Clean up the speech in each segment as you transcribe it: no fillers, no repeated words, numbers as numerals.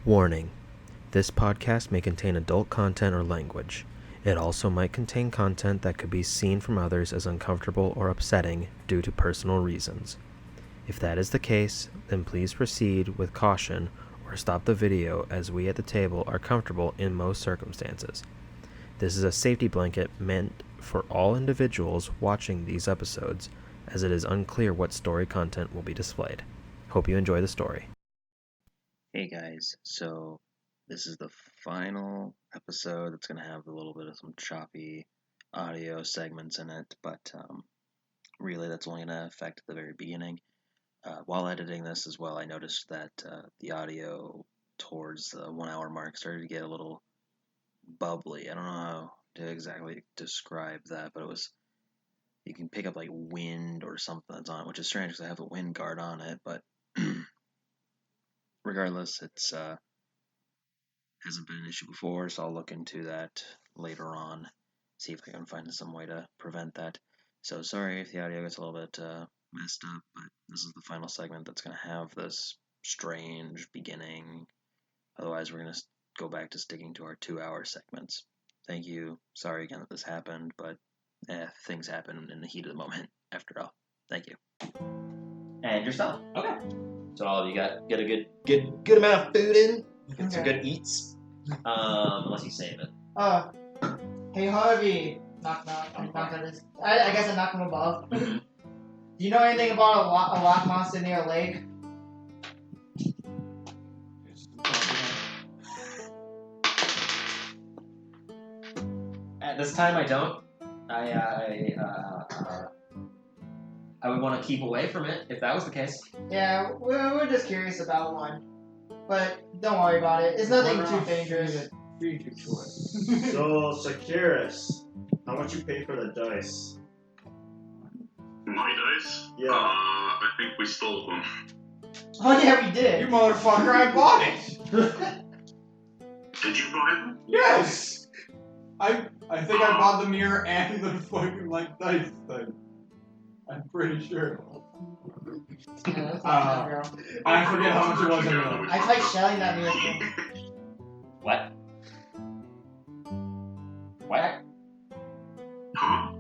Warning: this podcast may contain adult content or language. It also might contain content that could be seen from others as uncomfortable or upsetting due to personal reasons. If that is the case, then please proceed with caution or stop the video, as we at the table are comfortable in most circumstances. This is a safety blanket meant for all individuals watching these episodes, as it is unclear what story content will be displayed. Hope you enjoy the story. Hey guys, so this is the final episode that's going to have a little bit of some choppy audio segments in it, but really that's only going to affect the very beginning. While editing this as well, I noticed that the audio towards the 1 hour mark started to get a little bubbly. I don't know how to exactly describe that, but you can pick up like wind or something that's on it, which is strange because I have a wind guard on it, but regardless, it's hasn't been an issue before, so I'll look into that later on, see if I can find some way to prevent that. So sorry if the audio gets a little bit messed up, but this is the final segment that's going to have this strange beginning. Otherwise, we're going to go back to sticking to our 2 hour segments. Thank you. Sorry again that this happened, but things happen in the heat of the moment after all. Thank you. And yourself. Okay. So all of you get a good amount of food in. Get some good eats. Unless you save it. Hey Harvey. Knock knock. Knock on this. I guess I knock from above. Do you know anything about a rock monster near a lake? At this time, I don't. I would want to keep away from it if that was the case. Yeah, we're just curious about one. But don't worry about it. It's nothing too dangerous. So, Sorcerers, how much you pay for the dice? My dice? Yeah. I think we stole them. Oh yeah, we did. You motherfucker, I bought it! Did you buy them? Yes! I think I bought the mirror and the fucking, dice thing. I'm pretty sure. Yeah, that's not bad, girl. I forget how much it was anyway. I tried shelling that mirror thing. What? What? Huh?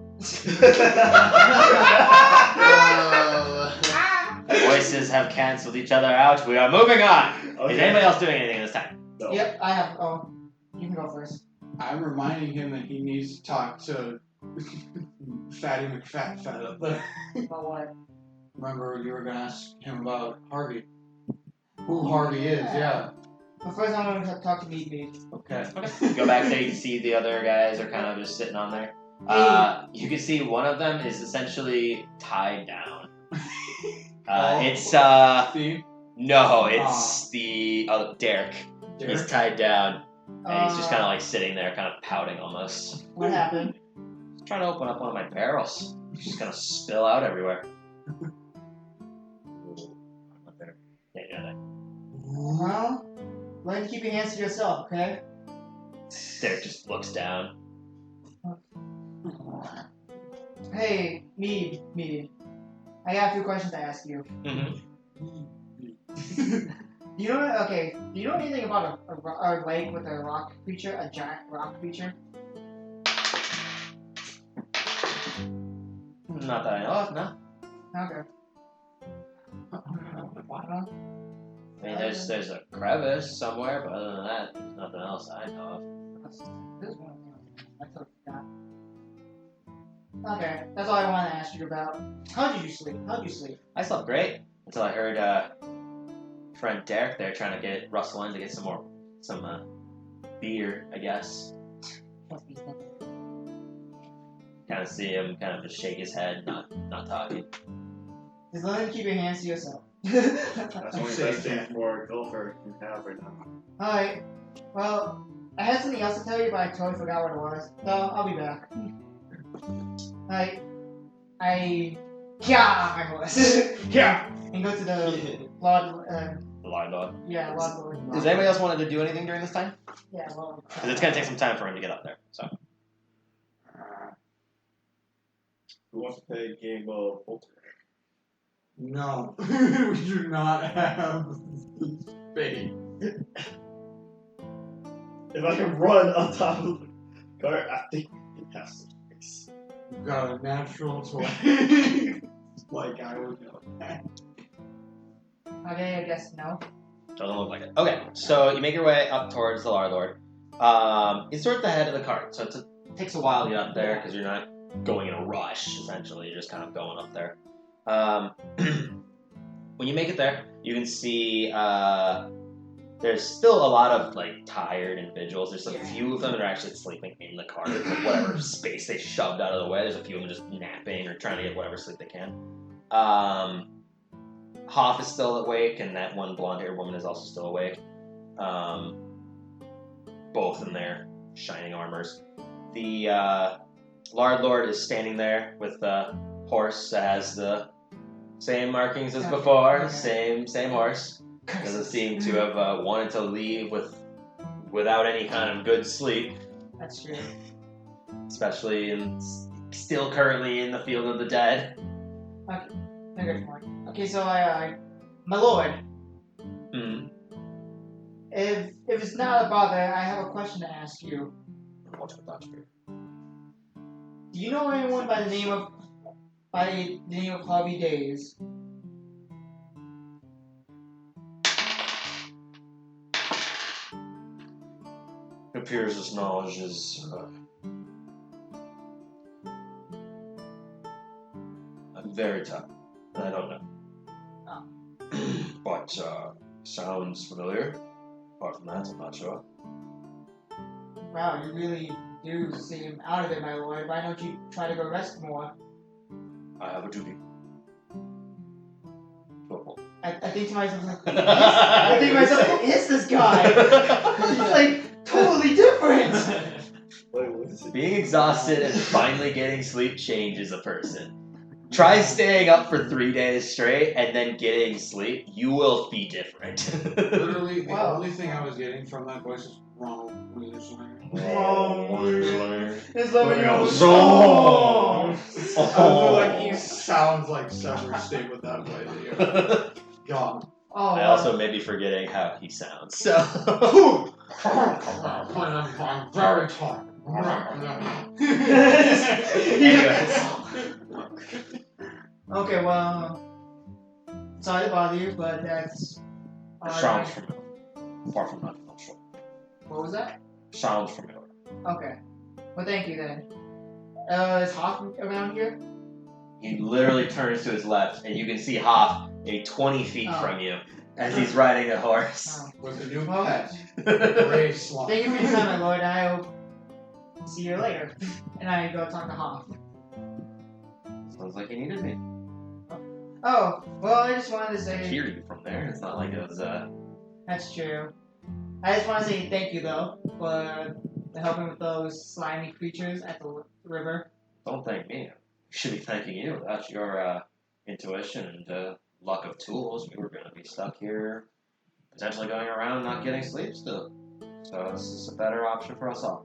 Voices have canceled each other out. We are moving on. Okay. Is anybody else doing anything this time? No. Yep, I have. Oh, you can go first. I'm reminding him that he needs to talk to Fatty McFat up there. About what? Remember you were gonna ask him about Harvey. Who Harvey is, yeah. But first, I want to talk to Meat. Okay. Go back there. You can see the other guys are kind of just sitting on there. You can see one of them is essentially tied down. It's Steve? no, it's the Derek. He's tied down, and he's just kind of like sitting there, kind of pouting almost. What happened? He's trying to open up one of my barrels. It's just gonna spill out everywhere. Yeah. Well, learn to keep your hands to yourself, okay? Derek just looks down. Hey, Mead. I got a few questions to ask you. Mm-hmm. Do you know anything about a lake with a rock creature, a giant rock creature? Not that I know of, no. Okay. Well, I mean, there's a crevice somewhere, but other than that, there's nothing else I know of. this one, I totally forgot. Okay, that's all I want to ask you about. How did you sleep? I slept great until I heard friend Derek there trying to get Russell in to get some beer, I guess. Kind of see him kind of just shake his head, not talking. Just learn to keep your hands to yourself. That's only best thing for a golfer can have right now. Alright, well, I had something else to tell you, but I totally forgot what it was. So, I'll be back. I was. Yeah. And go to the Lord, The Lord Lord. yeah, Lord. Does anybody else want to do anything during this time? Yeah, well. Because it's going to take some time for him to get up there, so. Who wants to play a game of poker? No. We do not have space. If I can run on top of the cart, I think it has to fix. You've got a natural 20. Like I would know that. Okay, I guess no. Doesn't look like it. Okay, so you make your way up towards the Lar Lord. It's sort of the head of the cart, so it takes a while to get up there because you're not going in a rush, essentially. You're just kind of going up there. When you make it there, you can see there's still a lot of like tired individuals. There's a few of them that are actually sleeping in the cart, like whatever space they shoved out of the way. There's a few of them just napping or trying to get whatever sleep they can. Hoff is still awake, and that one blonde-haired woman is also still awake. Both in their shining armors. The Lard Lord is standing there with the horse that has the same markings as before, same horse. Doesn't seem to have wanted to leave without any kind of good sleep. That's true. Especially still currently in the field of the dead. Okay, so my lord. Mm. If it's not a bother, I have a question to ask you. What's with that spirit? Do you know anyone by the name of Hobby Days? It appears this knowledge is very tough. I don't know. Oh. But sounds familiar. Apart from that, I'm not sure. Wow, you really do seem out of it, my lord. Why don't you try to go rest more? I have a duty. I think to myself, who is this guy? He's like totally different. Wait, what is it? Being exhausted and finally getting sleep changes a person. Try staying up for 3 days straight and then getting sleep. You will be different. Literally, the Wow. only thing I was getting from that voice is Ronald Williamson. It's like Like he sounds like Severus State with that way. God. Oh, I also may be forgetting how he sounds. So. I'm very tired. Anyways. Okay, well, sorry to bother you, but that's. Sounds familiar. Apart from that, I'm not sure. What was that? Sounds familiar. Okay. Well, thank you then. Is Hoff around here? He literally turns to his left, and you can see Hoff maybe 20 feet Oh. from you as he's riding a horse. Oh. With a new Well, pet. Gray slot. Thank you for your time, my lord. I will see you later. And I go talk to Hoff. Sounds like he needed me. Oh, well, I just wanted to I say hear you from there. It's not like it was that's true. I just want to say thank you though for helping with those slimy creatures at the river. Don't thank me. You should be thanking you. Without your intuition and luck of tools, we were going to be stuck here, potentially going around not getting sleep still. So this is a better option for us all.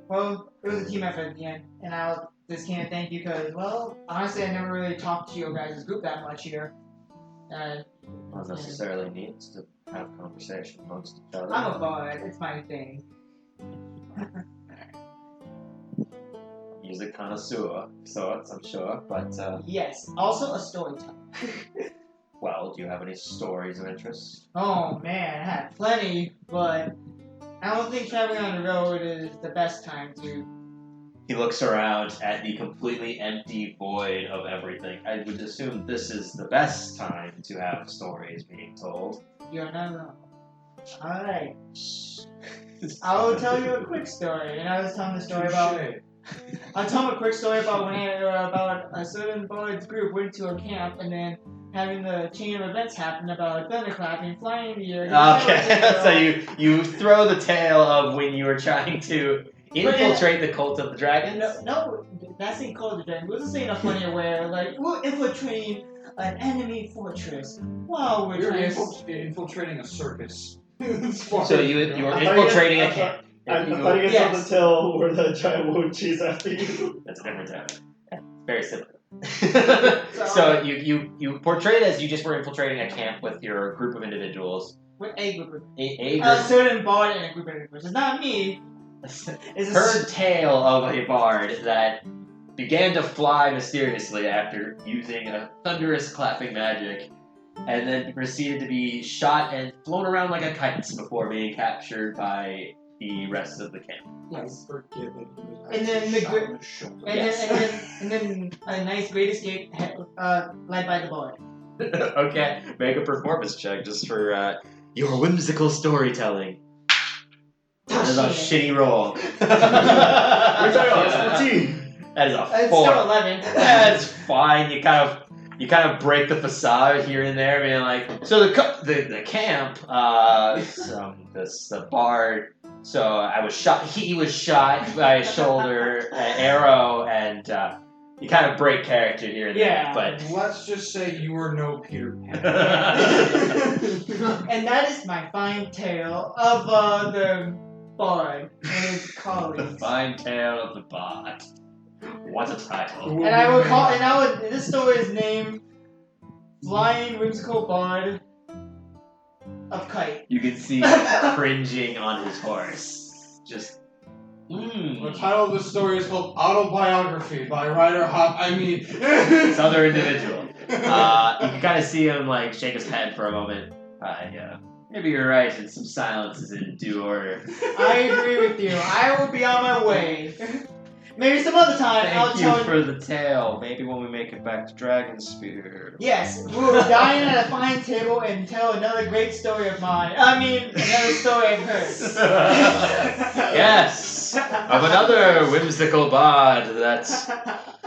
Well, it was a team effort at the end, and I'll just can't thank you because, well, honestly, I never really talked to your guys' group that much here. Not necessarily needs to have conversation amongst each other. I'm a bard. It's my thing. Music connoisseur, sorts, I'm sure, but Yes. Also a storyteller. well, do you have any stories of interest? Oh man, I had plenty, but I don't think traveling on the road is the best time to. He looks around at the completely empty void of everything. I would assume this is the best time to have stories being told. You're not wrong. Alright. I'll tell you a quick story, and I was telling the story about. I'll tell a quick story about when about a certain bard's group went to a camp and then having the chain of events happen about thunderclapping, flying in the air. Okay, so you throw the tale of when you were trying to infiltrate the cult of the dragons? No, that's ain't called the dragon. We'll just say in a funnier way, like we're infiltrating an enemy fortress while we're You're trying to. infiltrating a circus. So you were infiltrating a camp. I thought you get something tell where the giant wound cheese after you. That's a different tale. Yeah, very similar. So you portrayed as you just were infiltrating a camp with your group of individuals. With a group of A a group. certain bard and a group of individuals. It's not me. It's a Heard tale of a bard that began to fly mysteriously after using a thunderous clapping magic, and then proceeded to be shot and flown around like a kite before being captured by the rest of the camp. Yes. Forget that he was And then actually the shot gri- in the shoulder. And then a nice great escape led by the bard. Okay, make a performance check just for your whimsical storytelling. That is a shitty roll. That is a It's 4. still 11. That's fine. You kind of break the facade here and there, being like, so the camp, the bard. So I was shot. He was shot by a shoulder, an arrow, and you kind of break character here and Yeah. there. Let's just say you were no Peter Pan. And that is my fine tale of the bard and his The colleagues. fine tale of the bard. What a title. And I will call. This story is named "Flying Whimsical Bard of Kite." You can see cringing on his horse. Just. The title of the story is called Autobiography by writer This other individual. You can kind of see him like shake his head for a moment. Maybe you're right, and some silence is in due order. I agree with you. I will be on my way. Maybe some other time I'll Thank you tell for the tale. Maybe when we make it back to Dragonspear. Yes, we will dine at a fine table and tell another great story of mine. I mean, another story I've heard. Yes, of another whimsical bard that.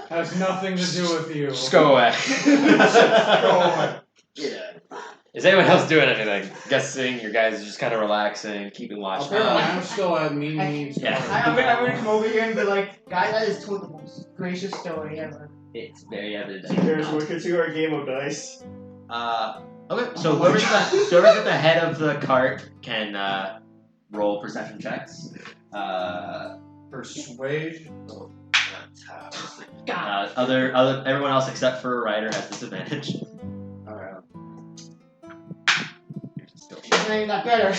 has nothing to do with you. Just go away. Go away. Yeah. Is anyone else doing anything? Guessing your guys are just kind of relaxing, keeping watch. Apparently, I'm still at meetings. Yeah. I'm gonna come over here and be like, guys, I just told the most gracious story ever. It's very evident. that There's you're one to our game of dice. not. Okay, so whoever's at the head of the cart can roll perception checks. Persuade. God. Everyone else except for Ryder has disadvantage. Alright. It's not even that better.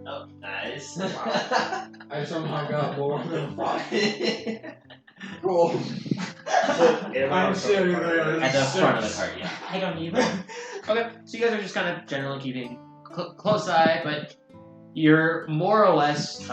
Oh, nice. I somehow got more than 5. Cool. I'm sitting there. At the front of the cart, yeah. I don't even. Okay, so you guys are just kind of generally keeping close eye, but you're more or less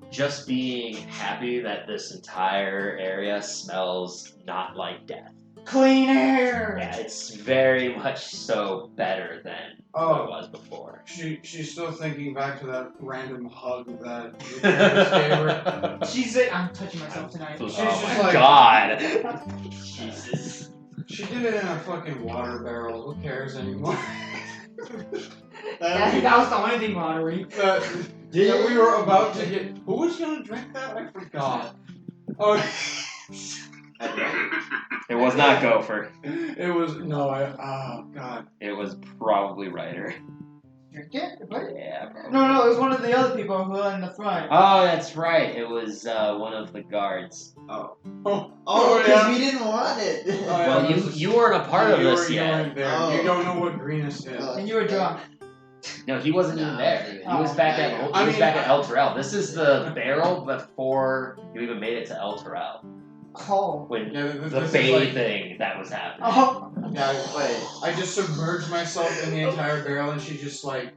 just being happy that this entire area smells not like death. Clean air. Yeah, it's very much so better than what it was before. She's still thinking back to that random hug that your parents gave her. She's like, I'm touching myself tonight. Oh She's my just like- god. Jesus. She did it in a fucking water barrel. Who cares anymore? That was the only thing watery. that we were about to get. Who was gonna drink that? I forgot. Oh, It was not Gopher. it was no. Oh god. It was probably Ryder. Drink it? What? Yeah, probably. No, it was one of the other people who were in the front. Oh, that's right. It was one of the guards. Oh, Oh, because we didn't want it. yeah, Well, it was- you weren't a part of you this were- you yet. weren't there. Oh. You don't know what greenness is. And you were drunk. No, he wasn't even there. He was back at I mean, El Terrell. This is the barrel before you even made it to El Terrell. Cold. When Yeah, the this is Bay like- thing that was happening. Oh. Yeah, Wait. I just submerged myself in the entire barrel, and she just like.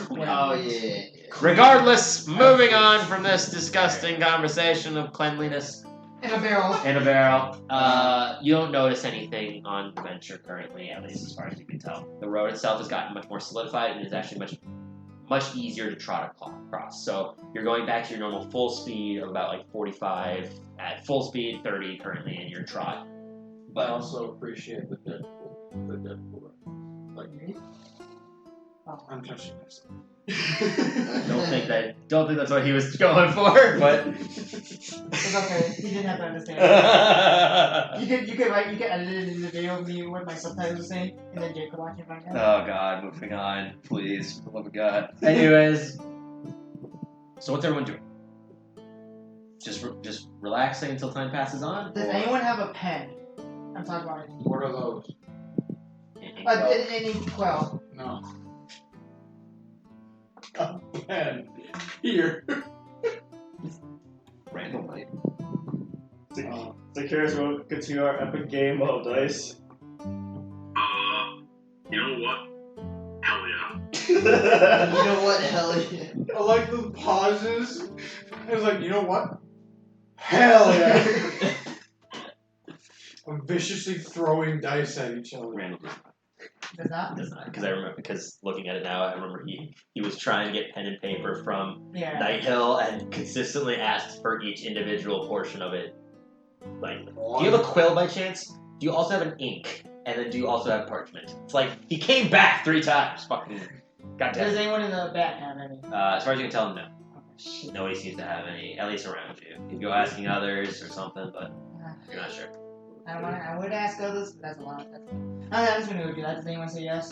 Oh, yeah. Regardless, moving on from this disgusting conversation of cleanliness In a barrel. in a barrel, you don't notice anything on the venture currently, at least as far as you can tell. The road itself has gotten much more solidified and is actually much easier to trot across. So you're going back to your normal full speed of about like 45 at full speed, 30 currently in your trot. I But also appreciate the Deadpool. Like, I'm touching myself. don't think that's what he was going for, but It's okay. He didn't have to understand. You could edit it in the video of me what my subtitles are saying, and then Jake could watch it right now. Oh god, moving on, please, for the love of God. Anyways, so what's everyone doing? Just relaxing until time passes on? Does anyone have a pen? I'm talking about it. What are those? An quell. No. A pen. Here. Randomly. Zacchaeus will continue our epic game of dice. You know what? Hell yeah. You know what? Hell yeah. I like the pauses. It's like, you know what? Hell yeah. I'm viciously throwing dice at each other. Randomly. Does not? Does not, because I remember, because looking at it now, I remember he was trying to get pen and paper from Yeah. Night Hill and consistently asked for each individual portion of it. Like, do you have a quill by chance? Do you also have an ink? And then do you also have parchment? It's like, he came back 3 times. Fucking Does goddamn. anyone in the back have any? As far as you can tell, no. Oh, shit. Nobody seems to have any, at least around you. You go asking others or something, but you're not sure. I would ask others, but that's a lot. I'm just gonna go do that. Does anyone say yes?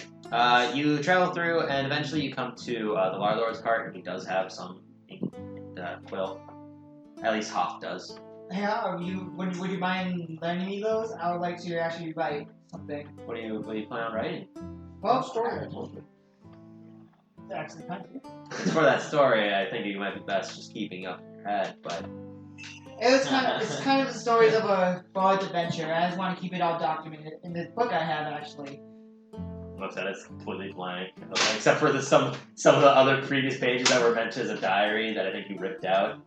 You travel through, and eventually you come to the Larlord's cart, and he does have some ink and quill. At least Hoff does. Yeah, would you mind lending me those? I would like to actually write something. What do you plan on writing? Well, Story. It's actually kind of. As for that story, I think it might be best just keeping up in your head, but It's kind of the stories of a bard's adventure. I just want to keep it all documented. In this book I have, actually. looks at it, it's completely blank. Except for some of the other previous pages that were meant as a diary that I think you ripped out.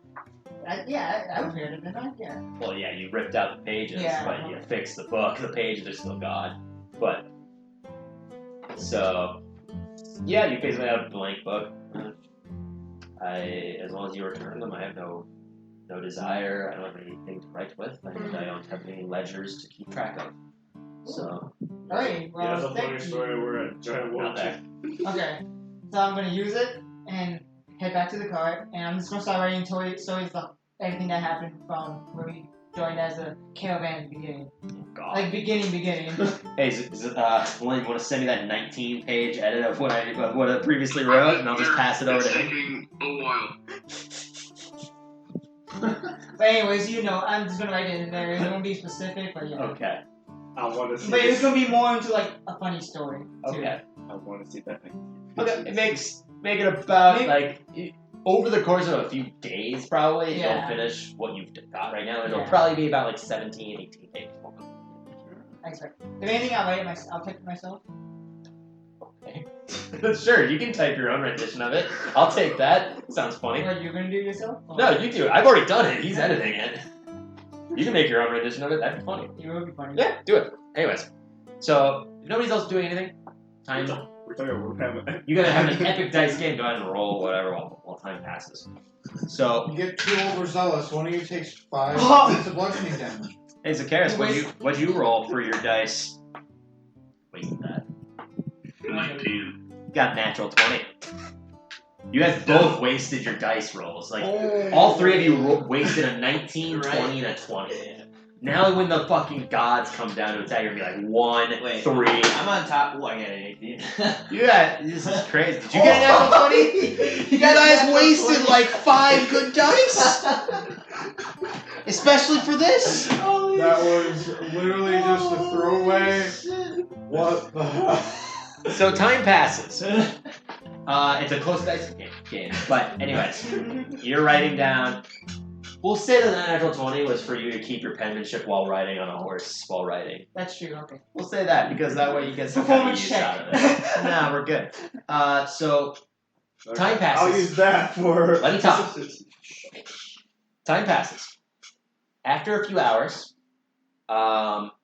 I was here, didn't I? Yeah. Well, yeah, you ripped out the pages, Yeah. but you fixed the book. The pages are still gone. But, so, yeah, you basically have a blank book. As long as you return them, I have no desire. I don't have anything to write with, and I don't have any ledgers to keep track of. So, Alright, well, Yeah, it's a funny thank you. story where a giant not wolf. there. Okay, so I'm gonna use it and head back to the cart, and I'm just gonna start writing stories of everything that happened from where we joined as a caravan at the beginning. God. Like beginning. Hey, Lynn, you want to send me that 19-page edit of what I previously wrote, and I'll just pass it over to It's him? taking a while. But anyways, I'm just gonna write it in there. It won't be specific, but yeah. Okay. I want to see. But it's this. gonna be more into like a funny story. Too. Okay. I want to see that. Okay. Make it about Maybe- over the course of a few days, probably. Yeah. You'll finish what you've got right now. It'll Yeah. probably be about like 17, 18 pages long. I expect. If anything, I'll type it myself. Okay. Sure, you can type your own rendition of it. I'll take that. Sounds funny. What you're gonna do yourself? Or- No, you do. I've already done it. He's editing it. You can make your own rendition of it. That'd be funny. It will be funny. Yeah, do it. Anyways, so if nobody's else doing anything, time. We're talking about You gotta have an epic dice game. Go ahead and roll whatever while time passes. So, You get too overzealous. One of you takes 5 Oh! points of bludgeoning damage. hey Zacchaeus, what'd you roll for your dice? Wait, that 19. you got a natural 20. You guys both wasted your dice rolls. Like Oh. all 3 of you wasted a 19, 20, and a 20. Now when the fucking gods come down to attack, you're gonna be like 1, Wait. 3. I'm on top. Oh, I got an 18. This is crazy. Did you get a natural 20? You guys wasted like 5 good dice, especially for this. That was literally just a throwaway. What the hell? So time passes. It's a close dice game. But anyways, you're writing down. We'll say that the natural 20 was for you to keep your penmanship while riding on a horse while riding. That's true. Okay. We'll say that because that way you get some kind of Performance use check. out of it. Nah, we're good. So time passes. I'll use that for. Let me talk. Time passes. After a few hours,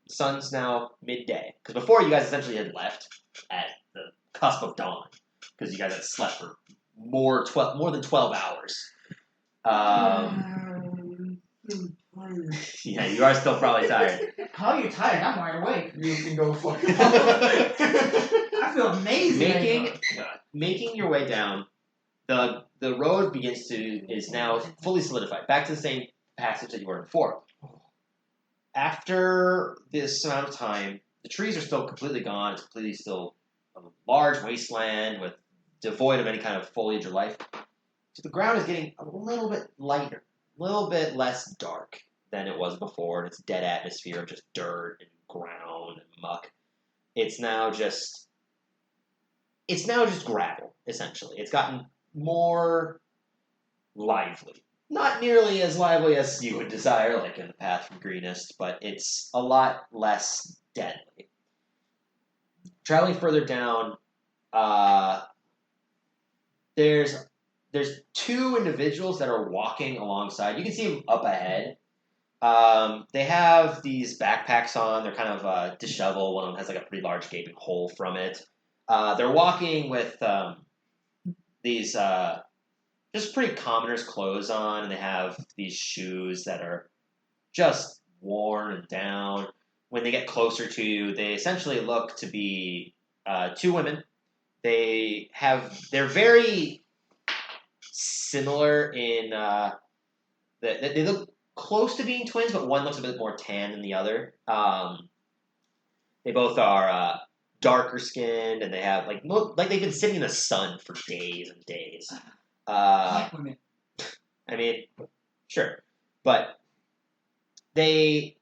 sun's now midday. Because before you guys essentially had left at the cusp of dawn. Because you guys had slept for more than 12 hours. Yeah, you are still probably tired. How are you tired? I'm wide awake. You can go fuck I feel amazing. Making your way down, the road is now fully solidified. Back to the same passage that you were in before. After this amount of time, the trees are still completely gone. It's completely still a large wasteland devoid of any kind of foliage or life. So the ground is getting a little bit lighter, a little bit less dark than it was before. And it's dead atmosphere of just dirt and ground and muck. it's now just gravel, essentially. It's gotten more lively. Not nearly as lively as you would desire, like in the Path from Greenest, but it's a lot less deadly. Traveling further down, there's two individuals that are walking alongside. You can see them up ahead. They have these backpacks on. They're kind of disheveled. One of them has like a pretty large gaping hole from it. They're walking with these just pretty commoners' clothes on, and they have these shoes that are just worn and down. When they get closer to you, they essentially look to be two women. They're very similar in they look close to being twins, but one looks a bit more tan than the other. They both are darker skinned, and they have look like they've been sitting in the sun for days and days. Black women. I mean, sure, but they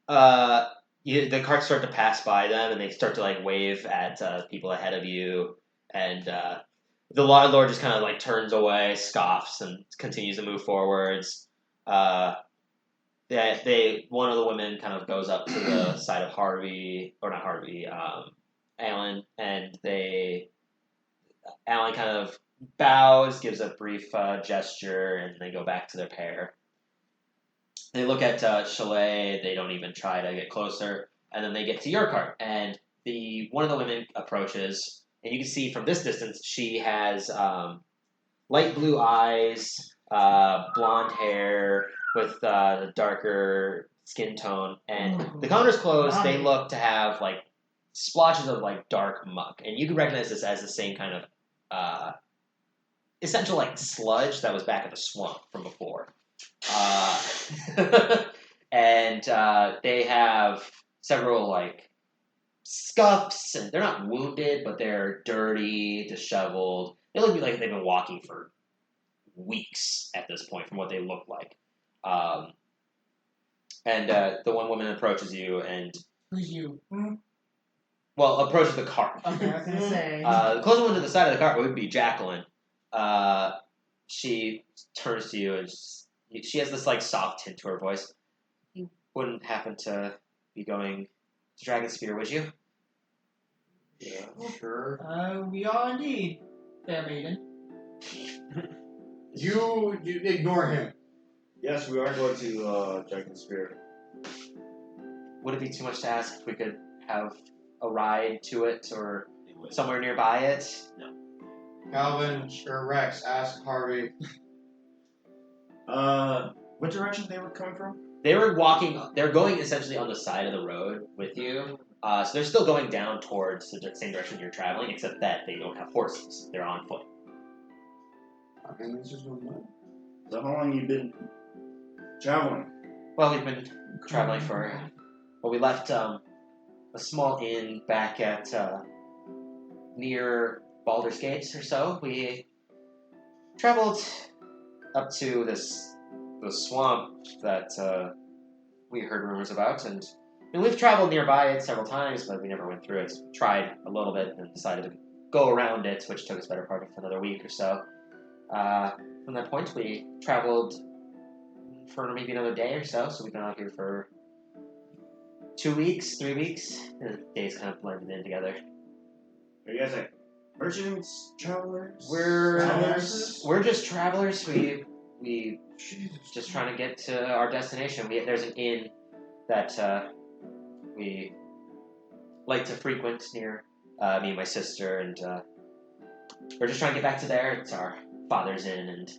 the carts start to pass by them, and they start to wave at people ahead of you, and the Lord just kind of turns away, scoffs, and continues to move forwards. One of the women kind of goes up to the side of Alan, and Alan kind of bows, gives a brief gesture, and they go back to their pair. They look at Chalet. They don't even try to get closer, and then they get to your cart, and one of the women approaches, and you can see from this distance she has light blue eyes, blonde hair with the darker skin tone, and the commoner's clothes. They look to have splotches of dark muck, and you can recognize this as the same kind of essential sludge that was back at the swamp from before. And they have several scuffs, and they're not wounded, but they're dirty, disheveled. They look like they've been walking for weeks at this point, from what they look like. And the one woman approaches you, and Who's you? approaches the cart. Okay, I was gonna say. The closest one to the side of the cart would be Jacqueline. She turns to you, and she has this soft tint to her voice. You wouldn't happen to be going to Dragonspear, would you? Yeah, sure. We are indeed, fair maiden. You ignore him. Yes, we are going to Dragonspear. Would it be too much to ask if we could have a ride to it or somewhere nearby it? No. Calvin or Rex, ask Harvey. What direction they were coming from? They're going essentially on the side of the road with you. So they're still going down towards the same direction you're traveling, except that they don't have horses. They're on foot. I mean, this is no money. So how long you been traveling? Well, we've been traveling we left a small inn back at near Baldur's Gate or so. We traveled up to the swamp that we heard rumors about, and we've traveled nearby it several times, but we never went through it. We tried a little bit and decided to go around it, which took us better part of another week or so. From that point, we traveled for maybe another day or so we've been out here for 2 weeks, 3 weeks, and the days kind of blended in together. Are you guys merchants, travelers? We're just travelers. We just trying to get to our destination. There's an inn that we like to frequent near me and my sister, and we're just trying to get back to there. It's our father's inn, and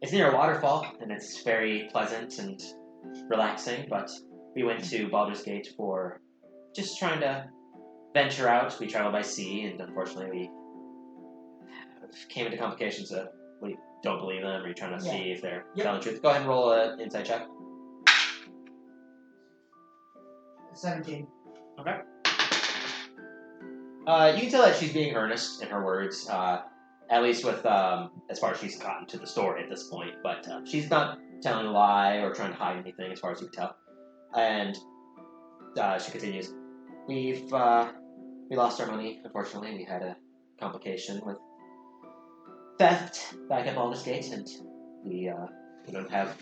it's near a waterfall, and it's very pleasant and relaxing. But we went to Baldur's Gate for just trying to venture out. We traveled by sea, and unfortunately we came into complications that we don't believe them, or you're trying to see if they're telling the truth. Go ahead and roll an insight check. 17. Okay. You can tell that she's being earnest in her words, at least with as far as she's gotten to the story at this point. But she's not telling a lie or trying to hide anything, as far as you can tell. And she continues. we lost our money. Unfortunately, we had a complication with theft back at Baldur's Gate, and we don't have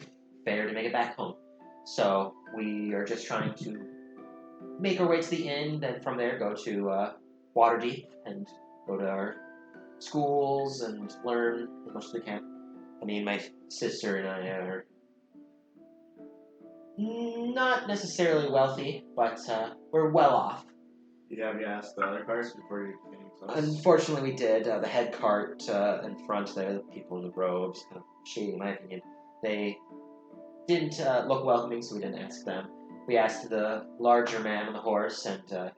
fare to make it back home. So we are just trying to make our way to the inn, and from there go to Waterdeep and go to our schools and learn as much as we can. I mean, my sister and I are not necessarily wealthy, but we're well off. Have you asked the other cars before you came close? Unfortunately, we did. The head cart in front there, the people in the robes, kind of shady in my opinion, they didn't look welcoming, so we didn't ask them. We asked the larger man on the horse and kind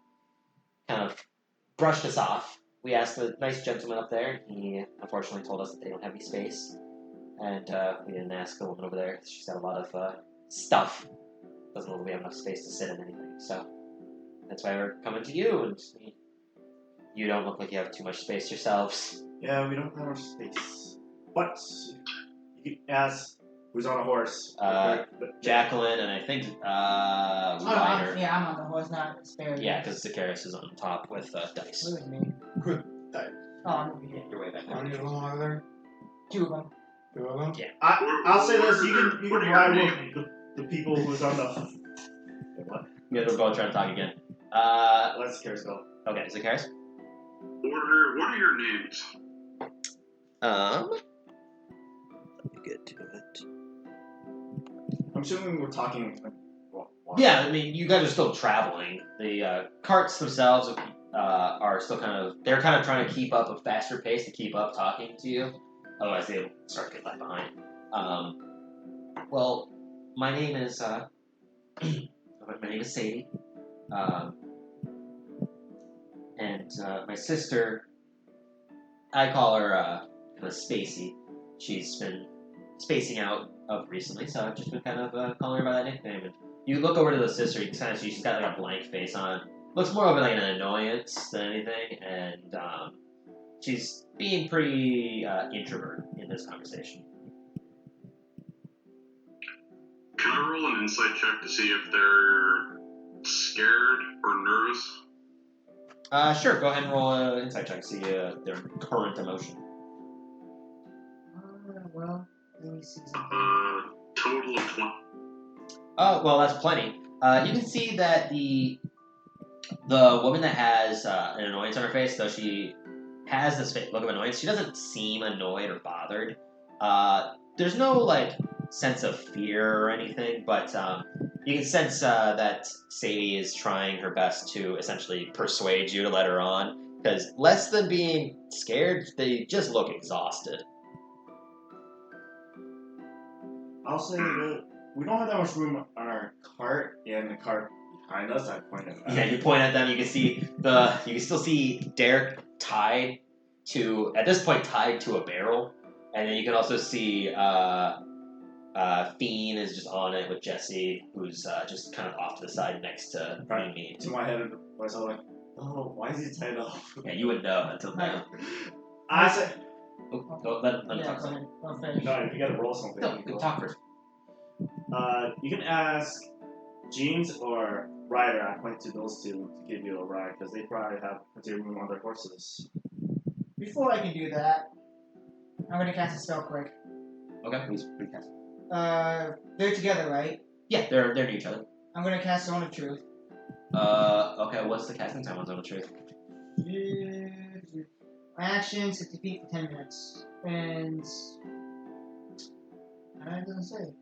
of brushed us off. We asked the nice gentleman up there, and he unfortunately told us that they don't have any space. And we didn't ask the woman over there. She's got a lot of stuff. Doesn't look like we have enough space to sit in anything. So that's why we're coming to you. And you don't look like you have too much space yourselves. Yeah, we don't have much space. But you can ask who's on a horse. Jacqueline and I think Ryder. I'm on the horse, not spared. Yeah, because Sakaris is on top with dice. Where is me? Good. Dice. Oh, I'm over here. You're way back How there. many of them are there? 2 of them. 2 of them? Yeah. I'll say this: you can What are your ride names? with the people who's on the. What? You guys are both trying to talk again. Let's Karis go. Okay, Sakaris? What are your names? Let me get to it. I'm assuming we're talking. Yeah, I mean, you guys are still traveling. The carts themselves are still they're kind of trying to keep up a faster pace to keep up talking to you. Otherwise, they'll start to get left behind. Well, my name is Sadie. And my sister, I call her kind of Spacey. She's been spacing out of recently, so I've just been kind of calling her by that nickname. And you look over to the sister, you can kind of see she's got like a blank face on. Looks more of like an annoyance than anything, and she's being pretty introvert in this conversation. Can I roll an insight check to see if they're scared or nervous? Sure, go ahead and roll an insight check to see their current emotion. Well, let me see something. Total of 20. Oh, well, that's plenty. You can see that the woman that has an annoyance on her face, though she has this look of annoyance, she doesn't seem annoyed or bothered. There's no, like, sense of fear or anything, but you can sense that Sadie is trying her best to essentially persuade you to let her on, because less than being scared, they just look exhausted. I'll say that we don't have that much room on our cart, and the cart behind us. I pointed at. Yeah, you point at them. You can still see Derek tied to a barrel, and then you can also see Fiend is just on it with Jesse, who's just kind of off to the side next to me. To my head, I was like, "Oh, why is he tied up?" Yeah, you wouldn't know until now. I said, Let him Yeah, talk. go ahead. I'll finish. "No, you gotta roll something." No, you talk first. You can ask Jeans or Ryder. I point to those two to give you a ride because they probably have plenty of room on their horses. Before I can do that, I'm gonna cast a spell quick. Okay, please recast. They're together, right? Yeah, they're near each other. I'm gonna cast Zone of Truth. Okay, what's the casting time on Zone of Truth? Action 60 feet for 10 minutes. And it doesn't say.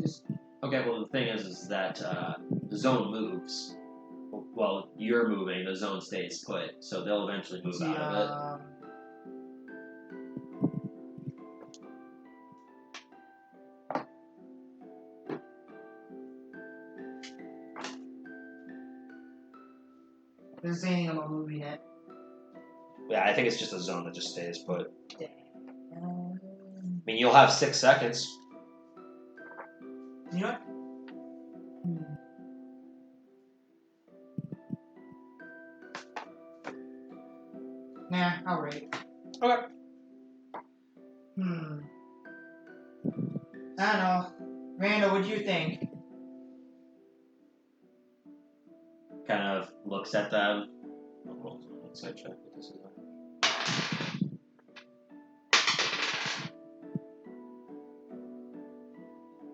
Just Okay, well the thing is that the zone moves. Well, you're moving, the zone stays put, so they'll eventually move out of it. doesn't say anything about moving it. Yeah, I think it's just a zone that just stays put. Dang. I mean, you'll have 6 seconds. You know what? Nah, I'll wait. Okay. I don't know. Randall, what do you think? kind of looks at them. I'll roll an insight check with this.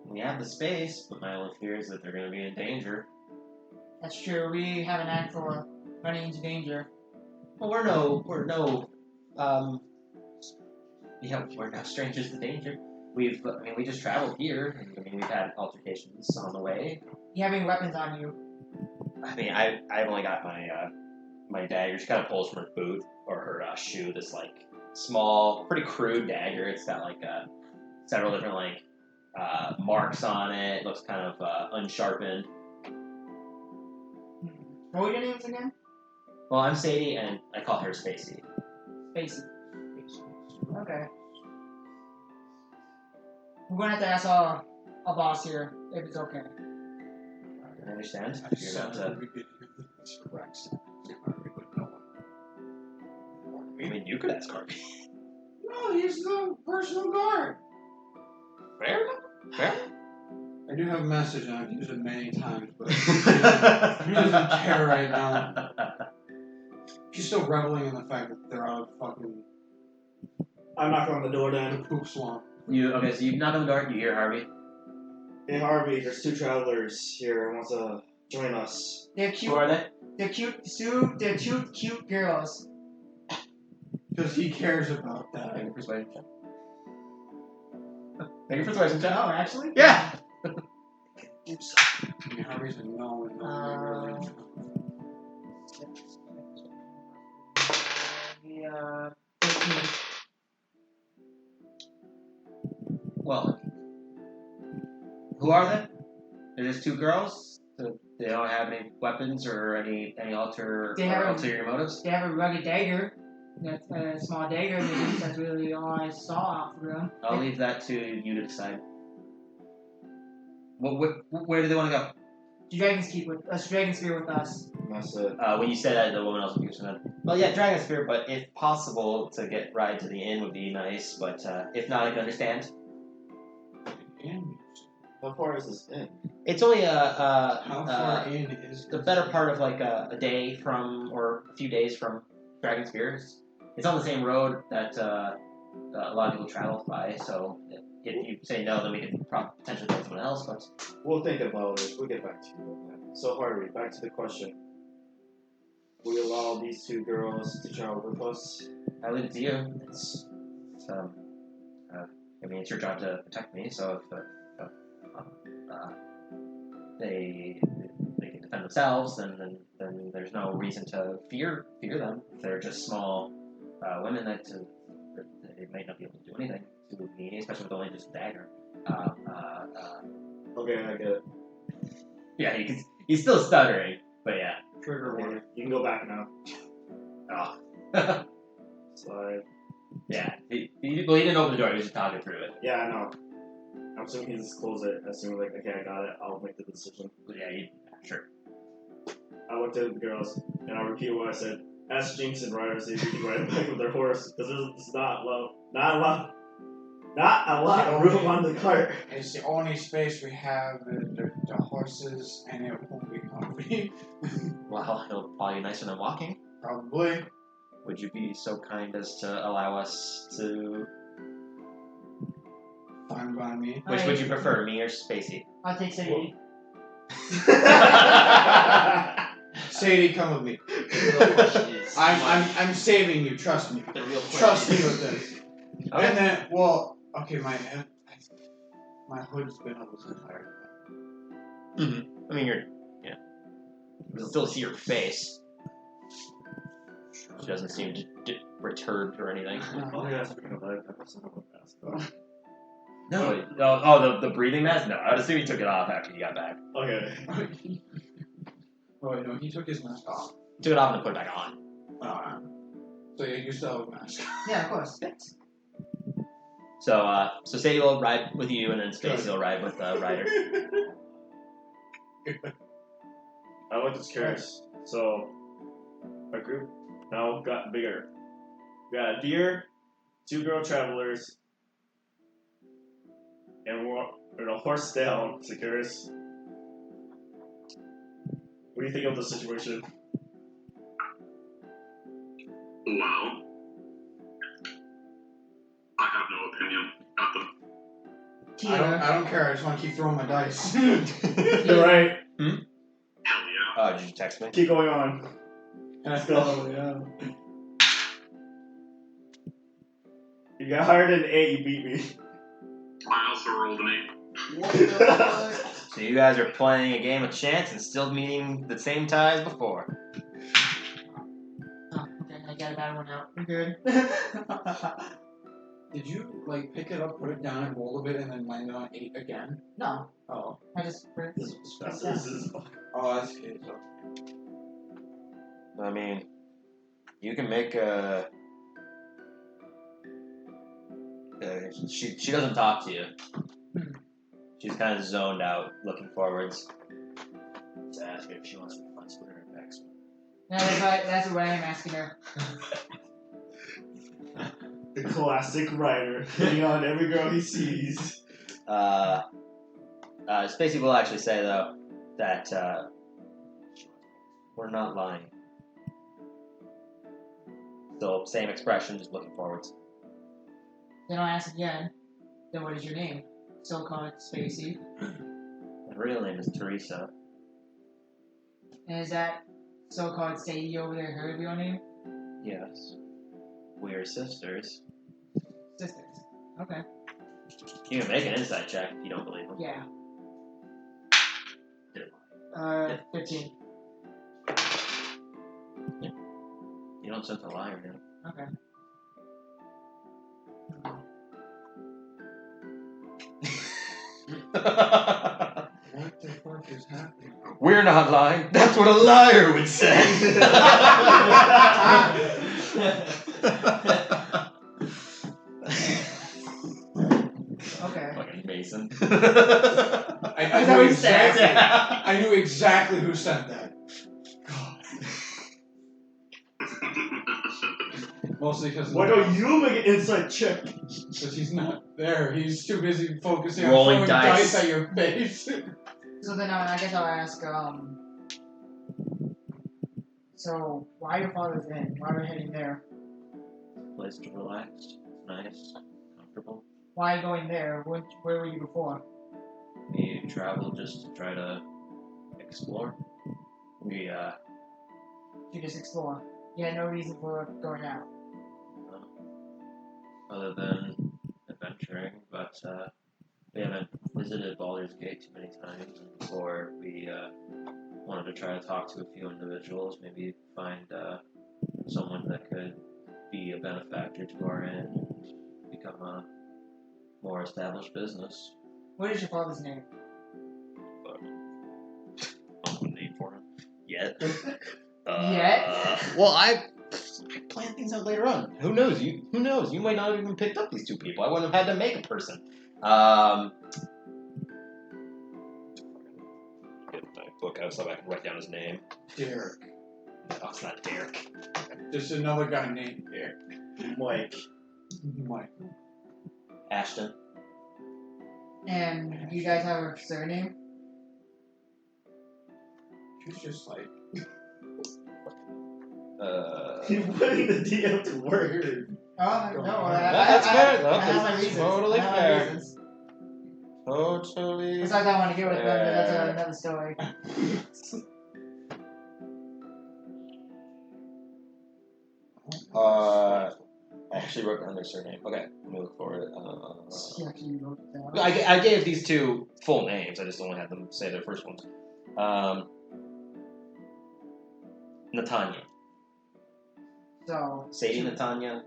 We have the space, but my only fear is that they're going to be in danger. That's true. We have an act for running into danger. Well, we're no strangers to danger. We just traveled here, and we've had altercations on the way. You having weapons on you? I mean, I've only got my dagger. She kind of pulls from her boot or her shoe this like small, pretty crude dagger. It's got like several different like marks on it. It looks kind of unsharpened. What were your names again? Well, I'm Sadie, and I call her Spacey. Spacey. Okay. We're gonna have to ask our boss here if it's okay. I understand. You're not, I mean, you could ask Harvey. No, he's the personal guard. Fair? I do have a message, and I've used it many times, but he doesn't care right now. He's still reveling in the fact that they're out of fucking I'm knocking on the door the then. poop swamp. So you knock on the door, you hear Harvey. Hey Harvey, there's 2 travelers here who want to join us. They're cute. Who are they? They're cute. They're cute girls. Because he cares about that. Make a persuasion check. Make a persuasion check. Oh, actually? Yeah! I mean, Harvey's a no and no. Yeah. 15. Well, who are they? They're just 2 girls? So they don't have any weapons or any ulterior motives? They have a rugged dagger. That's a small dagger. That's really all I saw of them. I'll leave that to you to decide. Where do they want to go? Dragon Spear with us. That's it. When you said that, the woman else was said, well, yeah, Dragon Spear, but if possible, to get ride to the inn would be nice, but if not, I can understand. How far is this inn? It's only How far in is the better part of like a day from, or a few days from Dragon Spears. It's on the same road that a lot of people travel by, so if you say no, then we can potentially find someone else, but... We'll think about it. We'll get back to you on that. So Harvey, back to the question. Will you allow these 2 girls to travel with us? I leave it to you. It's it's your job to protect me, so if they can defend themselves, then there's no reason to fear them. If they're just small women that they might not be able to do anything to me, especially with only just a dagger. Okay, I get it. Yeah, he's still stuttering, but yeah. Trigger warning. You can go back now. Oh. Sorry. Yeah, he didn't open the door, he was just talking through it. Yeah, I know. I'm assuming he just closed it. Assuming like, okay, I got it. I'll make the decision. Yeah, sure. I looked at the girls and I repeat what I said. Ask Jinx and Ryder to see if we can ride back with their horse, because there's not a lot of room on the cart. It's the only space we have, the horses, and it won't be comfy. Well, it'll probably be nicer than walking. Probably. Would you be so kind as to allow us to... Fine by me. Which would you prefer, me or Spacey? I'll take Sadie. Sadie, come with me. I'm saving you. Trust me. Trust me with this. Okay. And then, well, okay, my hood's been up this entire time. Mm-hmm. I mean, you can still see your face. She doesn't seem perturbed or anything. Oh yeah, speaking of that, that's not what I asked about. No. The breathing mask? No, I would assume he took it off after he got back. Okay. Oh, no, he took his mask off. He took it off and then put it back on. So yeah, you still have a mask. Yeah, of course. So Sadie will ride with you, and then Spacey will ride with Ryder. I was just curious. So, our group now got bigger. We got a deer, 2 girl travelers, and we're a horse down. So curious. What do you think of the situation? Well, I have no opinion. Nothing. I don't care. I just want to keep throwing my dice. You're right. Hell yeah. Oh, did you text me? Keep going on. Let's go. Oh, yeah. You got higher than 8, you beat me. I also rolled an 8. What the fuck? So you guys are playing a game of chance and still meeting the same tie as before. Oh, okay, I got a bad one out. We're good. Did you like pick it up, put it down, and roll a bit, and then land it on 8 again? No, Oh, I just. This is oh, that's good. So. I mean, you can make a. She doesn't talk to you. She's kind of zoned out, looking forwards. Just ask her if she wants to be fun splitter or back split. Yeah, that's what I am asking her. the classic writer, hitting on every girl he sees. Spacey will actually say, though, that we're not lying. So, same expression, just looking forwards. Then I'll ask again. Then what is your name? So called Spacey. My real name is Teresa. And is that so called Sadie over there her real name? Yes. We're sisters. Sisters. Okay. You can make an insight check if you don't believe them. Yeah. Yeah. 15. You don't sense a liar now. Okay. What the fuck is happening? We're not lying. That's what a liar would say. Okay. Fucking Mason. I knew exactly. I knew exactly who sent that. Mostly because. Why don't you make an insight check? Because he's not there. He's too busy focusing on Rolling throwing dice. dice at your face. So then I guess I'll ask, so why your father's in? Why we're heading there? Place to relax. Nice. Comfortable. Why going there? Where were you before? We travel just to try to explore. We, You just explore. You had no reason for going out. other than adventuring, but we haven't visited Baldur's Gate too many times, and before we wanted to try to talk to a few individuals, maybe find someone that could be a benefactor to our end and become a more established business. What is your father's name? No name for him yet. Yet? Well, I plan things out later on. Who knows? Who knows? You might not have even picked up these two people. I wouldn't have had to make a person. Get my book out so I can write down his name. Derek. No, it's not Derek. There's another guy named Derek. Mike. Mike. Ashton. And you guys have a surname? She's just like. You're putting the DM to work. Oh, no, That's fair. I have my That's reasons. totally I have my fair. reasons. Totally. Besides, I want to get with them, but that's another story. I actually wrote down their surname. Okay, let me look for it. She actually wrote it down. I gave these two full names. I just only had them say their first ones. Natanya. So, Sadie Natanya.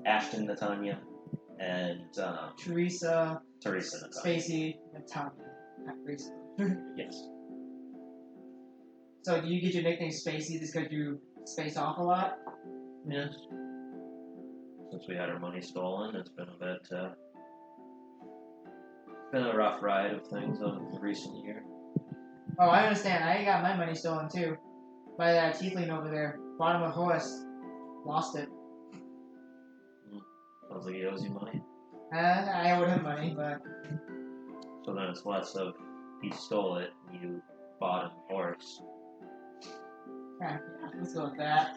Ashton Natanya. And Teresa, Teresa Natanya. Spacey, and Tommy. Not Teresa. Yes. So, do you get your nickname Spacey just because you space off a lot? Yes. Since we had our money stolen, it's been a bit, been a rough ride of things over the recent year. Oh, I understand. I got my money stolen too. By that tiefling over there. Bought him a horse. Lost it. Sounds like he owes you money. I owed him money, but So then it's less of he stole it, you bottom horse. Yeah, let's go with that.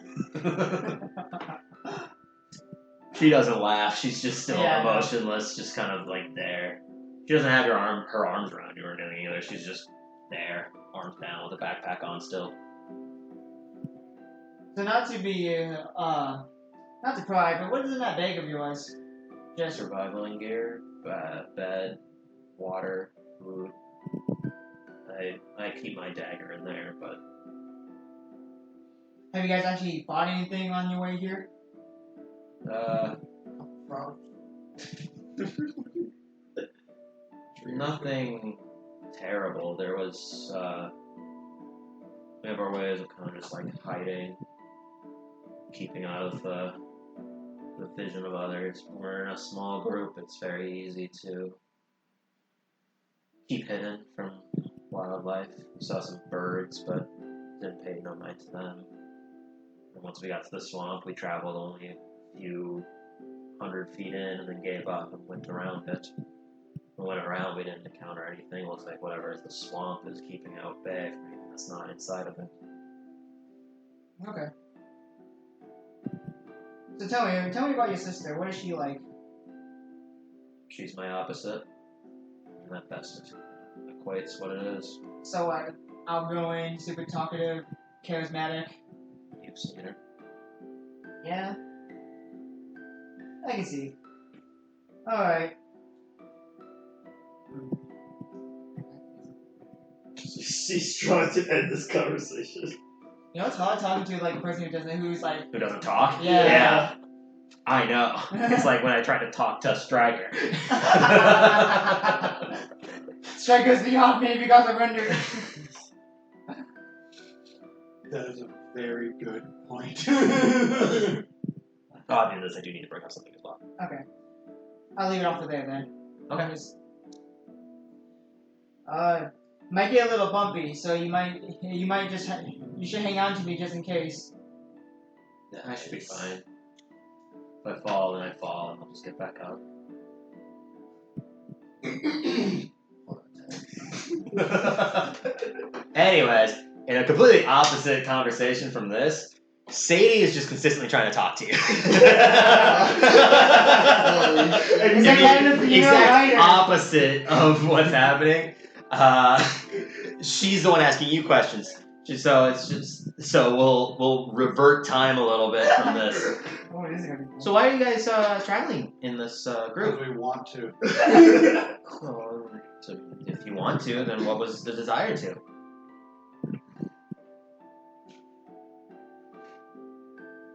She doesn't laugh. She's just still Yeah, I know. emotionless, just kind of like there. She doesn't have her arms around you or anything either. She's just there, arms down with a backpack on still. So not to be, not to pry, but what is in that bag of yours? Just Survival gear, bed, water, food. I keep my dagger in there, but have you guys actually bought anything on your way here? nothing terrible. There was we have our ways of kind of just like hiding, keeping out of the vision of others. When we're in a small group, it's very easy to keep hidden from wildlife. We saw some birds, but didn't pay no mind to them. And once we got to the swamp, we traveled only a few 100 feet in and then gave up and went around it. We went around, we didn't encounter anything. It looks like whatever the swamp is keeping out bay from anything that's not inside of it. Okay. So tell me about your sister. What is she like? She's my opposite. And that best equates what it is. So outgoing, super talkative, charismatic. You've seen her. Yeah. I can see. Alright. She's trying to end this conversation. You know, it's hard talking to like a person who's like, Who doesn't talk? Yeah. I know. It's like when I try to talk to Striker. strike goes beyond me because I'm rendered. That is a very good point. Oh, I do this. I do need to bring up something as well. Okay. I'll leave it off to there then. Okay. Might get a little bumpy, so you might just you should hang on to me just in case. Yeah, I should be fine. If I fall, then I fall, and I'll just get back up. Anyways, in a completely opposite conversation from this, Sadie is just consistently trying to talk to you. It's like having a female exact writer. opposite of what's happening. She's the one asking you questions. So we'll revert time a little bit from this. Oh, it is gonna be fun. So why are you guys traveling in this group? Because we want to. So if you want to, then what was the desire to?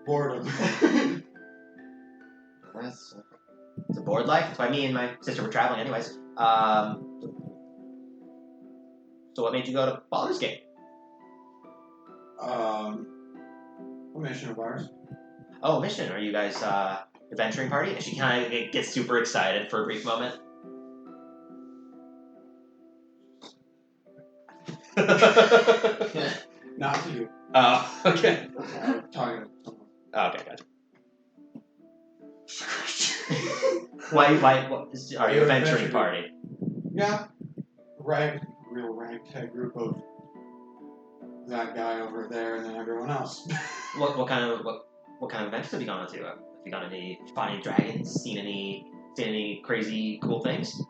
Boredom. It's a bored life. That's why me and my sister were traveling anyways. So what made you go to Baldur's Gate? A mission of ours. Oh, mission. Are you guys adventuring party? And she kind of gets super excited for a brief moment. Not to you. Oh, okay. I'm talking to someone. Oh, okay, gotcha. Why, are you adventuring party? Yeah. Real ragtag group of that guy over there and then everyone else. What kind of adventures have you gone on to? Have you got any, fought any dragons? Seen any crazy cool things?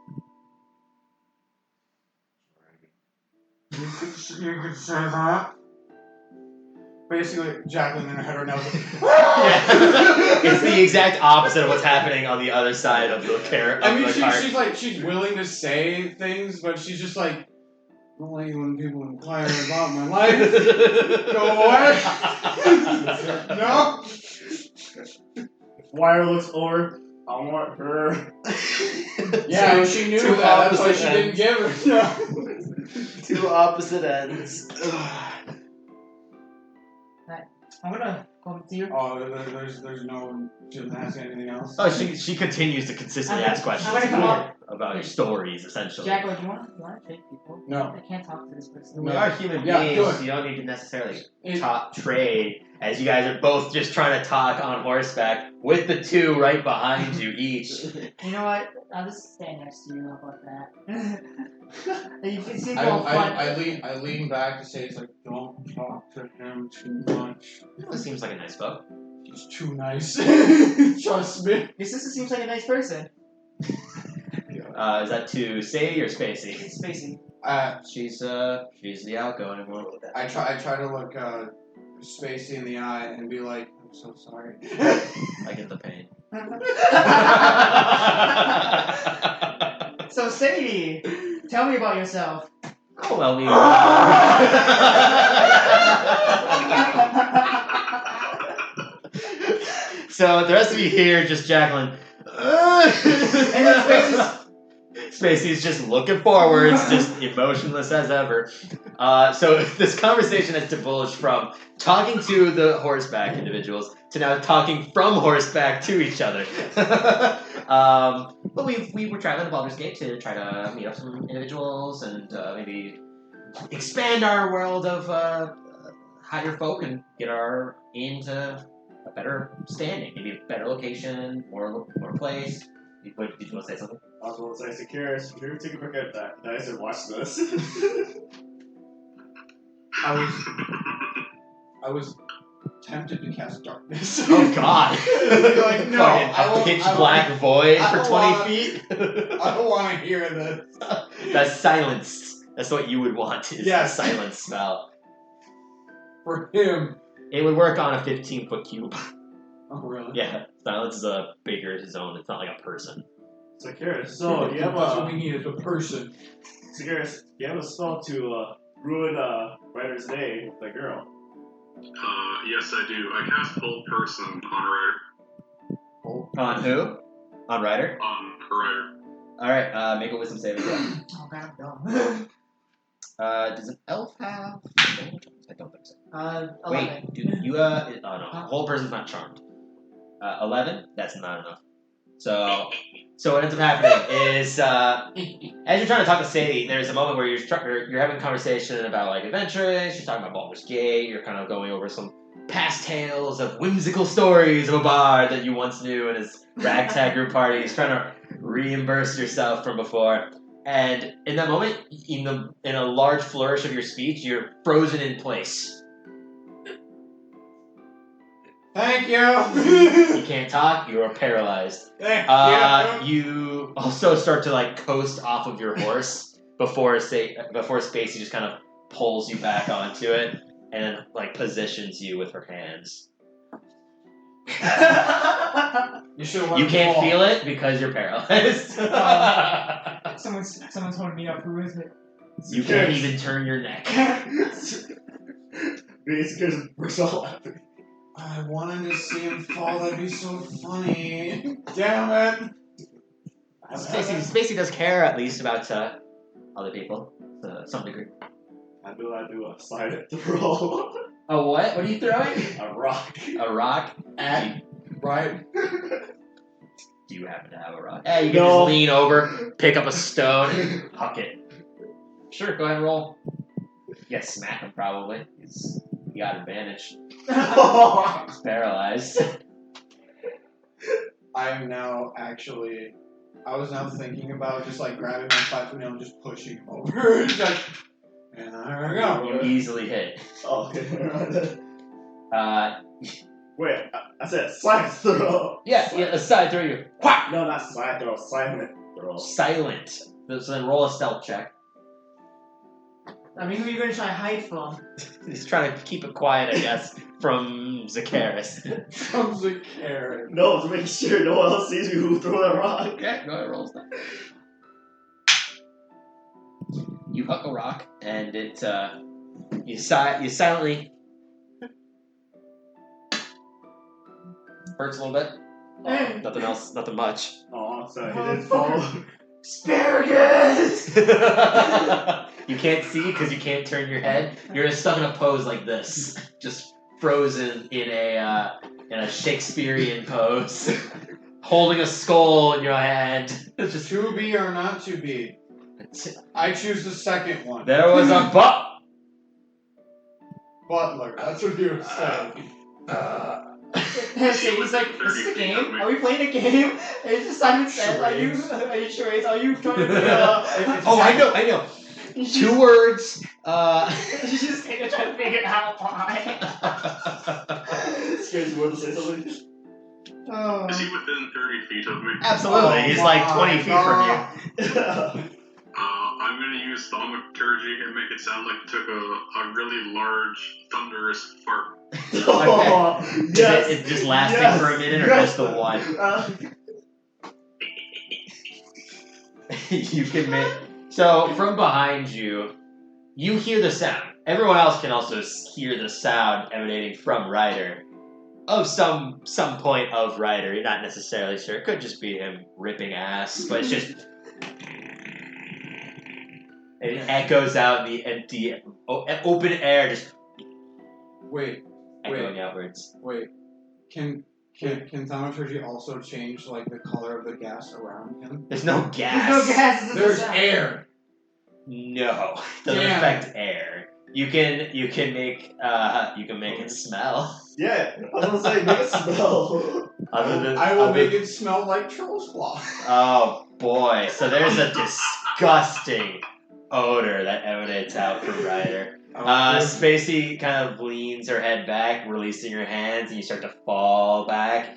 You could say that. Basically, Jacqueline in her nose. Yeah. It's the exact opposite of what's happening on the other side of the cart. I mean, she's willing to say things, but she's just like, I don't like when people inquire about my life. Go away. No. Wire looks over. I want her. Yeah, she knew two that. That's why opposite she ends. didn't give her. No. Two opposite ends. I'm gonna Come to you. Oh, there's no. She doesn't ask anything else. Oh, she continues to consistently ask questions I'm gonna come up. about your stories, essentially. Jacko, do you want to trade people? No. I can't talk to this person. We are human Yeah, beings. good. You don't need to necessarily It- trade, as you guys are both just trying to talk on horseback with the two right behind you each. You know what? I'll just stand next to you. How about that? You can seem all fun. I lean back to say, it's like, don't talk to him too much. This seems like a nice boat. He's too nice. Trust me. Your sister seems like a nice person. Is that to Sadie or Spacey? It's Spacey. She's the outgoing one. I try to look Spacey in the eye and be like, I'm so sorry. I get the pain. So Sadie, tell me about yourself. Oh well, we. So the rest of you here, just Jacqueline. And then Spacey's just looking forwards, just emotionless as ever. So this conversation has divulged from talking to the horseback individuals to now talking from horseback to each other. But we were traveling to Baldur's Gate to try to meet up some individuals and maybe expand our world of higher folk and get our into a better standing, maybe a better location, more place. Wait, did you want to say something? I was going to say, Securus, if you ever take a look at that dice and watch this. I was tempted to cast darkness. Oh God! Like, no, I won't- pitch I won't- black void I for don't 20 wanna- feet. I don't want to hear this. That's silence. That's what you would want. Is Yes. a silence spell. For him. It would work on a 15-foot cube. Oh, really? Yeah, silence is a bigger zone. It's not like a person. Securus, so you have That's what we a need is a person. Securus, you have a spell to ruin Ryder's day with that girl. Yes, I do. I cast Hold Person on On who? On Ryder? a Rider. Alright, make a wisdom saving throw. Oh God, I'm dumb. Does an elf have? I don't think so. 11. Wait, dude, you oh no, whole person's not charmed. 11? That's not enough. So what ends up happening is, as you're trying to talk to Sadie, there's a moment where you're having a conversation about like adventuring. She's talking about Baldur's Gate. You're kind of going over some past tales of whimsical stories of a bard that you once knew in his ragtag group party. He's trying to reimburse yourself from before. And in that moment, in a large flourish of your speech, you're frozen in place. Thank you. You can't talk. You are paralyzed. Thank You also start to like coast off of your horse before Spacey just kind of pulls you back onto it and then like positions you with her hands. You should You can't feel it because you're paralyzed. Someone's holding me up. Who is it? You can't even turn your neck. Securus bursts all laughing. I wanted to see him fall. That'd be so funny. Damn it. Spacey does care at least about other people to some degree. I do a slide throw. A what? What are you throwing? A rock. A rock? At right. Do you happen to have a rock? Hey, you can No. just lean over, pick up a stone, huck it. Sure, go ahead and roll. Yeah, smack him probably. He got advantage. He's paralyzed. I am now actually. I was now thinking about just like grabbing my 5-foot nail and just pushing him over. Just like, and there we go. You easily hit. Oh, okay. Wait, I said slide throw. Yeah, a side throw you. Whack! No, not slide throw, silent throw. Silent. So then roll a stealth check. I mean, who are you gonna try to hide from? He's trying to keep it quiet, I guess, from Zacchaeus. Comes a carrot. No, to make sure no one else sees me who threw that rock. Okay, go ahead, roll stuff. You huck a rock, and it, you silently hurts a little bit. Nothing else, nothing much. Oh, so he didn't fall. Asparagus! You can't see because you can't turn your head. You're stuck in a pose like this, just frozen in a Shakespearean pose, holding a skull in your hand. It's just To be or not to be? I choose the second one. there was a but. Butler, that's what you were saying. He's like, is this a game? Are we playing a game? And it's just Simon says, are you charades? Are you trying to be, Oh, I know. Two words. You just trying to figure out why. Scares you to say something. Oh. Is he within 30 feet of me? Absolutely, Oh he's like my 20 feet from you. I'm gonna use thaumaturgy and make it sound like it took a really large, thunderous fart. Oh, yes. Is it just lasting Yes. for a minute or Yes. just the one? You can make. So from behind you, you hear the sound. Everyone else can also hear the sound emanating from Ryder. Of some point of Ryder. You're not necessarily sure. It could just be him ripping ass, but it's just. It echoes out in the empty, open air, just Wait, echoing outwards. wait. Can thaumaturgy also change like the color of the gas around him? There's no gas. There's no gas. It's There's just air. No, doesn't Damn. affect air. You can make it smell. Yeah, I was gonna say, make it smell. I will make it smell like troll's claw. Oh boy! So there's a disgusting odor that emanates out from Ryder. Spacey kind of leans her head back, releasing her hands, and you start to fall back,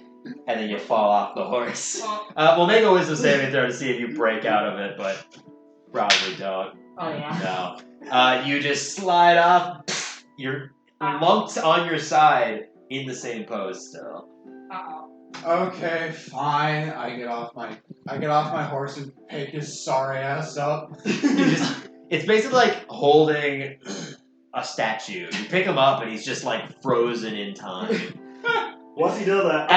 and then you fall off the horse. We'll make a wisdom saving throw to see if you break out of it, but probably don't. Oh, yeah. No. You just slide off. You're lumped on your side in the same pose still. Uh-oh. Okay, fine. I get off my horse and pick his sorry ass up. It's basically like holding a statue. You pick him up and he's just like frozen in time. Once you know that,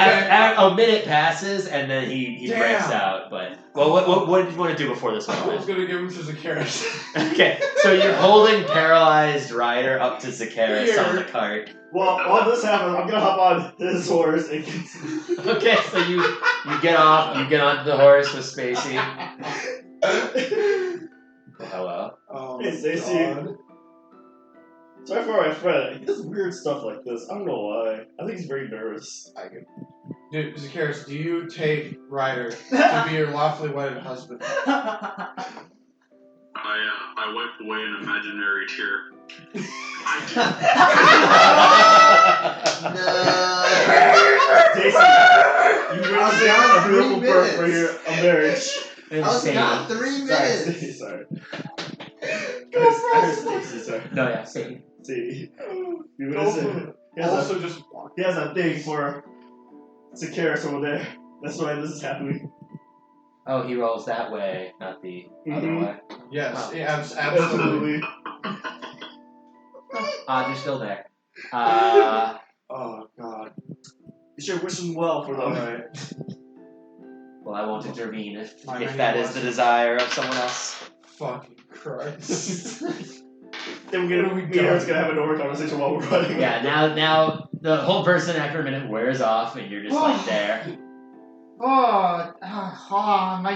A minute passes and then he Damn. breaks out. But well, what did you want to do before this I was moment? gonna give him to Zacchaeus. Okay, so you're holding paralyzed Ryder up to Zacchaeus on the cart. while this happens, I'm gonna hop on his horse and Okay, so you get off, you get onto the horse with Spacey. Hello. Oh, Hey, Stacey. God. Sorry for my friend. He does weird stuff like this. I don't know why. I think he's very nervous. Dude, Zacchaeus, do you take Ryder to be your lawfully wedded husband? I wipe away an imaginary tear. Stacey, you really got a beautiful birth for your marriage. I was gone 3 minutes. Sorry. Go I for heard it. Stacey, sorry. No, yeah, Satan. See, you Go listen. for it. Also, just walk. He has a thing for Zacchaeus over there. That's why this is happening. Oh, he rolls that way, not the other way. Yes, Wow. yeah, absolutely. You're still there. Oh, God. You should wish him well for them. Alright. Well, I won't intervene if My that is the desire of someone else. Fucking Christ. Then me and Eric's gonna have an over conversation while we're running. Yeah, now the whole person after a minute wears off, and you're just like there. My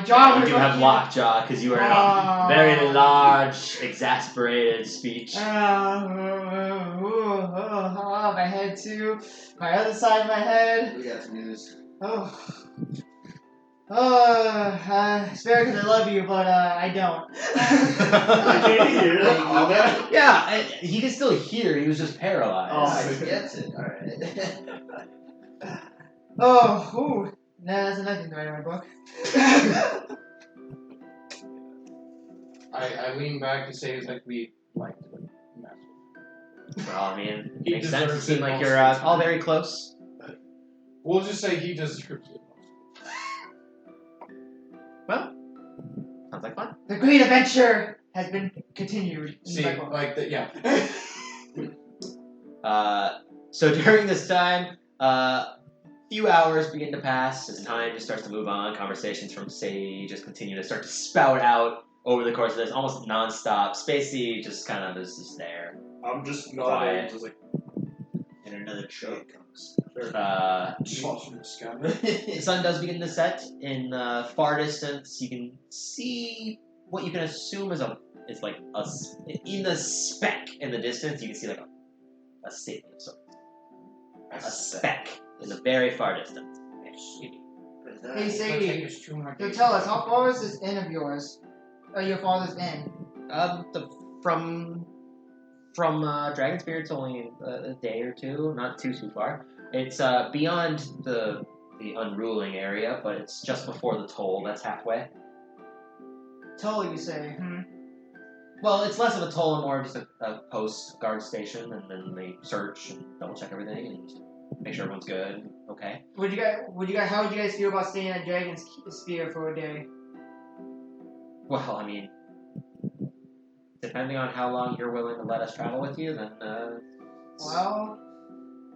jaw You was do have lockjaw because you are in a very large, exasperated speech. My head too. My other side of my head. We got some news. It's fair because I love you, but I don't. Can you hear that? Yeah, he can still hear. He was just paralyzed. Oh, he gets it. Alright. Nah, that's another thing to write in my book. I lean back to say it's like we like to mess with. Well, I mean, He makes sense. It deserves seems it like most you're of the all time. very close. We'll just say he deserves it. Well, sounds like fun. The great adventure has been continued. in See, my book. like the yeah. So during this time, few hours begin to pass as time just starts to move on. Conversations from Sadie just continue to start to spout out over the course of this, almost non-stop. Spacey just kind of is just there. I'm just Quiet. nodding, just like. And another train comes. Falls from the sky. The sun does begin to set. In the far distance, you can see what you can assume is in the speck in the distance. You can see like a city of sorts. A speck in the very far distance. Hey Sadie, so tell us, how far is this inn of yours? Your father's inn? From Dragonspear, it's only a day or two, not too far. It's beyond the unruling area, but it's just before the toll. That's halfway. Toll, you say? Well, it's less of a toll and more just a post guard station, and then they search and double check everything and make sure everyone's good. Okay. How would you guys feel about staying at Dragon's Spear for a day? Well, I mean, depending on how long you're willing to let us travel with you, then. Well,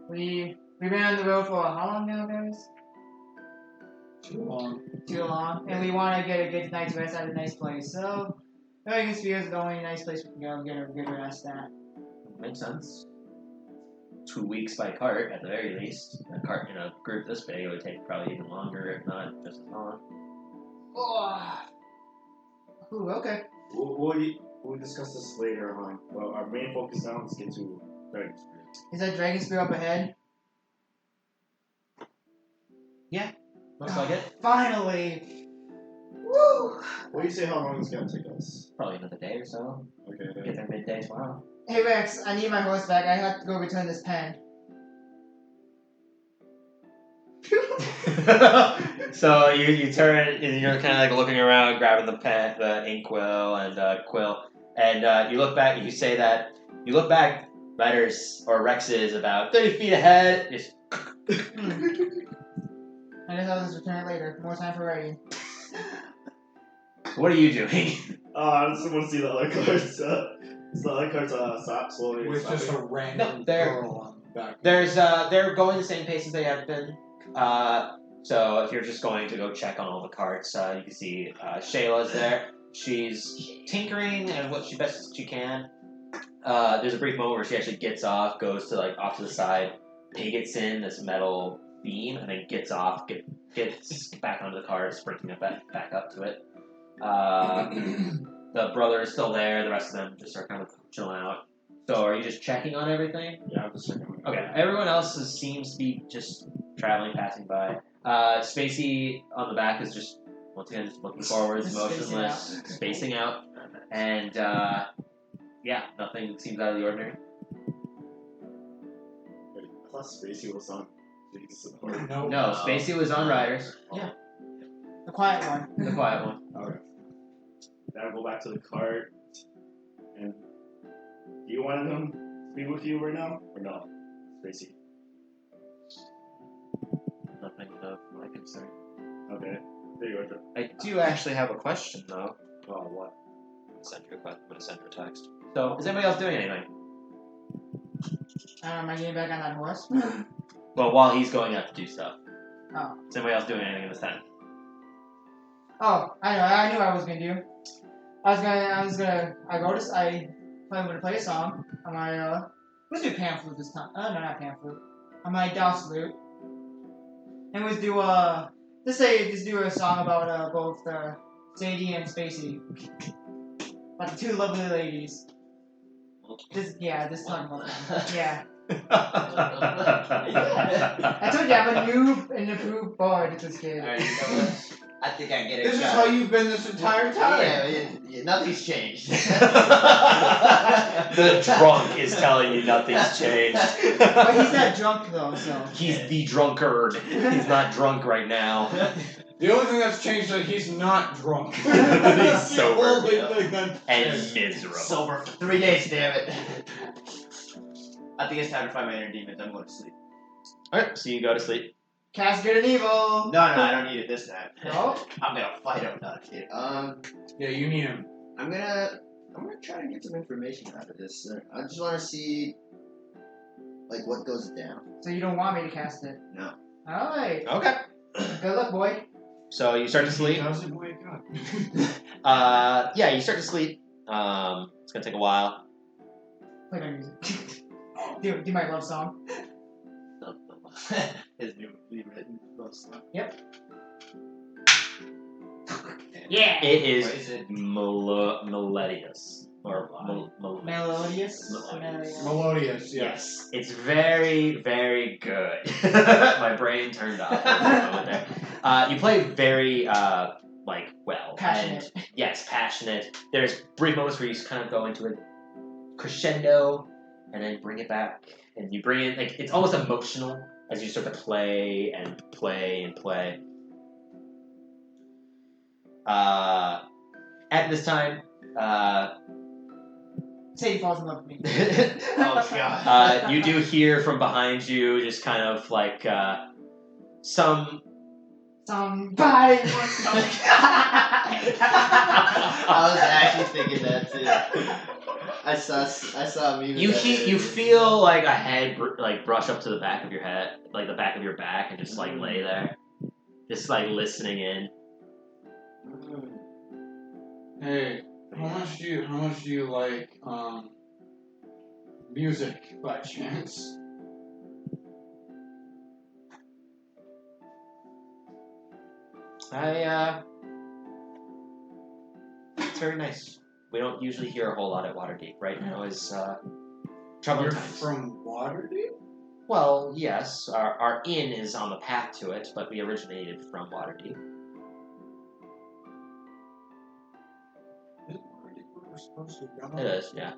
we've been on the road for how long now, guys? Too long. Too long, and we want to get a good night's rest at a nice place. So, Dragon's Spear is the only nice place we can go and get a good rest at. Makes sense. 2 weeks by cart, at the very least. A cart in a group this big, it would take probably even longer, if not just as long. Oh. Ooh, okay. We'll discuss this later on. Well, our main focus now is get to Dragon's Spear. Is that Dragon's Spear up ahead? Yeah, looks like it. Finally! Woo! What do you say how long it's gonna take us? Probably another day or so. Okay. Get there midday tomorrow. Hey Rex, I need my horse back. I have to go return this pen. So you turn and you're kind of like looking around, grabbing the pen, the inkwell and quill, and you look back. You say that you look back. Rex is about 30 feet ahead. Just I guess I'll just return it later. More time for writing. what are you doing? I just want to see the other cards. The other cards stop slowly. With just a random girl on the back. They're going the same pace as they have been. So if you're just going to go check on all the carts, you can see Shayla's there. She's tinkering and what best she can. There's a brief moment where she actually gets off, goes to off to the side, pivots in this metal beam, and then gets off, gets back onto the cart, sprinting it back up to it. The brother is still there. The rest of them just are kind of chilling out. So are you just checking on everything? Yeah, I'm just checking. Okay. Everyone else seems to be just traveling, passing by. Spacey on the back is just once again just looking forwards, motionless, spacing out, and nothing seems out of the ordinary. I thought Spacey was on. No, Spacey was on Riders. Yeah. The quiet one. The quiet one. Okay. Then I'll go back to the cart. And do you want him to be with you right now? Or no? Spacey. Nothing of my concern. Okay. There you go. I do actually have a question, though. Oh, what? I'm going to send you a text. So, is anybody else doing anything? Am I getting back on that horse? Well, while he's going out to do stuff. Oh. Is anybody else doing anything in this time? Oh, I know. I knew what I was gonna do. I would play a song on my let's do pan flute this time. No, not pan flute. On my DOS flute. And let's do just do a song about both Sadie and Spacey. About the two lovely ladies. Just talking about them. Yeah. I told you I'm a noob and improved bard at this kid. Alright, you know what? I think I get it. This is how you've been this entire time. Yeah, nothing's changed. The drunk is telling you nothing's changed. But he's not drunk though, so. He's the drunkard. He's not drunk right now. The only thing that's changed is that he's not drunk. He's sober. Only thing that And changed. miserable. Sober for 3 days, damn it. I think it's time to find my inner demons. I'm going to sleep. Alright, so you go to sleep. Cast good and evil. No, I don't need it this time. No? I'm gonna fight him. Not a kid. Yeah, you need him. I'm gonna try to get some information out of this. I just want to see, what goes down. So you don't want me to cast it? No. Alright. Okay. Good luck, boy. So you start to sleep. Doesn't wake up. You start to sleep. It's gonna take a while. Play my music. do my love song. His newly written mostly. Yep. Yeah. It is What is it? melodious. Or Melodious. Melodious, Yes, it's very, very good. My brain turned off for a moment there. You play very, well. Passionate. And, yes, passionate. There's brief moments where you kind of go into a crescendo and then bring it back. And you bring it, it's almost emotional as you start to play and play and play. At this time, Sadie falls in love with me. Oh god. you do hear from behind you just kind of like some. Somebody wants to. I was actually thinking that too. I saw a meme. You feel like a head brush up to the back of your head, like the back of your back, and just like lay there, just like listening in. Hey, how much do you like music by chance? It's very nice. We don't usually hear a whole lot at Waterdeep. Right now is troubling You're times. from Waterdeep? Well, yes, our inn is on the path to it, but we originated from Waterdeep. Is Waterdeep where we're supposed to go? It is, yeah.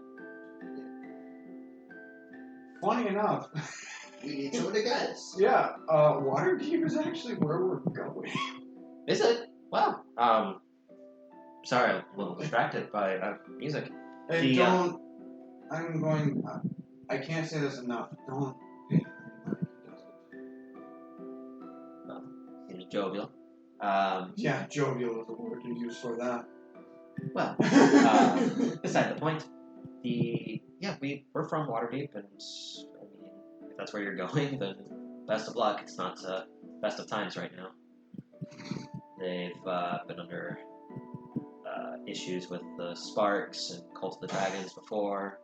Funny enough. We need some of the guys. Yeah, Waterdeep is actually where we're going. Is it? Wow. Sorry, I'm a little distracted by music. Hey, don't. I'm going. I can't say this enough. Don't. Pay anybody who does it. Seems jovial. Yeah, jovial is the word you use for that. Well, beside the point. We're from Waterdeep, and I mean, if that's where you're going, then best of luck. It's not best of times right now. They've been under issues with the Sparks and Cult of the Dragons before.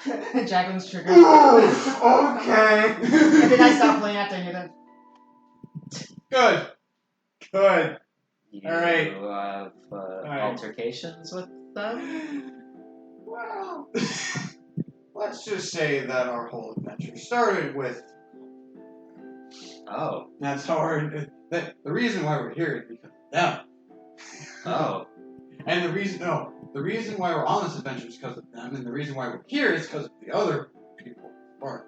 Jacqueline's triggered. Okay. And then I stopped playing after I knew that. Good. You All right. have right. altercations with them? Well, let's just say that our whole adventure started with. Oh. That's how the reason why we're here is because of them. Oh. And the reason why we're on this adventure is because of them, and the reason why we're here is because of the other people. Or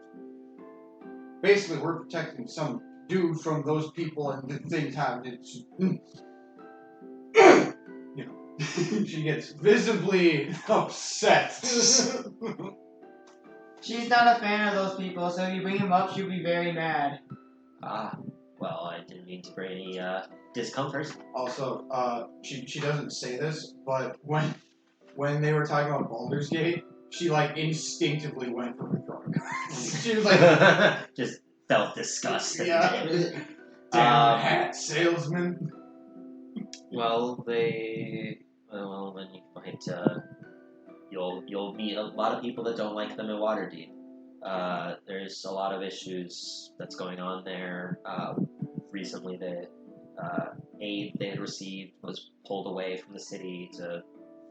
basically, we're protecting some dude from those people, and the things happen. She gets visibly upset. She's not a fan of those people, so if you bring him up, she'll be very mad. Well, I didn't mean to bring any discomfort. Also, she doesn't say this, but when they were talking about Baldur's Gate, she like instinctively went for a drug. She was like, just felt disgust. Yeah. Damn hat salesman. Well, then you might you'll meet a lot of people that don't like them in Waterdeep. There's a lot of issues that's going on there. Recently, the aid they had received was pulled away from the city to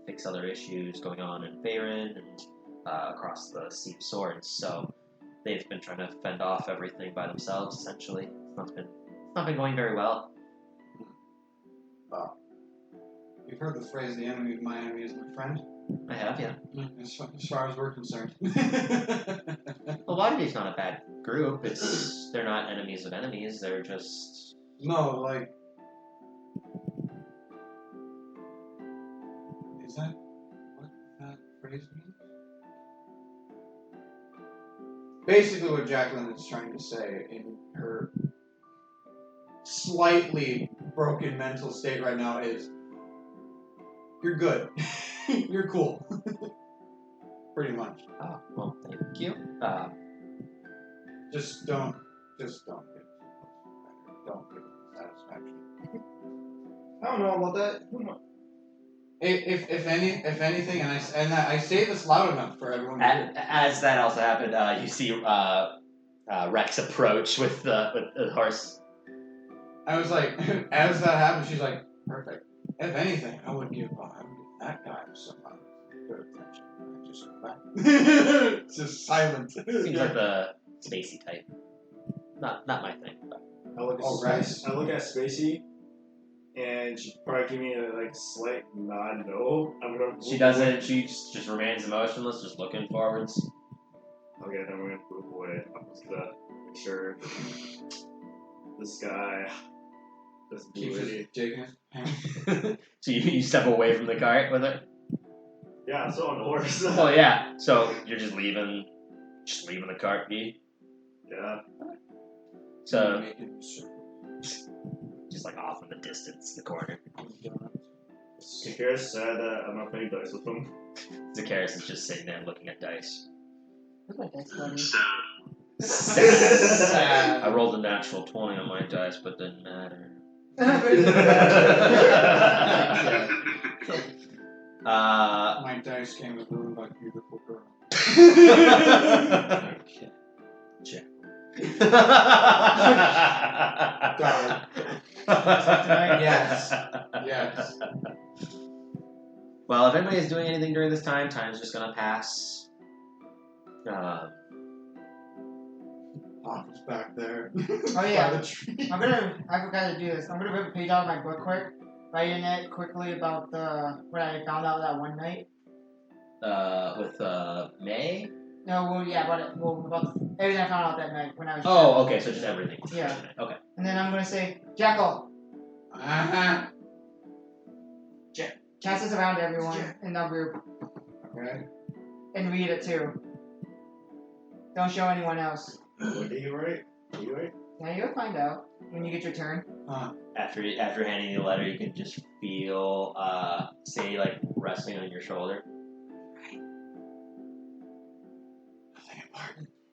fix other issues going on in Faerun and across the Sea of Swords. So they've been trying to fend off everything by themselves. Essentially, it's not been going very well. You've heard the phrase, "The enemy of my enemy is my friend." I have, yeah. As far as we're concerned. Well, Waterdeep's not a bad group. They're not enemies of enemies. They're just No, like. Is that what that phrase means? Basically, what Jacqueline is trying to say in her slightly broken mental state right now is, you're good. You're cool. Pretty much. Oh, well, thank you. Just don't get Don't give it satisfaction. I don't know about that. If anything, and I say this loud enough for everyone to hear. As that also happened, you see Rex approach with the horse. I was like, as that happened, she's like, perfect. If anything, I would give that guy some good attention. I just go back. It's just silent. Seems like the Spacey type. Not my thing. But. I look at Spacey, and she probably give me a slight nod. No, I'm gonna. She doesn't. She just remains emotionless, just looking forwards. Okay, then we're gonna move away. I'm just gonna make sure this guy doesn't do Keeps any. just digging his pants. So you step away from the cart with her. Yeah, I'm still on the horse. Oh yeah. So you're just leaving the cart be. Yeah. So Making just like off in the distance, the corner. Zakaris said that I'm not playing dice with him. Zakaris is just sitting there looking at dice. Where's my dice buddy? Sad. I rolled a natural 20 on my dice, but didn't matter. My dice came with ruined by beautiful girl. Okay. Check. Yes. Yes. Well, if anybody is doing anything during this time, time's just gonna pass. Papa's back there. Oh yeah, By the tree. I forgot to do this. I'm gonna rip a page out of my book quick, write in it quickly about what I found out that one night. With May? No, well, yeah, about everything I found out that night when I was. Oh, okay, so just everything. Yeah. Okay. And then I'm gonna say, Jackal, cast this around to everyone in the group, Okay. and read it too. Don't show anyone else. What did you write? Did you write? Now you'll find out when you get your turn. After handing the letter, you can just feel Sadie like resting on your shoulder.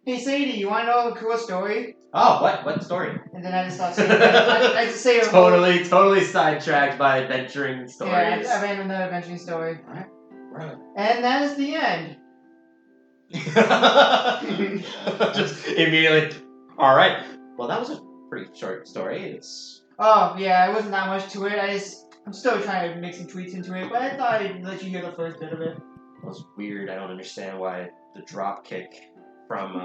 Hey Sadie, you wanna know a cool story? Oh, what story? And then I just thought saying I just say a Totally sidetracked by adventuring stories. Yeah, I ran another adventuring story. Alright. Right. And that is the end. Just immediately. All right. Well, that was a pretty short story. It's Oh yeah, it wasn't that much to it. I'm still trying to make some tweaks into it, but I thought I'd let you hear the first bit of it. it was weird. I don't understand why the drop kick from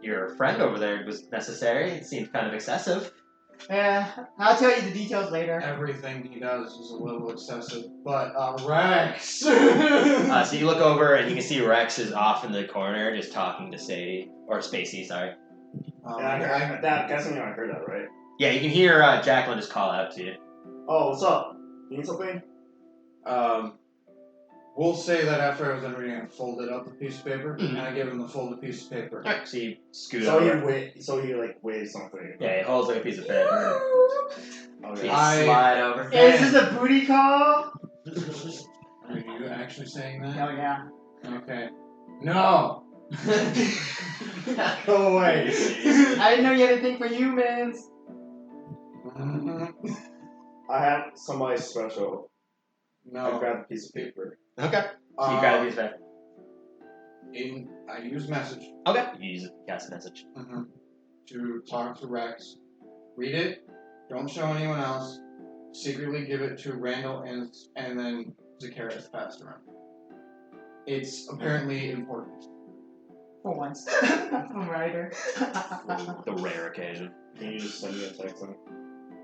your friend over there was necessary. It seemed kind of excessive. Yeah, I'll tell you the details later. Everything he does is a little excessive, but Rex. So you look over and you can see Rex is off in the corner just talking to Sadie or Spacey. Sorry. Yeah, I guessing I heard that, right? Yeah, you can hear Jacqueline just call out to you. Oh, what's up? You need something? We'll say that after I was done reading, I folded up the piece of paper, and I gave him the folded piece of paper. Alright, so you scoot So over. he waves something. Yeah, he holds like a piece of paper. Okay. You slide over. Is this a booty call? Are you actually saying that? Oh yeah. Okay. No! Go away! I didn't know you had a thing for humans. I have somebody special. I No. grabbed a piece of paper. Okay. So you grab a piece of paper. I use message Okay. You use it to cast a message. to talk to Rex. Read it. Don't show anyone else. Secretly give it to Randall and then Zakaris passed around. It's apparently important. For once. I'm a writer. The rare occasion. Can you just send me a text on it?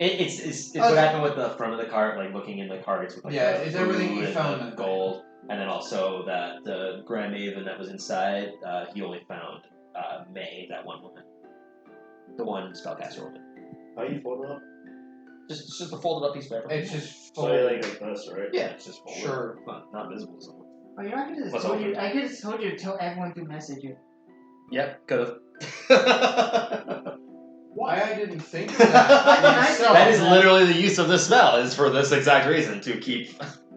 It's what happened with the front of the cart, like looking in the carts with like Yeah, the it's everything food you and found the in there. gold, and then also that the Grand Maven that was inside, he only found May, that one woman, the one spellcaster woman. How you fold it up? Just a folded up piece of paper. It's just So you like this, right? Yeah, it's just folded. Sure. Not visible to someone. Oh, you know, I could have What's told you. open? I could have told you to tell everyone through Messenger. Yep, could have. why I didn't think of that. myself. That is literally the use of the spell, is for this exact reason, to keep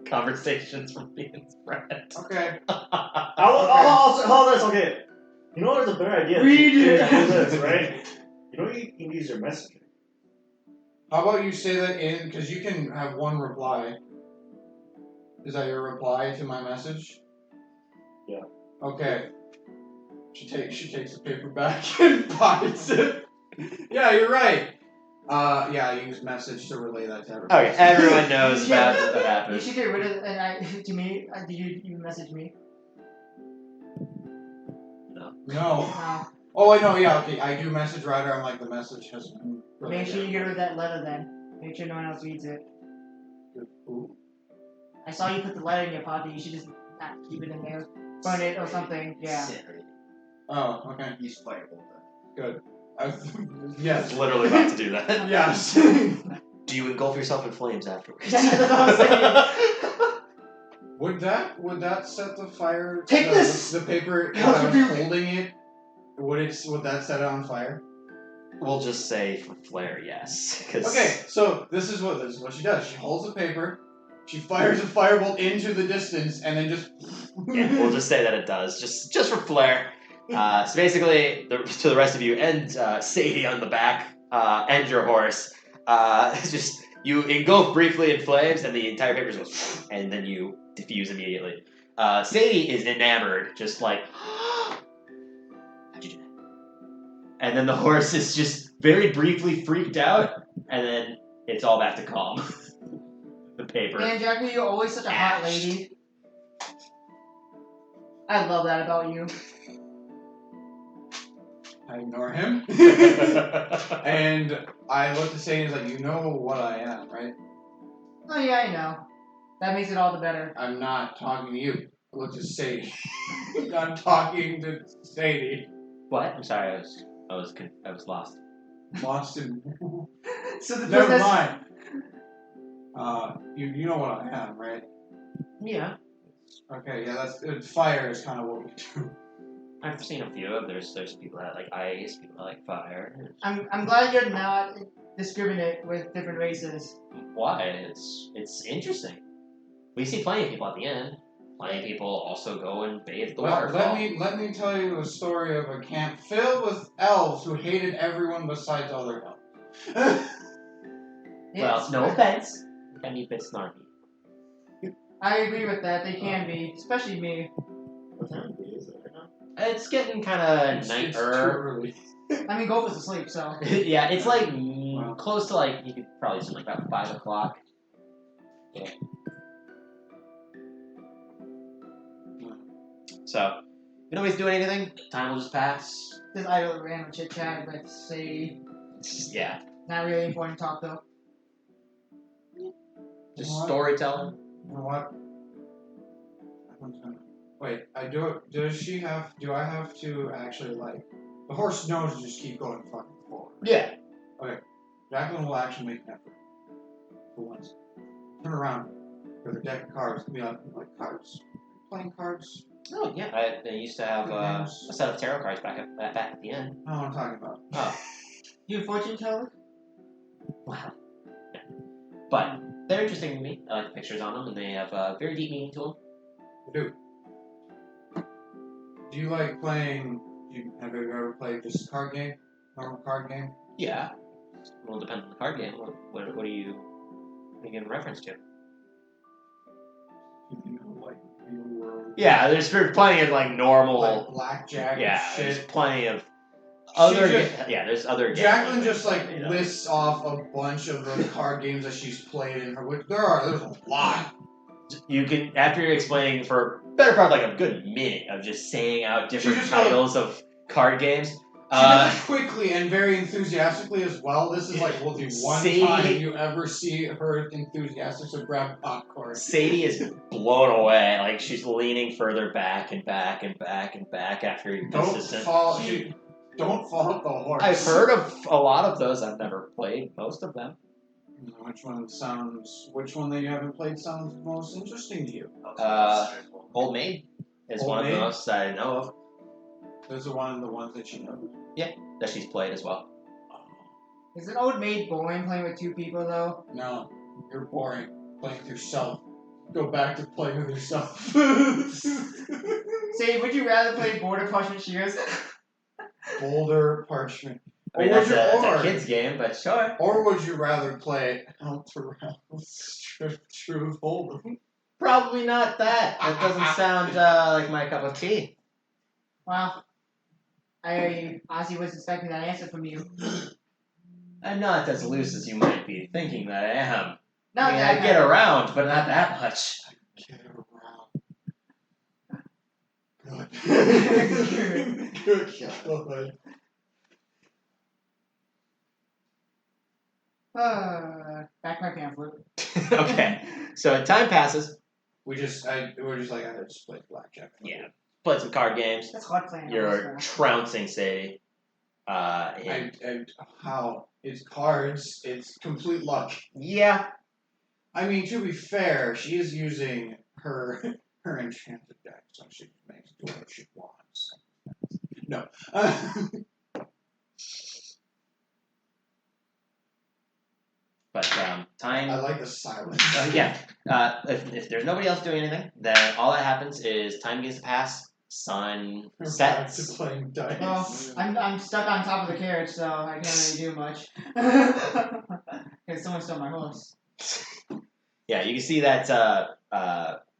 conversations from being spread. Okay. Hold this, okay. You know there's a better idea? Read it. Do this, right? You know you can use your messenger. How about you say that because you can have one reply. Is that your reply to my message? Yeah. Okay. She takes the paper back and pockets it. Yeah, you're right. Yeah, I use message to relay that to everyone. Okay, everyone knows about what You happened. should get rid of to me. Did you message me? No. No. Oh, I know. Yeah, okay. I do message Ryder. I'm like, the message has been relayed. Make sure you get rid of that letter then. Make sure no one else reads it. Ooh. I saw you put the letter in your pocket. You should just not keep it in there. Burn it or something. Yeah. Oh, okay. Use Firebolt then. Good. I Yes. was literally about to do that. Yes. Do you engulf yourself in flames afterwards? That's what I was saying. Would that set the fire? Take this! The paper. If How's I it was feel? holding it. Would that set it on fire? We'll just say for flair, yes. 'Cause Okay, so this is what she does. She holds the paper, she fires a firebolt into the distance, and then just. yeah, we'll just say that it does, just for flair. So basically, to the rest of you and Sadie on the back and your horse, just you engulf briefly in flames, and the entire paper goes, and then you diffuse immediately. Sadie is enamored, just like, how'd you do that? And then the horse is just very briefly freaked out, and then it's all back to calm. The paper. Man, Jackie, you're always such a hot lady. I love that about you. I ignore him. And I look to Sadie and is like, you know what I am, right? Oh yeah, I know. That makes it all the better. I'm not talking to you. I look to Sadie. I'm talking to Sadie. What? I'm sorry, I was lost. Lost in. So the Never princess. mind. You know what I am, right? Yeah, Okay, yeah, fire is kind of what we do. I've seen a few of. There's people that like ice, people that like fire. I'm glad you're not discriminate with different races. Why? It's interesting. We see plenty of people at the end. Plenty of people also go and bathe the waterfall. Let me tell you a story of a camp filled with elves who hated everyone besides other elves. Well, no offense. They can be a bit snarky. I agree with that. They can be, especially me. What time of day is it right now? It's getting kind of It's too nighter. early. I mean, Golf is asleep, so. Yeah, it's like Wow. close to like you could probably see like about 5 o'clock. Yeah. So we don't always do anything. Time will just pass. Just idle random chit chat with Sadie. It's just, yeah, Not really important talk though. just What? storytelling. You know what? Wait, do I have to actually, like, the horse knows to just keep going fucking forward. Yeah. Jacqueline will actually make an effort. For once. Turn around with her deck of cards and be like, cards? Playing cards? Oh yeah, I used to have a set of tarot cards back at the end. I don't know what I'm talking about. Oh, You a fortune teller? wow. Yeah. But they're interesting to me. I like the pictures on them, and they have a very deep meaning to them. I do. Do you like playing, have you ever played just a card game? Normal card game? Yeah. Well, it depends on the card game. What are you giving reference to? You know, like, real world. Yeah, there's plenty of like normal. Like blackjack Yeah, and there's shit. plenty of other. just- There's other. Jacqueline games, just like you know. lists off a bunch of the card games that she's played in her. Which there's a lot. You can, after you're explaining for better part of like a good minute of just saying out different just goes- titles of card games. She does it quickly and very enthusiastically as well. This is like the one See? time you ever see her enthusiastic to grab popcorn. Sadie is blown away. Like she's leaning further back and back and back and back after you're Don't consistent. fall off the horse. I've heard of a lot of those. I've never played most of them. Which one that you haven't played sounds most interesting to you? Old Maid is Old one of Maid? the most I know of. Those are one of the ones that you know. That she's played as well. Is an old maid boring playing with two people though? No, you're boring. Playing with yourself. Go back to playing with yourself. Say, would you rather play Border Parchment Shears? Boulder Parchment. I mean, that's a kid's game, but sure. Or would you rather play Alterrell's Truth Hold'em? Probably not that. That doesn't sound like my cup of tea. Wow. I honestly was expecting that answer from you. I'm not as loose as you might be thinking that I am. Not I mean, that I get around, but not that much. Get around. Good. Good. Back my pamphlet. Okay, so time passes. We're just like, I just played blackjack. Yeah, played some card games. That's hard playing. You're trouncing Sadie. How? It's cards. It's complete luck. Yeah. I mean, to be fair, she is using her enchanted deck, so she makes do what she wants. No. But time. I like the silence. Yeah. If there's nobody else doing anything, then all that happens is time begins to pass. Sun Back to sets. playing dice. Well, I'm stuck on top of the carriage, so I can't really do much. Because someone stole my horse. Yeah, you can see that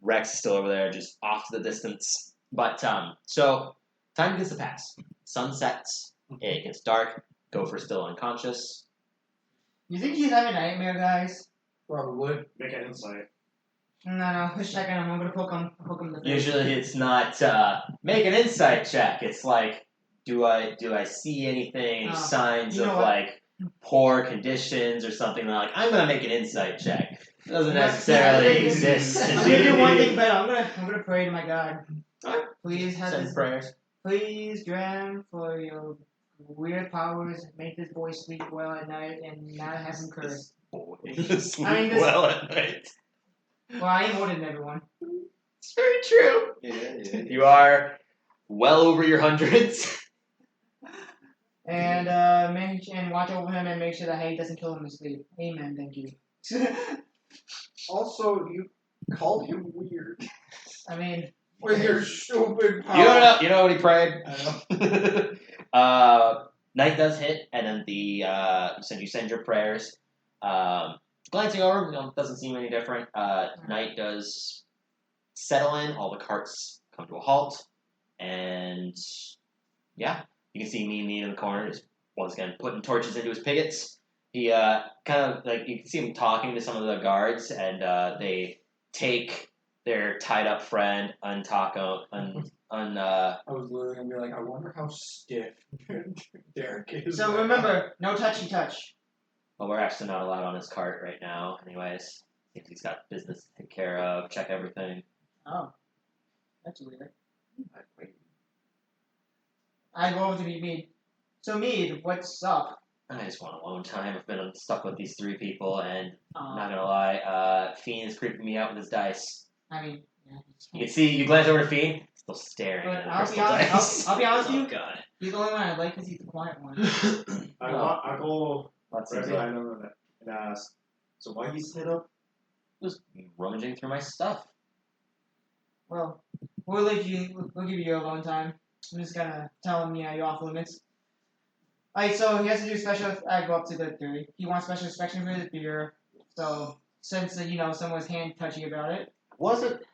Rex is still over there, just off to the distance. But so time begins to pass. Sun sets. It gets dark. Gopher's still unconscious. You think he's having a nightmare, guys? Probably. Make an insight. No, let's check on him. I'm gonna poke him in the face. Usually, it's not make an insight check. It's like, do I see anything, any signs of like poor conditions or something? Like, I'm gonna make an insight check. It doesn't necessarily exist. I'm gonna do one thing better. I'm gonna pray to my God. Please have Send this. prayers. Please, Dram, for your weird powers, make this boy sleep well at night and not have him curse. Sleep I mean, this- well at night. Well, I am older than everyone. It's very true. Yeah. You are well over your hundreds. And watch over him and make sure that he doesn't kill him in his sleep. Amen. Thank you. Also, you called him weird. I mean, With your stupid power. You know what he prayed? I know. Night does hit, and then you send your prayers. Glancing over, doesn't seem any different. Night does settle in. All the carts come to a halt, and yeah, you can see me in the corner, just once again putting torches into his pickets. He kind of like you can see him talking to some of the guards, and they take their tied up friend, I was literally gonna be like, I wonder how stiff Derek is. so remember, no touchy touch. Well, we're actually not allowed on his cart right now, anyways. If he's got business to take care of, check everything. Oh, that's weird. I go over to Mead. So Mead, what's up? I just want alone time. I've been stuck with these three people, and I'm Uh, not gonna lie, Fiend is creeping me out with his dice. I mean, yeah. You can see, you glance over to Fiend, still staring But at the I'll be crystal honest. dice. I'll be honest with Oh you. god. He's the only one I like because he's the quiet one. I go That right seems behind him and ask, so why he's hit up? just rummaging through my stuff. Well, we'll give you your alone time. I'm just gonna tell him, you're off limits. Alright, so he has to do special. I go up to the 3. He wants special inspection for the beer. So since someone's hand touchy about it, Was it?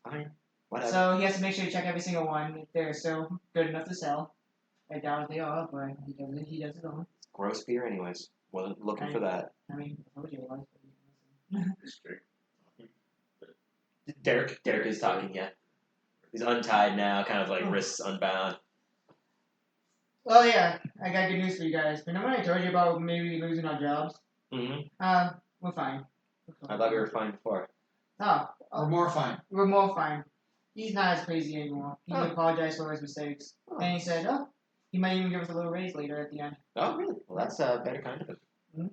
Fine. Whatever. so he has to make sure you check every single one if they're still good enough to sell. I doubt if they are, but he does it all. Gross beer, anyways. Wasn't looking for that. I mean, I told you it was. Derek is talking, yeah. He's untied now, kind of like wrists unbound. Well, yeah, I got good news for you guys. Remember when I told you about maybe losing our jobs? Mm-hmm. We're fine. I thought we were fine before. Or more fine. We're more fine. He's not as crazy anymore. He Oh. apologized for his mistakes. Oh. And he said, he might even give us a little raise later at the end. Oh, really? Well, that's better kind of it. Hmm?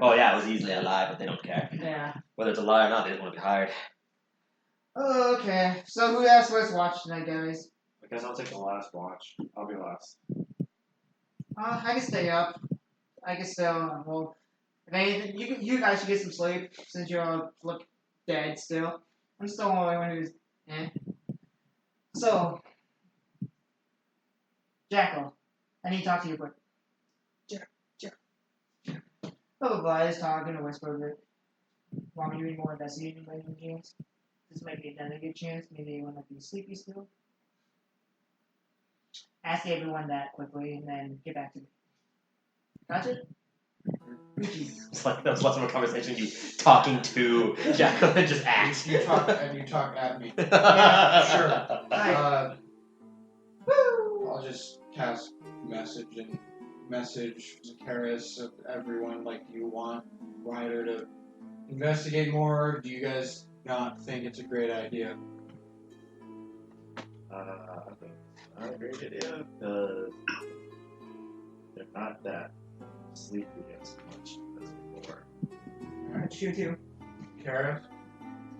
Oh, yeah, it was easily a lie, but they don't care. Yeah. Whether it's a lie or not, they just want to be hired. Okay. So who has first watch tonight, guys? I guess I'll take the last watch. I'll be last. I can stay up. I can still, well, if anything, you guys should get some sleep since you're look dead still. I'm still the only one who's, So, Jackal, I need to talk to you quick. Blah blah blah, I just talking to whisper a bit. Want me to be more investigating by any chance? This might be another good chance. Maybe I want to be sleepy still. ask everyone that quickly and then get back to me. Gotcha? It's like that was less of a conversation. You talking to Jacqueline, just act. You talk at me. Yeah, Sure. Alright. I'll just cast message Zakaris of everyone. Like, do you want Ryder to investigate more? Or do you guys not think it's a great idea? I think it's not a great idea because they're not that sleepy as much as before. Alright, shoot you. Karis?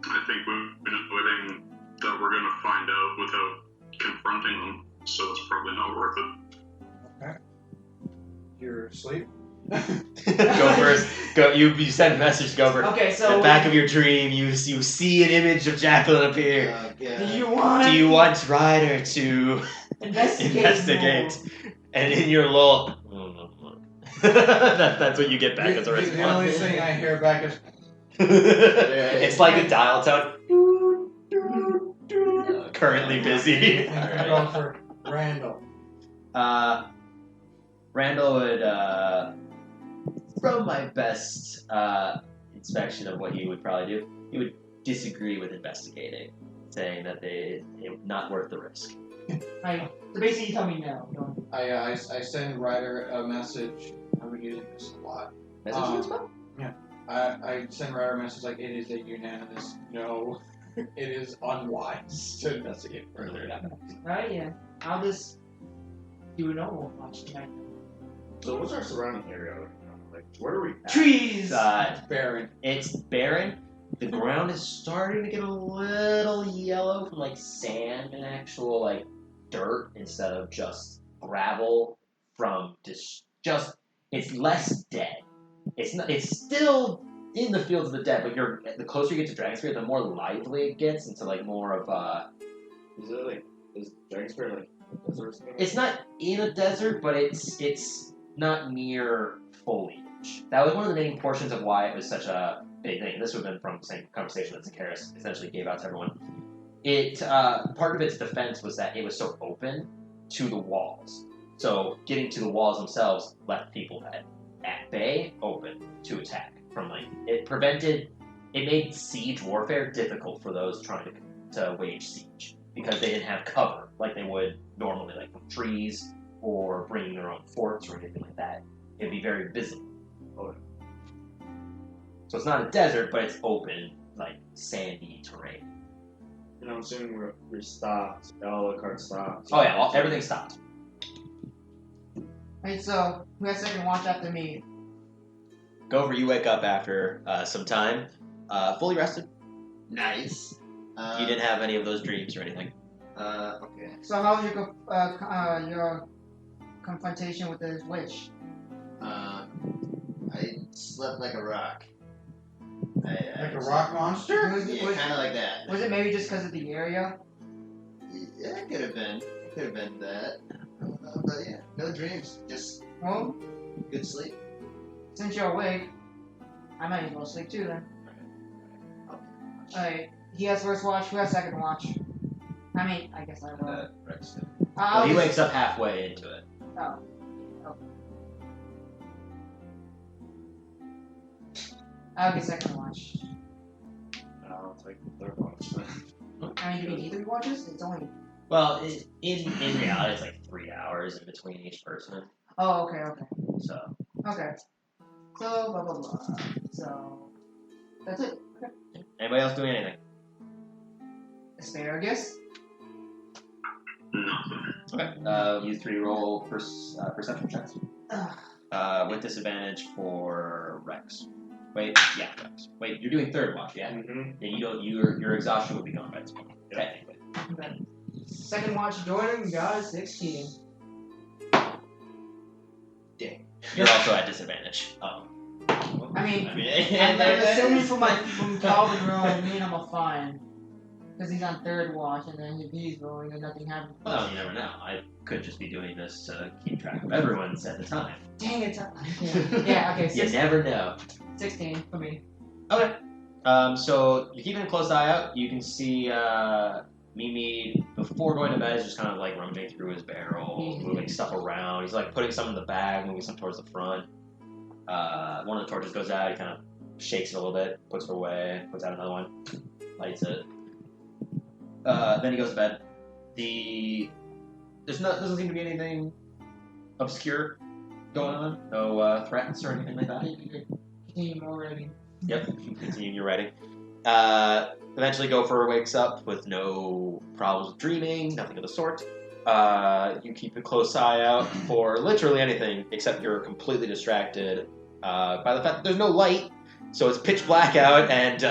I think we're just waiting that we're gonna find out without confronting them, so it's probably not worth it. Okay. You're asleep? Go first. Go. You send a message. Go over. Okay, In so the back of your dream, you see an image of Jacqueline appear. do you want Do you want Ryder to investigate? And in your lull, that's what you get back as a response. The only thing I hear back is It's like a dial tone. Currently busy. go for Randall. Randall would, from my best inspection of what he would probably do, he would disagree with investigating, saying that it not worth the risk. Like, so basically you tell me no. Don't. I send Ryder a message. I've been using this a lot. Message spell? I send Ryder a message like, it is a unanimous no. It is unwise to investigate further. Right, yeah. I'll just do a normal watch tonight. So what's our surrounding area? Like, where are we at? Trees! Barren. It's barren. The ground is starting to get a little yellow from like sand and actual like dirt instead of just gravel from just it's less dead. It's still in the fields of the dead, but the closer you get to Dragonspirit, the more lively it gets into like more of a. Is Dragonspirit like a desert or something? It's not in a desert, but it's not near foliage. That was one of the main portions of why it was such a big thing. And this would have been from the same conversation that Zakaris essentially gave out to everyone. It part of its defense was that it was so open to the walls. So getting to the walls themselves left people at bay open to attack. It made siege warfare difficult for those trying to wage siege because they didn't have cover like they would normally, like from trees or bringing their own forts or anything like that. It'd be very visible. So it's not a desert, but it's open, like sandy terrain. And I'm assuming we're stopped. All the carts stopped. Oh yeah, everything stopped. Alright, so who has second watch after me? Gover, you wake up after some time, fully rested. Nice. You didn't have any of those dreams or anything. Okay. So how was your confrontation with the witch? I slept like a rock. Like a rock monster? Yeah, kind of like that. Was it maybe just because of the area? Yeah, it could have been. It could have been that. But yeah, no dreams. Just Well, good sleep. since you're awake, I might as well sleep too then. Alright, he has first watch, who has second watch? I mean, I guess I will. Rex. Well, he wakes up halfway into it. Oh. I'll get second watch. I'll take the third watch. I mean, do we need 3 watches? It's only... Well, in reality, it's like 3 hours in between each person. Oh, okay. So Okay. So, blah, blah, blah. So, that's it. Okay. anybody else doing anything? Asparagus? Nothing. Okay. You 3 roll perception checks. Ugh. With disadvantage for Rex. Wait, yeah, Rex. Wait, you're doing third watch, yeah? Mm-hmm. Then you don't. Your exhaustion will be gone by this point, technically. Okay. Second watch, Jordan got a 16. You're also at disadvantage. I mean, I'm assuming from Calvin rolling, I'm a fine. Because he's on third watch, and then if he's rolling and nothing happens. Well, you never know. I could just be doing this to keep track of everyone's at the time. Dang it. Yeah, okay, You never know. 16 for me. Okay. So you're keeping a close eye out. You can see Mimi, before going to bed, is just kind of like rummaging through his barrel, moving stuff around. He's like putting some in the bag, moving some towards the front. One of the torches goes out. He kind of shakes it a little bit, puts it away, puts out another one, lights it. Then he goes to bed. Doesn't seem to be anything obscure going on. No threats or anything like that. Continue more writing. Yep, continue your writing. Eventually Gopher wakes up with no problems with dreaming, nothing of the sort. You keep a close eye out for literally anything, except you're completely distracted by the fact that there's no light, so it's pitch black out, and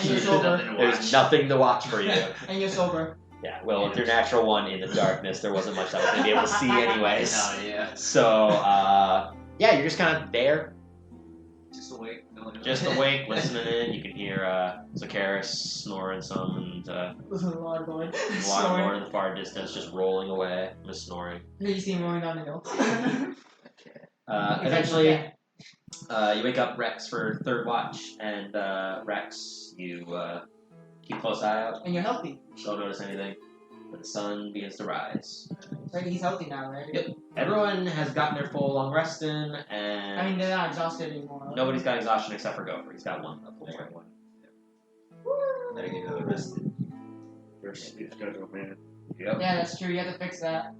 there's nothing to watch for you. And you're sober. Yeah, well, with your natural one in the darkness, there wasn't much I was going to be able to see anyways. Oh, yeah. So, yeah, you're just kind of there. Just awake. Just awake, listening in. You can hear Zacchaeus snoring some, and Lord. a lot more in the far distance, just rolling away, just snoring. You see him rolling down the hill. Eventually, you wake up Rex for third watch, and Rex, you keep a close eye out. And you're healthy. Don't notice anything. But the sun begins to rise. Right, he's healthy now, right? Yep. Everyone has gotten their full long rest in, and I mean, they're not exhausted anymore. nobody's got exhaustion except for Gopher. He's got one. Better get another rested. Your sleep schedule, man. Yep. Yeah, that's true. You have to fix that.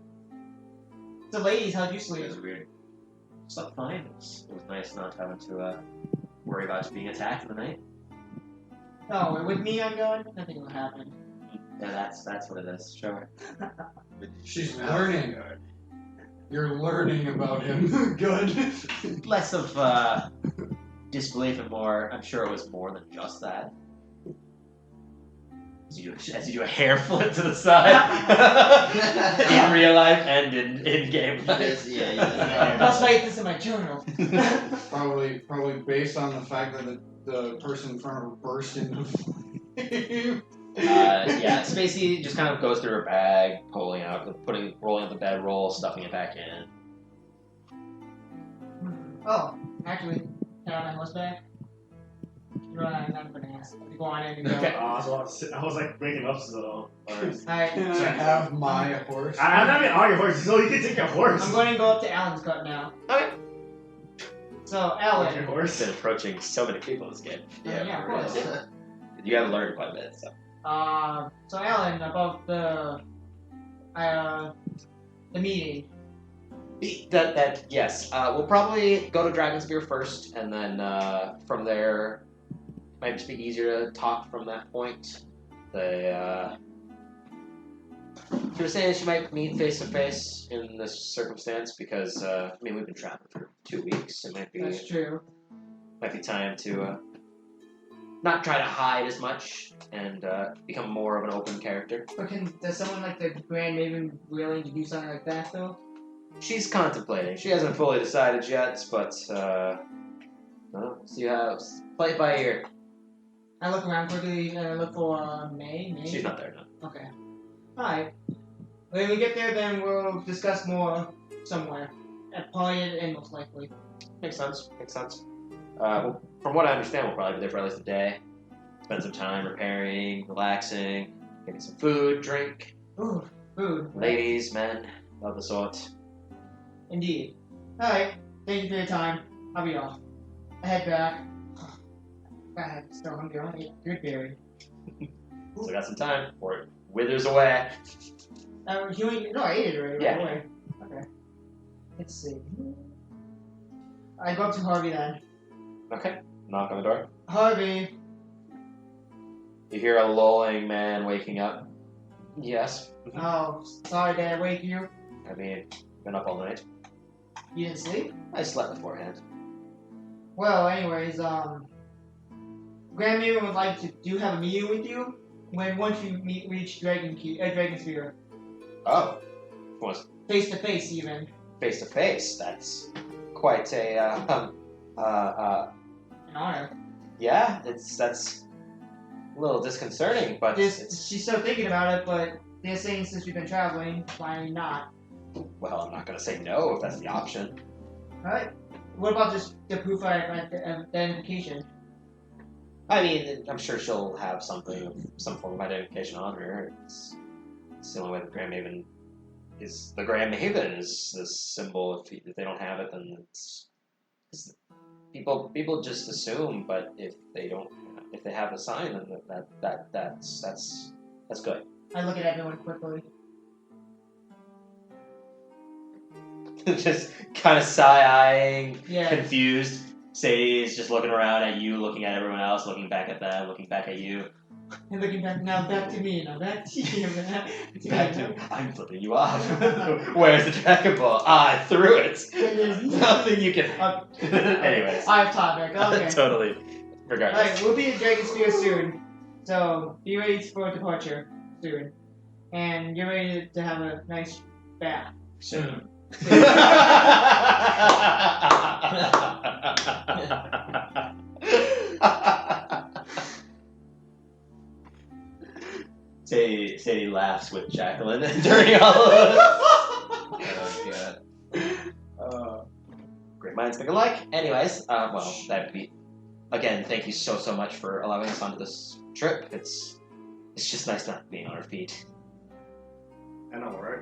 So, ladies, how'd you sleep? It was weird. Slept fine. It was nice not having to worry about being attacked in the night. No, with me on going, nothing will happen. Yeah, that's what it is. Sure. She's learning. You're learning about him. Good. Less of disbelief and more. I'm sure it was more than just that. As you do a hair flip to the side in real life and in game life. Yeah. Let's write this in my journal. Probably based on the fact that the person in front of her burst into flame. Yeah, Spacey just kind of goes through her bag, rolling out the bedroll, stuffing it back in. Oh, actually, can I have my horse back? Right, I'm gonna ask. Go on in and go. Okay. I was like waking up still. Alright. Can I have my horse? I'm not even on your horse, so you can take your horse. I'm going to go up to Alan's cut now. Okay. So, Take Alan. your I've horse. been approaching so many people in this game. Yeah, of course. You have learned quite a bit, so. So Alan, about the meeting. Yes. We'll probably go to Dragonspear first, and then from there, might just be easier to talk from that point. She was saying she might meet face to face in this circumstance because we've been traveling for 2 weeks. It might That's true. be time to not try to hide as much and become more of an open character. But does someone like the Grand Maven willing to do something like that though? She's contemplating. She hasn't fully decided yet, but well, see how play it by ear. I look around quickly and I look for May. She's not there now. Okay. Alright. When we get there, then we'll discuss more somewhere. At probably at Inn, most likely. Makes sense. Well, from what I understand, we'll probably be there for at least a day. Spend some time repairing, relaxing, getting some food, drink. Ooh, food. Ladies, men, of the sort. Indeed. Alright. Thank you for your time. I'll be off. I head back. God, I'm still hungry. I want to eat good berry. So I got some time before it withers away. No, I ate it already. Yeah. Right away. Okay. Let's see. I go up to Harvey then. Okay. Knock on the door. Harvey. You hear a lolling man waking up. Yes. Oh, sorry, did I wake you? I mean, been up all night. You didn't sleep? I slept beforehand. Well, anyways, Grand Maven would like to have a meeting with you once you reach Dragonsphere. Oh. Was Face to face, even. face to face. That's quite a An honor. yeah. That's a little disconcerting, but She's still thinking about it, but they're saying since you've been traveling, why not? well, I'm not gonna say no if that's the option. Alright. What about just the proof of identification? I mean, I'm sure she'll have some form of identification on her. It's the only way the Grand Maven is the Grand Maven is the symbol. If they don't have it, then it's people just assume. But if they have the sign, then that's good. I look at everyone quickly. Just kind of side-eyeing, Yeah. confused. Sadie's just looking around at you, looking at everyone else, looking back at them, looking back at you. And looking back, now back to me, now back to you. Back to, I'm flipping you off. Where's the Dragon Ball? I threw it. There's Nothing you can. Anyways. Off topic, okay. Totally. Regardless. Alright, we'll be at Dragon Spear soon. So, be ready for departure soon. And get ready to have a nice bath. Soon. Sadie laughs with Jacqueline during all of this. Oh, God. Great minds think alike. Anyways, well, that'd be. Again, thank you so much for allowing us onto this trip. It's just nice not being on our feet. I know, right?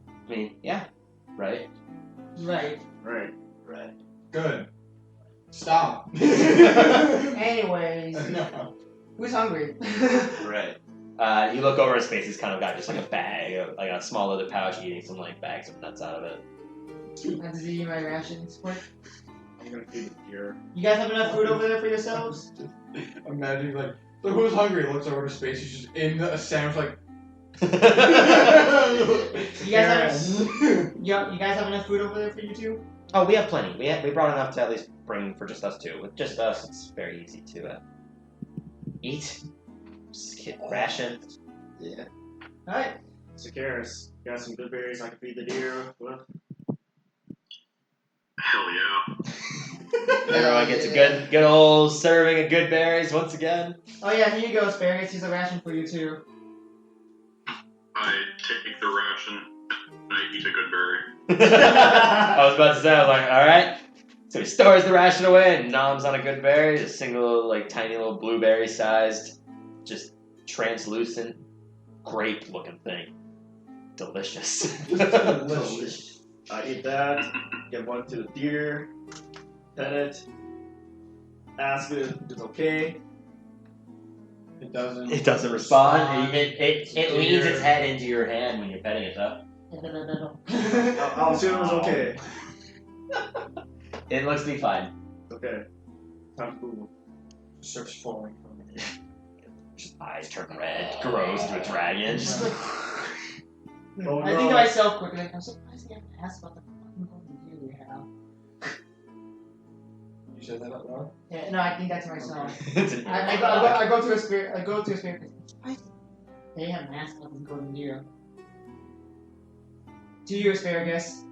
I mean, yeah, right? Right. Right. Right. Good. Stop. Anyways, No. who's hungry? Right. You look over his face, he's kind of got just like a bag, like a small leather pouch, eating some like bags of nuts out of it. I'm just eating my rations quick. I'm gonna feed the deer. You guys have enough food over there for yourselves? Imagine like, so who's hungry? Looks over to space. He's just in a sandwich like. You guys have you guys have enough food over there for you two? Oh, we have plenty. We brought enough to at least bring for just us two. With just us, it's very easy to eat. Just get ration. Yeah. Alright. Sorcerers, got some good berries I can feed the deer with. Hell yeah. Everyone gets a good old serving of good berries once again. Oh yeah, here you go, Asparagus. Here's a ration for you too. I take the ration and I eat a good berry. I was about to say, I was like, alright. So he stores the ration away and noms on a good berry, a single, like, tiny little blueberry sized, just translucent, grape looking thing. Delicious. Delicious. I eat that, give one to the deer, pet it, ask it if it's okay. It doesn't. It doesn't respond. It leans its head into your hand when you're petting it, though. I'll assume it's okay. It looks to be fine. Okay. Time to move. Starts falling from it. Just eyes turn red, grows into a dragon. Just like, Oh, I think no. to myself quickly, I'm surprised they haven't asked about the fucking golden deer we have. You said that out loud? Yeah, no, I think that's myself. it's an I go to a spirit. I go to a spirit. I'm surprised they haven't asked about this golden deer. To you, Asparagus.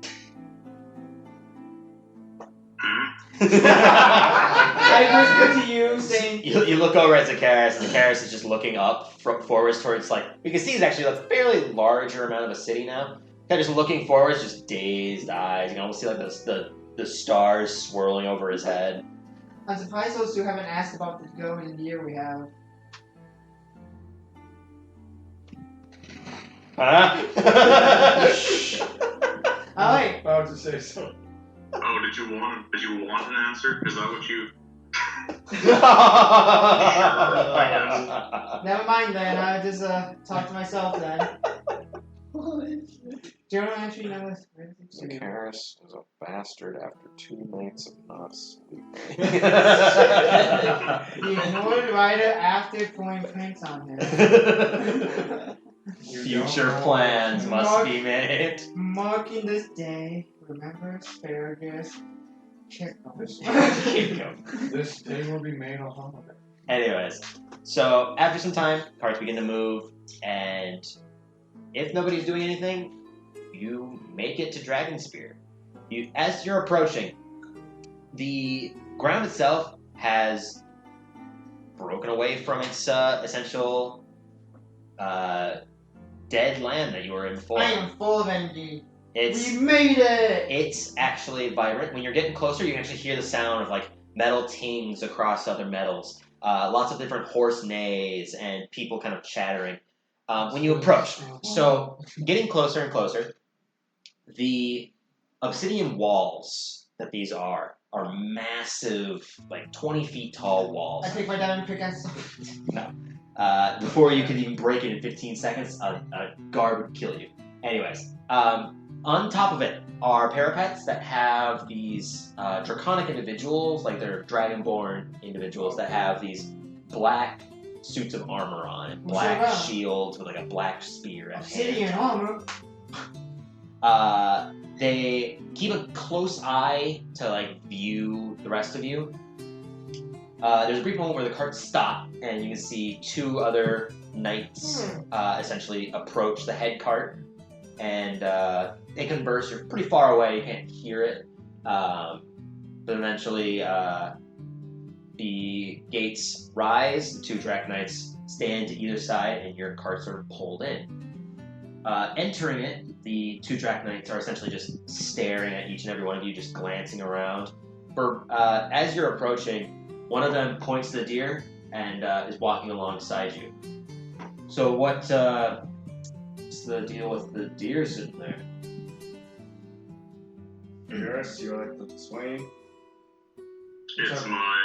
I whisper to you, saying, You look over at Zacharias, and Zacharias is just looking up forwards towards, like, you can see he's actually a fairly larger amount of a city now. Kind of just looking forwards, just dazed eyes. You can almost see, like, the stars swirling over his head. I'm surprised those two haven't asked about the golden deer we have. Huh? Alright. I was to say so. Oh, did you want an answer? Is that what you? Never mind then, I'll just talk to myself then. Journal entry number 36. Zacharias is a bastard after 2 nights of not sleeping. The ignored writer after pulling pranks on him. Future plans must be made. Marking this day, remember Asparagus. Check This day will be made a holiday. Anyways, so after some time, carts begin to move, and if nobody's doing anything, you make it to Dragonspear. As you're approaching, the ground itself has broken away from its essential dead land that you were in before. I am full of energy. It's We made it! It's actually vibrant. When you're getting closer, you can actually hear the sound of like metal tings across other metals. Lots of different horse neighs and people kind of chattering. When you approach, so getting closer and closer, the obsidian walls that these are massive, like 20 feet tall walls. I take my diamond pickaxe. Before you could even break it in 15 seconds, a guard would kill you. Anyways, on top of it are parapets that have these draconic individuals, like they're dragonborn individuals that have these black suits of armor on and black shields with like a black spear at Obsidian hand. armor. They keep a close eye to like view the rest of you. There's a brief moment where the carts stop, and you can see two other knights essentially approach the head cart, and they converse. You're pretty far away; you can't hear it. But eventually, the gates rise. The two Drac Knights stand to either side, and your carts are pulled in. Entering it, the two Drac Knights are essentially just staring at each and every one of you, just glancing around. As you're approaching, one of them points to the deer and is walking alongside you. So what's the deal with the deer sitting there? Yes, you like the swing? It's my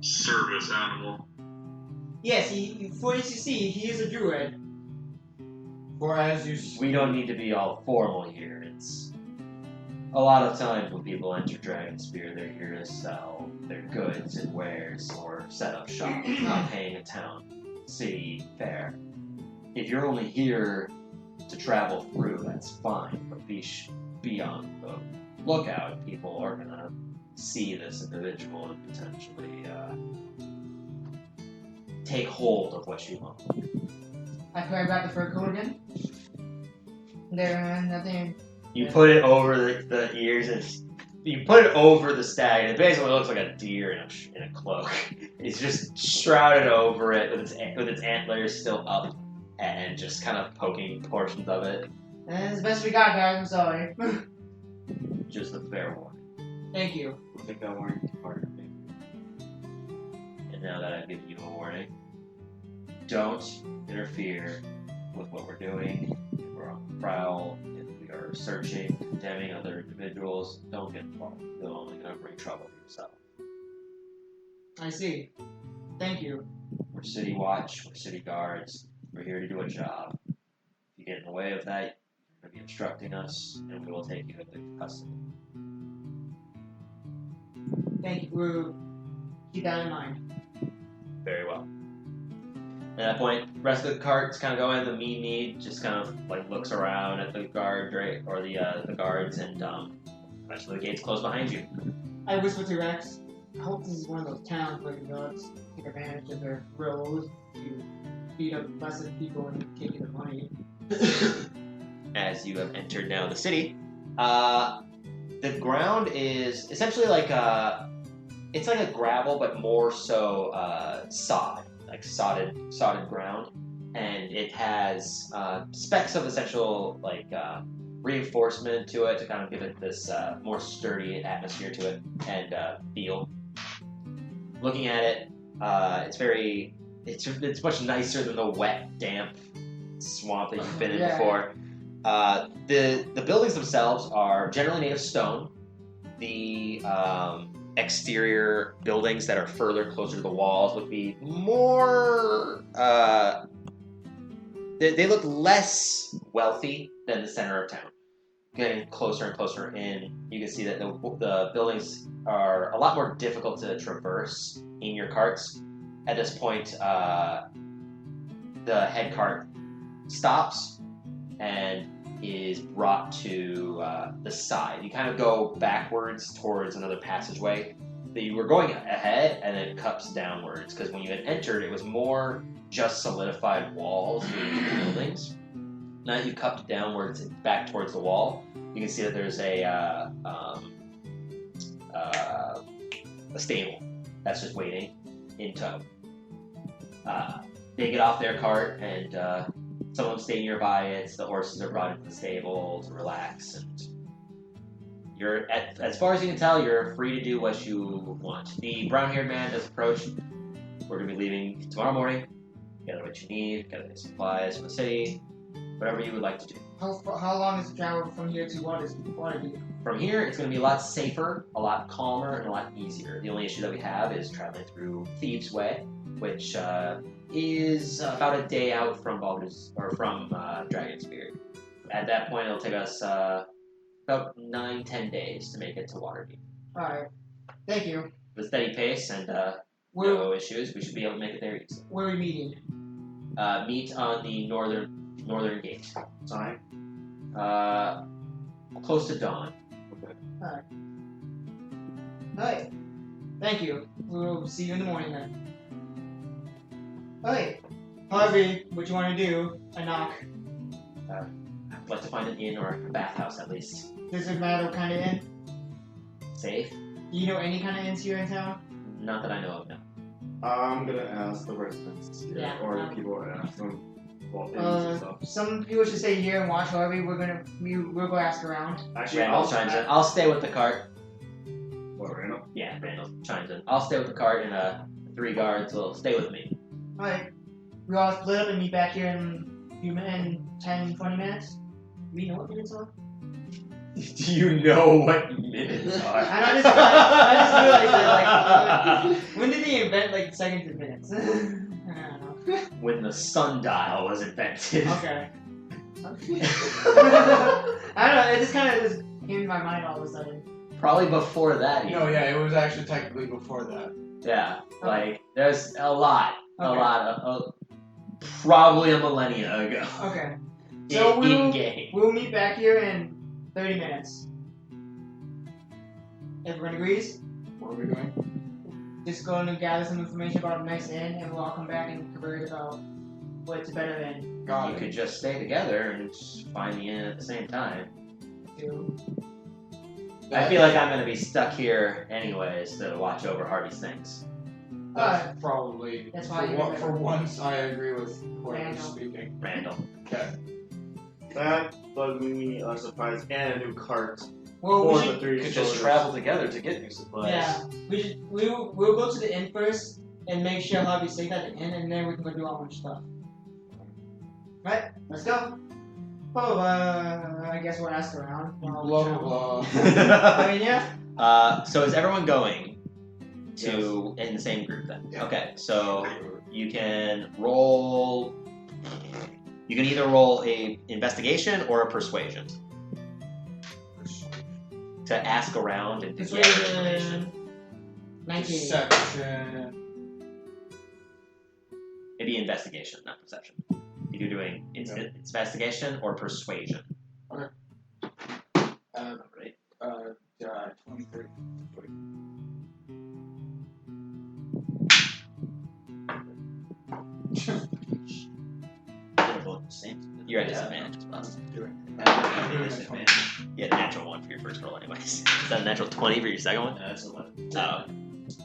service animal. Yes, for as you see, he is a druid. For as you We don't need to be all formal here. It's a lot of times when people enter Dragonspear, they're here to sell their goods and wares or set up shop, not paying a town, city, fair. If you're only here to travel through, that's fine, but be on the lookout. People are gonna see this individual and potentially take hold of what you want. I grab the fur coat again. There, nothing. You put it over the ears and you put it over the stag, and it basically looks like a deer in a cloak. It's just shrouded over it with its antlers still up and just kind of poking portions of it. That's the best we got, guys. I'm sorry. Just a fair warning. Thank you. I think I warned harder. And now that I've given you a warning, don't interfere with what we're doing. If we're on the prowl, if we are searching, condemning other individuals, don't get involved. You're only going to bring trouble to yourself. I see. Thank you. We're city watch, we're city guards, we're here to do a job. If you get in the way of that, you're going to be obstructing us, and we will take you into custody. Thank you. We'll keep that in mind. Very well. At that point, the rest of the carts kind of go in. The mead just kind of like looks around at the guard or the guards, and eventually the gates close behind you. I whisper to Rex. I hope this is one of those towns where the guards take advantage of their roles to beat up lesser people and take their money. As you have entered now the city, the ground is essentially like it's like a gravel, but more so sod. Like sodded ground, and it has specks of essential like reinforcement to it to kind of give it this more sturdy atmosphere to it and feel. Looking at it, it's much nicer than the wet, damp swamp that you've been in before. The buildings themselves are generally made of stone. The exterior buildings that are further closer to the walls would be more they look less wealthy than the center of town. Getting closer and closer in, you can see that the buildings are a lot more difficult to traverse in your carts. At this point, the head cart stops and is brought to the side. You kind of go backwards towards another passageway. You were going ahead, and then it cuts downwards, because when you had entered, it was more just solidified walls in the buildings. Now that you've cupped downwards and back towards the wall, you can see that there's a stable that's just waiting in tow. They get off their cart, and some of them stay nearby it. The horses are brought into the stable to relax, and you're as far as you can tell, you're free to do what you want. The brown-haired man has approached. We're going to be leaving tomorrow morning. gather what you need, gather the supplies for the city, whatever you would like to do. How long is the travel from here to Waterdeep? From here, it's going to be a lot safer, a lot calmer, and a lot easier. The only issue that we have is traveling through Thieves' Way, which is about a day out from Dragonspear. At that point, it'll take us about 9-10 days to make it to Waterdeep. Alright. Thank you. With steady pace and no issues, we should be able to make it there easily. Where are we meeting? Meet on the northern gate. Time. Close to dawn. Alright. Thank you. We'll see you in the morning then. Alright. Harvey, what you want to do? I knock. I'd like to find an inn or a bathhouse at least. Does it matter what kind of inn? Safe? Do you know any kind of inns here in town? Not that I know of, no. I'm gonna ask the residents here, Yeah, or okay. people are asking about things and stuff. Some people should stay here and watch Harvey. We'll go ask around. Actually, Randall chimes in. I'll stay with the cart. What, Randall? Yeah, Randall chimes in. I'll stay with the cart and 3 guards will stay with me. Alright. We all split up and meet back here in 10, 20 minutes. Do we know what minutes are? Do you know what minutes are? I just realized that, like, when did they invent, seconds and minutes? I don't know. When the sundial was invented. Okay. I don't know, it just kind of came to my mind all of a sudden. Probably before that. No, yeah, it was actually technically before that. Yeah, there's a lot Okay. of probably a millennia ago. Okay. So in game. we'll meet back here in 30 minutes. Everyone agrees? Where are we going? Just going to gather some information about the next inn, and we'll all come back and converse about what's better than Got You it. could just stay together and just find the inn at the same time. two. I feel like I'm going to be stuck here anyways to watch over Harvey's things. That's probably. That's why you're for once, I agree with whoever's Randall. speaking. Randall. Okay. That bugged me a surprise and a new cart Well, for we the should. 3 We could just soldiers. travel together to get new supplies. Yeah, we'll go to the inn first and make sure Harvey's safe at the inn, and then we can go do all our stuff. Right, let's go. Oh, I guess we'll ask around. Blah blah blah. I mean, yeah. So is everyone going to in the same group then? Yeah. Okay, so you can roll. You can either roll a investigation or a persuasion to ask around and to get information. Persuasion. 19. Perception. Maybe investigation, not perception. You're doing investigation or persuasion. Right. 23. You're at disadvantage as well. You had a natural 1 for your first roll, anyways. Is that a natural 20 for your second one? That's 11. Oh.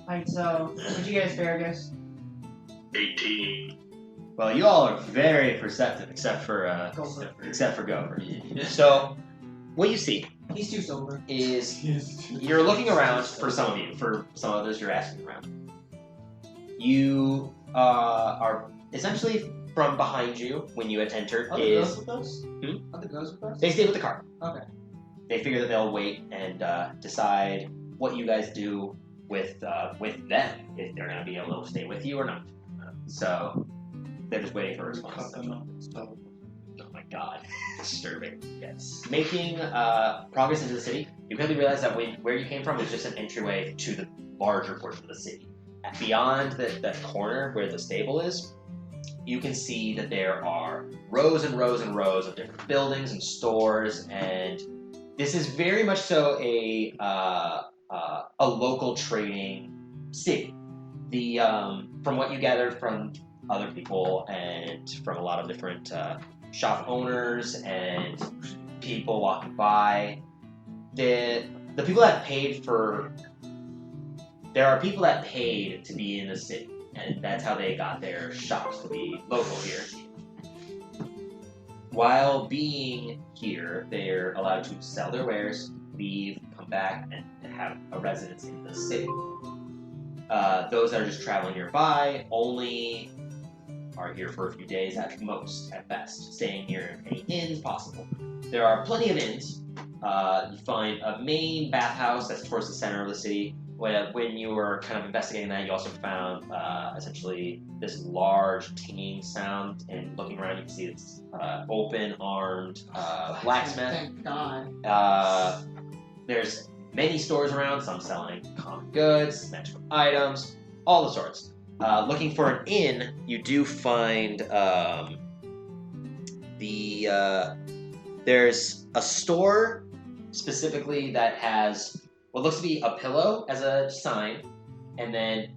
Alright, so, what'd you get, Asparagus? 18. Well, you all are very perceptive, except for Gopher. So, what you see He's too sober. is you're looking around for some of you. For some others, you're asking around. You are essentially from behind you when you had entered. Are the girls with us? Hmm? Are the girls with us? They stay with the cart. Okay. They figure that they'll wait and decide what you guys do with them, if they're going to be able to stay with you or not. So they're just waiting for a response. Oh my god, disturbing. Yes. Making progress into the city, you quickly realize that where you came from is just an entryway to the larger portion of the city. Beyond that corner where the stable is, you can see that there are rows and rows and rows of different buildings and stores, and this is very much so a local trading city. The from what you gathered from other people and from a lot of different shop owners and people walking by, the people that paid for. There are people that paid to be in the city, and that's how they got their shops to be local here. While being here, they're allowed to sell their wares, leave, come back, and have a residence in the city. Those that are just traveling nearby only are here for a few days at most, at best, staying here in any inns possible. There are plenty of inns. You find a main bathhouse that's towards the center of the city. When you were kind of investigating that, you also found essentially this large tinging sound, and looking around you can see it's open-armed blacksmith. Thank God. There's many stores around, some selling common goods, magical items, all the sorts. Looking for an inn, you do find there's a store specifically that has what looks to be a pillow as a sign, and then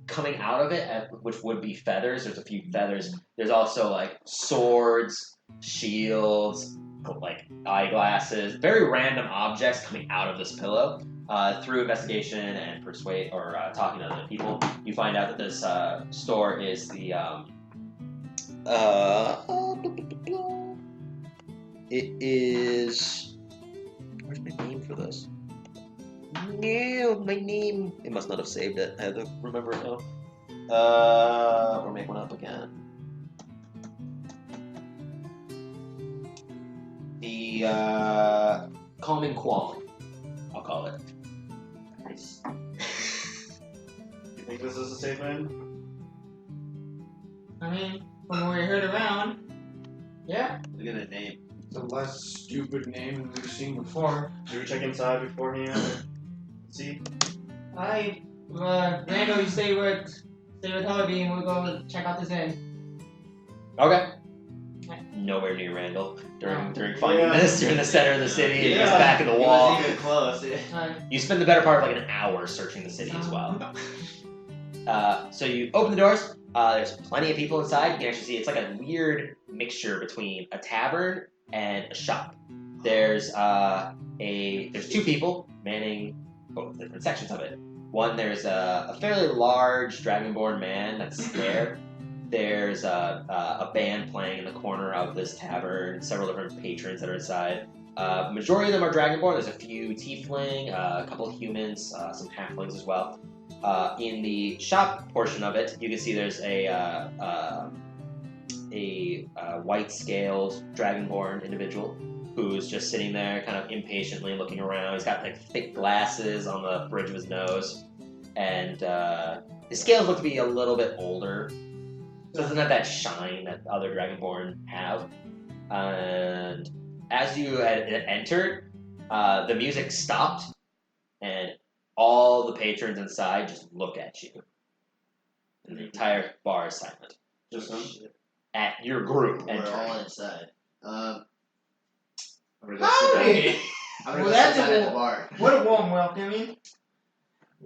coming out of it, which would be feathers, there's a few feathers. There's also like swords, shields, like eyeglasses, very random objects coming out of this pillow. Through investigation and persuade or talking to other people, you find out that this store is the it is. Where's my name for this? No, my name. It must not have saved it. I have to remember it now. Or make one up again. The Calming Qualm, I'll call it. Nice. You think this is a safe inn? I mean, from what we heard around, yeah. Look at the name. It's a less stupid name than we've seen before. Should we check inside beforehand? See? Randall, you stay with Harvey, and we'll go check out this inn. Okay. Nowhere near Randall during finding this. You're in the center of the city, and he's back in the wall. He was even close. Yeah. You spend the better part of like an hour searching the city as well. So you open the doors. There's plenty of people inside. You can actually see it's like a weird mixture between a tavern and a shop. There's two people manning both different sections of it. One, there's a fairly large dragonborn man that's there. There's a band playing in the corner of this tavern, several different patrons that are inside. Majority of them are dragonborn. There's a few tiefling, a couple of humans, some halflings as well. In the shop portion of it, you can see there's a white-scaled dragonborn individual who's just sitting there kind of impatiently looking around. He's got like thick glasses on the bridge of his nose, and his scales look to be a little bit older. So it doesn't have that shine that other dragonborn have. And as you had entered, the music stopped, and all the patrons inside just look at you. And the entire bar is silent. Just him? At your group We're entering. all inside. I'm gonna go Howdy! sit down. I'm gonna Well, go that's sit down a at the bar. What a warm welcoming.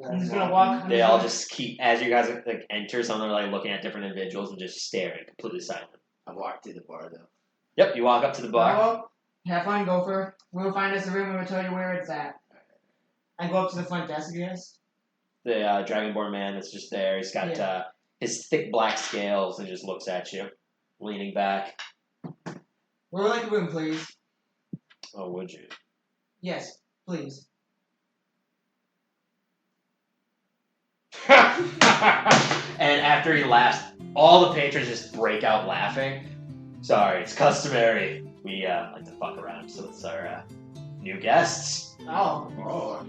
I'm just gonna walk. They all just keep, as you guys like enter, some of them are like looking at different individuals and just staring, completely silent. I walked to the bar though. Yep, you walk up to the bar. Well, have fun, Gopher. We'll find us a room and we'll tell you where it's at. I go up to the front desk, I guess. The dragonborn man is just there. He's got his thick black scales and just looks at you, leaning back. We'll like a room, please. Oh, would you? Yes, please. And after he laughs, all the patrons just break out laughing. Sorry, it's customary. We like to fuck around, so it's our new guests. Oh. Oh,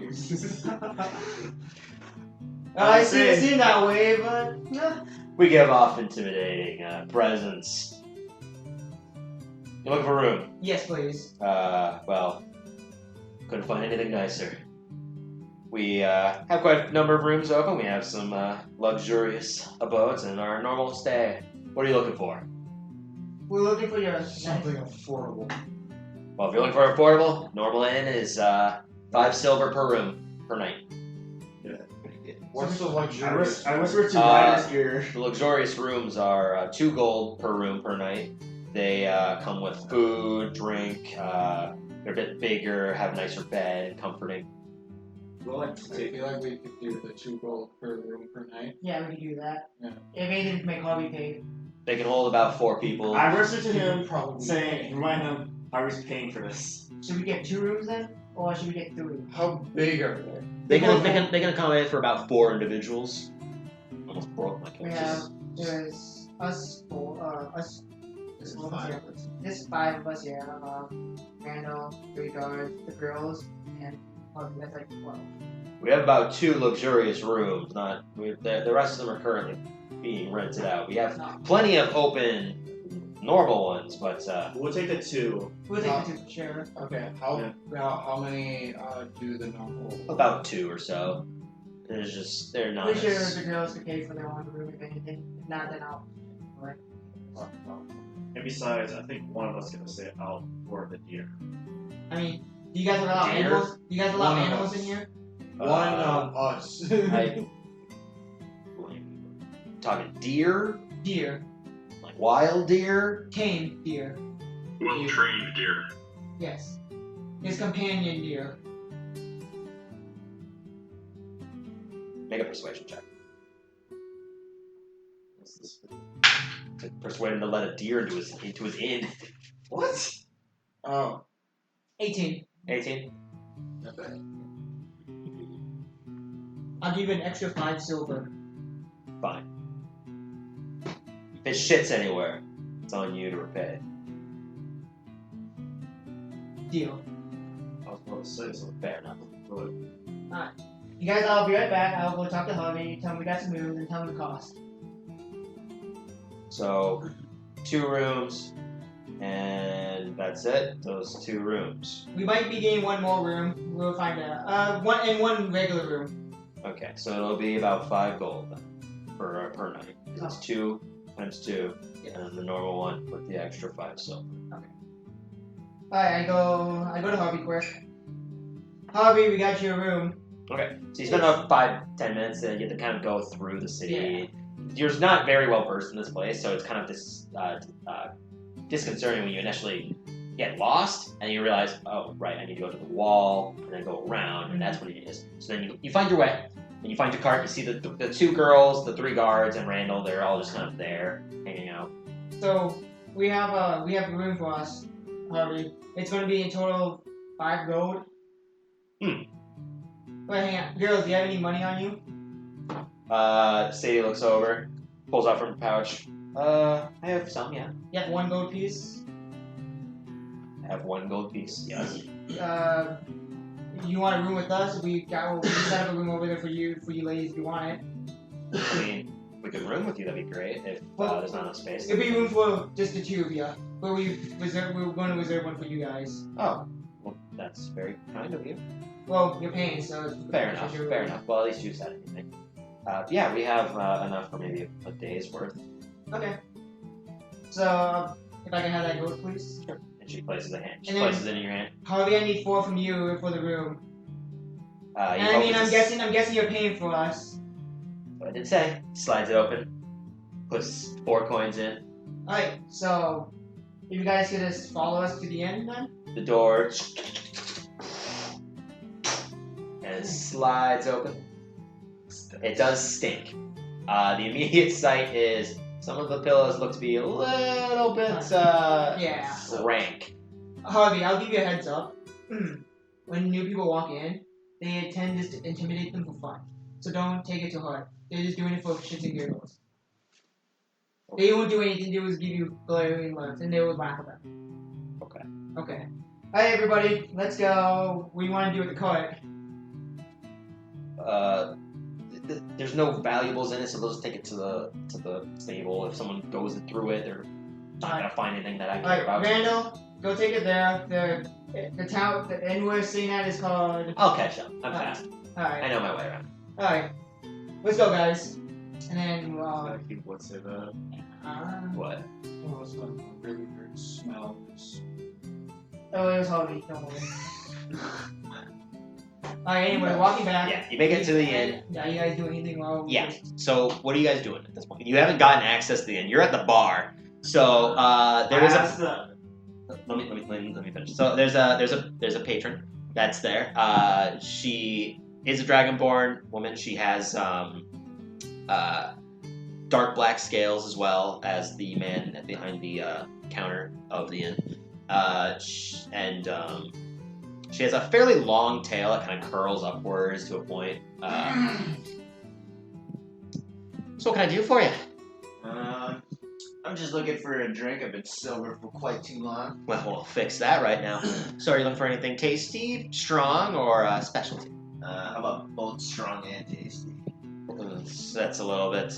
I see it seem that way, but We give off intimidating presence. You looking for a room? yes, please. Well, couldn't find anything nicer. We have quite a number of rooms open. We have some luxurious abodes and our normal stay. What are you looking for? We're looking for your Something affordable. Well, if you're looking for affordable, normal inn is 5 silver per room per night. What's the I luxurious? whispered to Ryder's ear. The luxurious rooms are 2 gold per room per night. They come with food, drink. They're a bit bigger, have a nicer bed, comforting. I feel like we could do the 2 gold per room per night. Yeah, we can do that. Yeah. If anything to make Harvey paid. They can hold about 4 people. I whispered to him, Probably. saying, remind him, Harvey's paying for this. Should we get 2 rooms then? Or should we get 3? How big are they? They can accommodate for about 4 individuals. Almost broke my We cases. have, there's us four, us. There's four, 5 yeah. of us. There's 5 of us, yeah. Randall, 3 guards, the girls, and that's like 12. We have about 2 luxurious rooms. The rest of them are currently being rented out. We have plenty of open, normal ones, but We'll take the 2. We'll take the 2 for sure. Okay, how many do the normal? about 2 or so. They're not. Pretty sure the girls could pay for their own room if anything. If not, then I'll. Right. And besides, I think one of us is gonna stay out for the deer. I mean, do you guys allow Deer? animals? Do you guys allow One of animals us. in here? One of us. Talking deer, Deer. like wild deer. Tame deer. Well trained deer. Yes. His companion deer. Make a persuasion check. To persuade him to let a deer into his inn. What? Oh. 18. 18. Not bad. I'll give you an extra 5 silver. Fine. If it shits anywhere, it's on you to repay. Deal. I was about to say something. Fair enough. You guys, I'll be right back. I'll go talk to Harvey, tell him we got some rooms, and tell him the cost. So, 2 rooms, and that's it. Those 2 rooms. We might be getting 1 more room. We'll find out. One regular room. Okay, so it'll be about 5 gold then, per night. It's 2 times 2, Yes. and the normal one with the extra 5 silver. Alright, I go to Harvey quick. Harvey, we got your room. Okay, so you spend about 5-10 minutes, and you have to kind of go through the city. You're not very well versed in this place, so it's kind of disconcerting when you initially get lost, and you realize, oh, right, I need to go to the wall, and then go around, and that's what it is. So then you find your way, and you find your cart, you see the 2 girls, the 3 guards, and Randall, they're all just kind of there, hanging out. So we have a room for us, Harvey. It's going to be in total 5 gold. Wait, hang on. Girls, do you have any money on you? Sadie looks over, pulls out from her pouch. I have some, yeah. You have 1 gold piece. I have 1 gold piece, yes. You want a room with us? We set up a room over there for you ladies if you want it. I mean, we could room with you, that'd be great, if there's not enough space. It'll be room for just the 2 of you. But we're going to reserve one for you guys. Oh, well, that's very kind of you. Well, you're paying, so it's Fair enough. Well, at least you said anything. Yeah, we have enough for maybe a day's worth. Okay. So, if I can have that gold, please. Sure. And she places a hand. She And then- places it in your hand. Harvey, I need 4 from you for the room. You And I mean, open I'm this- guessing you're paying for us. What I did say. Slides it open. Puts 4 coins in. Alright, so if you guys could just follow us to the end then? The door. And it slides open. It does stink. The immediate sight is some of the pillows look to be a little bit Yeah. rank. Harvey, I'll give you a heads up. When new people walk in, they tend just to intimidate them for fun. So don't take it too hard. They're just doing it for shits and giggles. They won't do anything, they will give you glaring looks, and they will laugh at them. Okay. Okay. Alright everybody, let's go. What do you want to do with the cart? There's no valuables in it, so they'll just take it to the stable. If someone goes through it, they're not gonna find anything that I care Alright, about. Randall, go take it there. The town, the end we're seeing at is called... I'll catch up. I'm fast. I Alright, know my way around. alright. Let's go guys. And then, What's it? What? Oh, it's a really weird smell. oh, it was Harvey, don't worry. Alright, anyway, walking back. Yeah, you make it to the inn. Yeah, you guys do anything while Yeah. So what are you guys doing at this point? You haven't gotten access to the inn. You're at the bar. So there is a. Let me finish. So there's a patron that's there. She is a dragonborn woman. She has dark black scales as well as the man behind the counter of the inn. She has a fairly long tail that kind of curls upwards to a point. So what can I do for you? I'm just looking for a drink. I've been sober for quite too long. Well, we'll fix that right now. So are you looking for anything tasty, strong, or specialty? How about both strong and tasty? That's a little bit,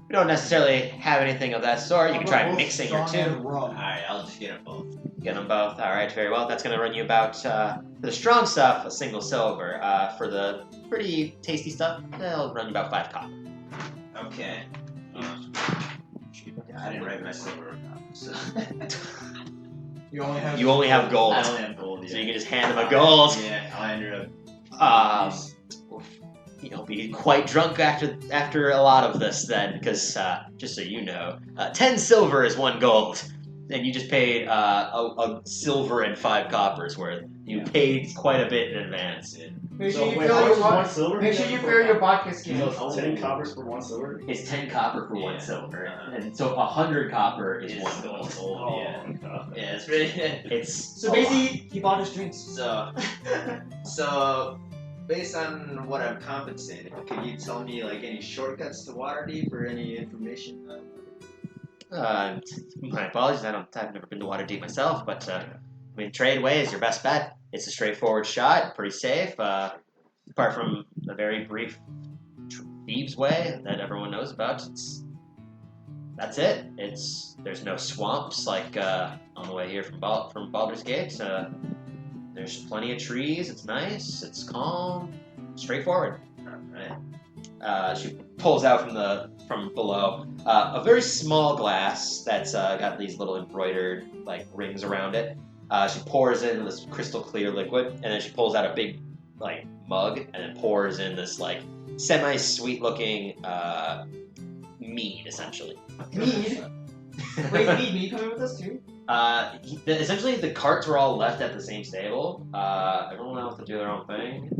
we don't necessarily have anything of that sort. You can try mixing your two. Alright, I'll just get them both. Get them both. All right, very well. That's going to run you about, for the strong stuff, a single silver. For the pretty tasty stuff, it'll run you about 5 copper. Okay. I didn't write my silver down, so. You only have gold. I only have gold, yeah. So you can just hand them a gold. Yeah, I'll hand her You'll be quite drunk after a lot of this then, because just so you know, 10 silver is 1 gold, and you just paid a silver and 5 coppers worth. You paid quite a bit in advance. Make So sure you wait, fill how much your is wa- one silver? Make sure you fill your vodka skin. So it's 10 coppers for 1 silver? It's 10 copper for 1 Yeah. silver, and so 100 copper is 1 gold. Oh, yeah. okay. Yeah, it's really. It's So basically, he bought his drinks. So, based on what I'm compensated, could you tell me like any shortcuts to Waterdeep or any information? My apologies, I've never been to Waterdeep myself, but I mean, trade way is your best bet. It's a straightforward shot, pretty safe. Apart from the very brief Thieves' Way that everyone knows about, that's it. There's no swamps like on the way here from Baldur's Gate. There's plenty of trees. It's nice. It's calm. Straightforward. Alright. She pulls out from below a very small glass that's got these little embroidered like rings around it. She pours in this crystal clear liquid, and then she pulls out a big like mug, and then pours in this like semi-sweet looking mead, essentially. Mead? Wait, mead coming with us too? Essentially, the carts were all left at the same stable. Everyone else to do their own thing.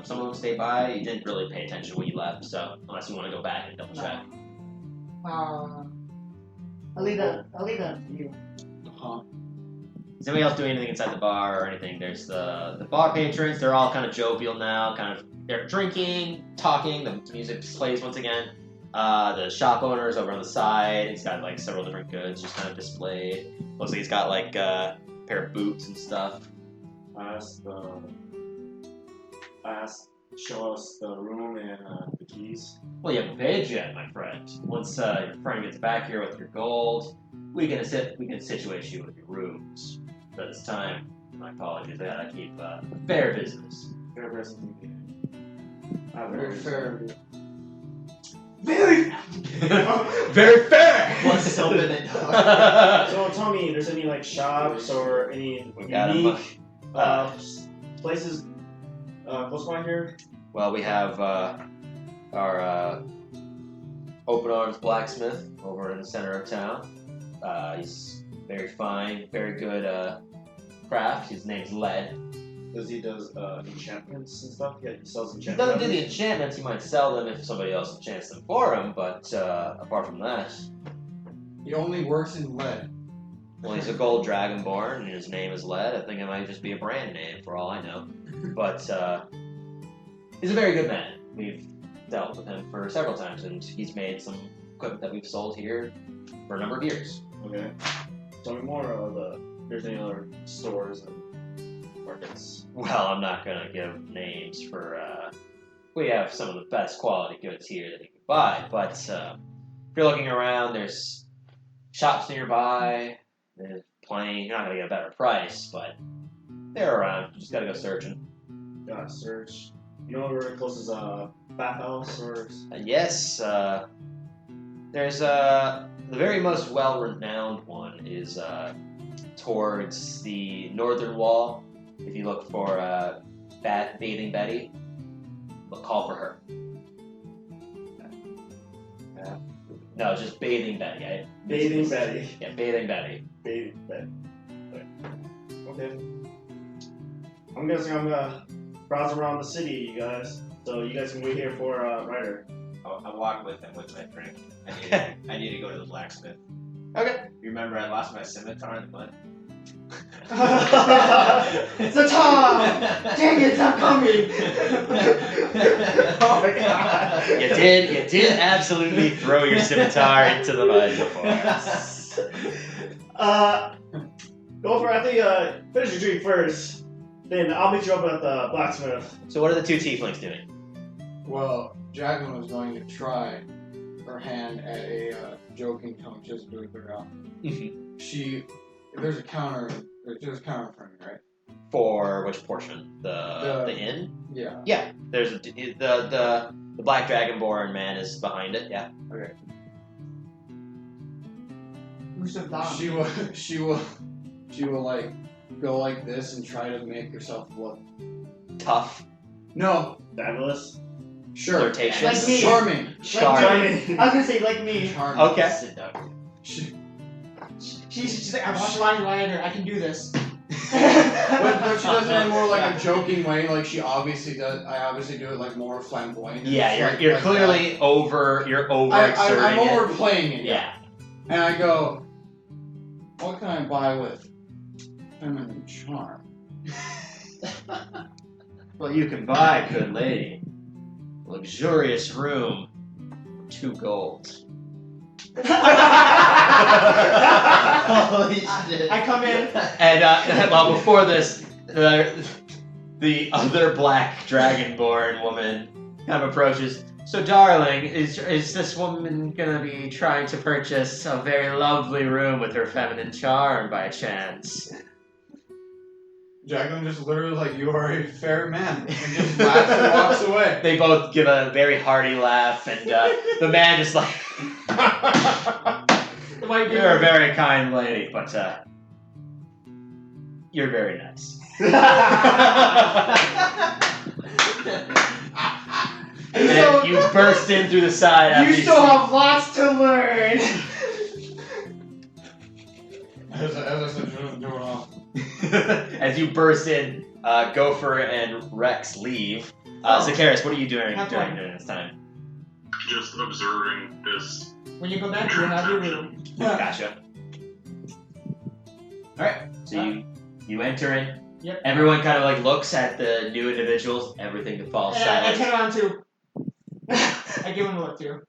Some of them stayed by. You didn't really pay attention when you left, so unless you want to go back and double check. I'll leave that to you. Is anybody else doing anything inside the bar or anything? There's the bar patrons. They're all kind of jovial now. They're drinking, talking. The music plays once again. The shop owner's over on the side. He's got like several different goods just kind of displayed. Looks like he's got like a pair of boots and stuff. Show us the room and the keys. Well, you haven't paid yet, my friend. Once your friend gets back here with your gold, we can situate you with your rooms. But this time, my apologies, I gotta keep fair business. Fair business. Very fair. Very, very fair. What's open it, dog? So tell me, there's any like shops or any We got unique places close by here? Well, we have our Open Arms blacksmith over in the center of town. He's very fine, very good craft. His name's Led. He does enchantments and stuff? Yeah, he sells He enchantments. doesn't do the enchantments. He might sell them if somebody else enchants them for him, but apart from that, He only works in lead. well, he's a gold dragonborn, and his name is Led. I think it might just be a brand name for all I know. But he's a very good man. We've dealt with him for several times, and he's made some equipment that we've sold here for a number of years. Okay. Tell me more of if there's any other stores and markets. Well, I'm not gonna give names for. We have some of the best quality goods here that you can buy, but if you're looking around, there's shops nearby. There's plenty. You're not gonna get a better price, but they're around. You just gotta go searching. Gotta search. You know where close is bathhouse or? Yes, there's the very most well-renowned one is towards the northern wall. If you look for Bathing Betty, call for her. No, just Bathing Betty. Bathing Betty. Yeah, Bathing Betty. Bathing Betty. Okay. I'm guessing I'm gonna browse around the city, you guys. So you guys can wait here for Ryder. I'll walk with him with my drink. I need to go to the blacksmith. Okay. You remember I lost my scimitar in the mud? Tom! Dang it, it's not coming! Oh my god. You did absolutely throw your scimitar into the mud before. Go for, I think, finish your drink first. Then I'll meet you up at the blacksmith. So what are the two tieflings doing? Well, Jacqueline was going to try her hand at a joking tone just to figure out. There's a counter in front of me, right? For which portion? The inn? Yeah. Yeah. There's the black dragonborn man is behind it. Yeah. Okay. Who's the dog? She will like go like this and try to make herself look Tough. no Fabulous. sure Flirtatious. Like me. charming. Charming. I was gonna say, like me. Charming. Okay. Seductive. She's like, I watched Lion Rider, I can do this. But she does it in more like a joking way. Like she obviously does. I obviously do it like more flamboyant. Yeah, It's you're like clearly that. over exerting I'm it. overplaying it. Yeah. And I go, what can I buy with feminine charm? Well, you can buy, good lady, a luxurious room, 2 gold. Holy shit. I come in. And well, before this, the other black dragonborn woman kind of approaches. So, darling, is this woman gonna be trying to purchase a very lovely room with her feminine charm by chance? Jacqueline just literally like, you are a fair man, and just laughs and walks away. They both give a very hearty laugh, and the man just like, you're a very kind lady, but you're very nice. And you burst in through the side. after You still have lots to learn. As I said, she doesn't do it all. As you burst in, Gopher and Rex leave. So, Karis, what are you doing Have during fun. this time? Just observing this. When you come back, you'll have your room. Gotcha. Alright, so you enter in. Yep. Everyone kind of like looks at the new individuals, everything falls And I silent. turn around too. I give him a look too.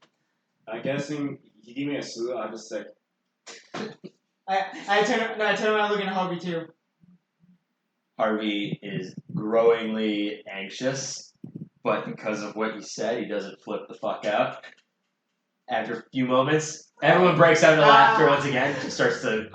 I'm guessing he gave me a suit. I just like. I turn around looking at Harvey too. Harvey is growingly anxious, but because of what you said, he doesn't flip the fuck out. After a few moments, everyone breaks out into laughter once again. Starts to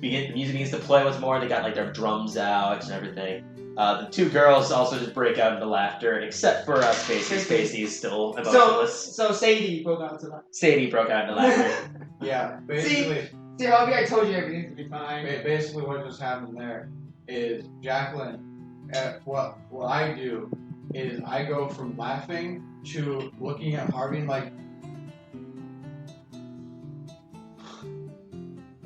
the music begins to play once more. They got like their drums out and everything. The 2 girls also just break out into laughter, except for Spacey. Spacey is still emotionless. So Sadie broke out to that. Sadie broke out into laughter. Yeah, basically. See, Harvey, I told you everything's gonna be fine. Basically, what just happened there is Jacqueline. What I do is I go from laughing to looking at Harvey and like.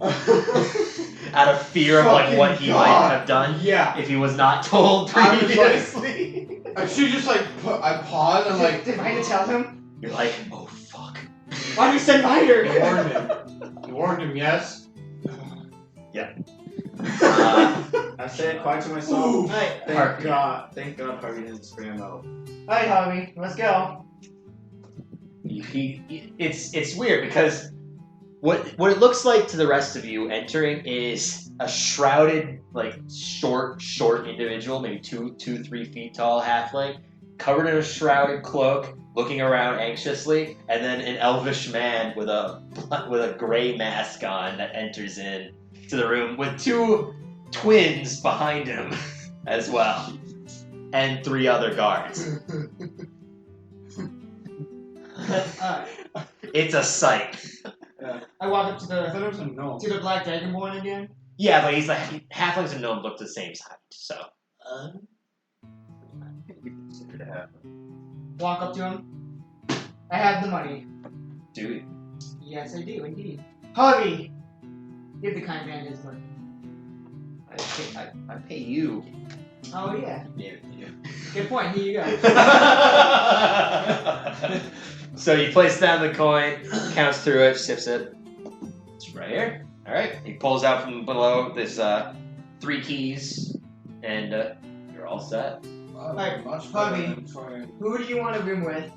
Out of fear of like what he might have done Yeah. if he was not told I was like- previously. She just like I pause and like. Did Ryder tell him? You're like, oh fuck. Why did you send Ryder? You warned him. You warned him, yes. I said quiet to myself. Alright, Thank God Harvey didn't scream out. alright, Harvey, let's go. It's weird because what it looks like to the rest of you entering is a shrouded, like short individual, maybe 3 feet tall, halfling, covered in a shrouded cloak, looking around anxiously, and then an elvish man with a gray mask on that enters in to the room with 2 twins behind him as well, and 3 other guards. Alright, It's a sight. I walk up to I thought the it was a no. black dragonborn again. Yeah, but he's like halflings and gnomes look the same height, so. Walk up to him. I have the money. Dude. Yes, I do, indeed. Harvey! Give the kind man his money. I pay you. Oh, yeah. Yeah. Good point, here you go. So you place down the coin, counts through it, sips it. It's right here. All right. He pulls out from below this 3 keys, and you're all set. Alright, Much Harvey. better than trying. Who do you want to room with?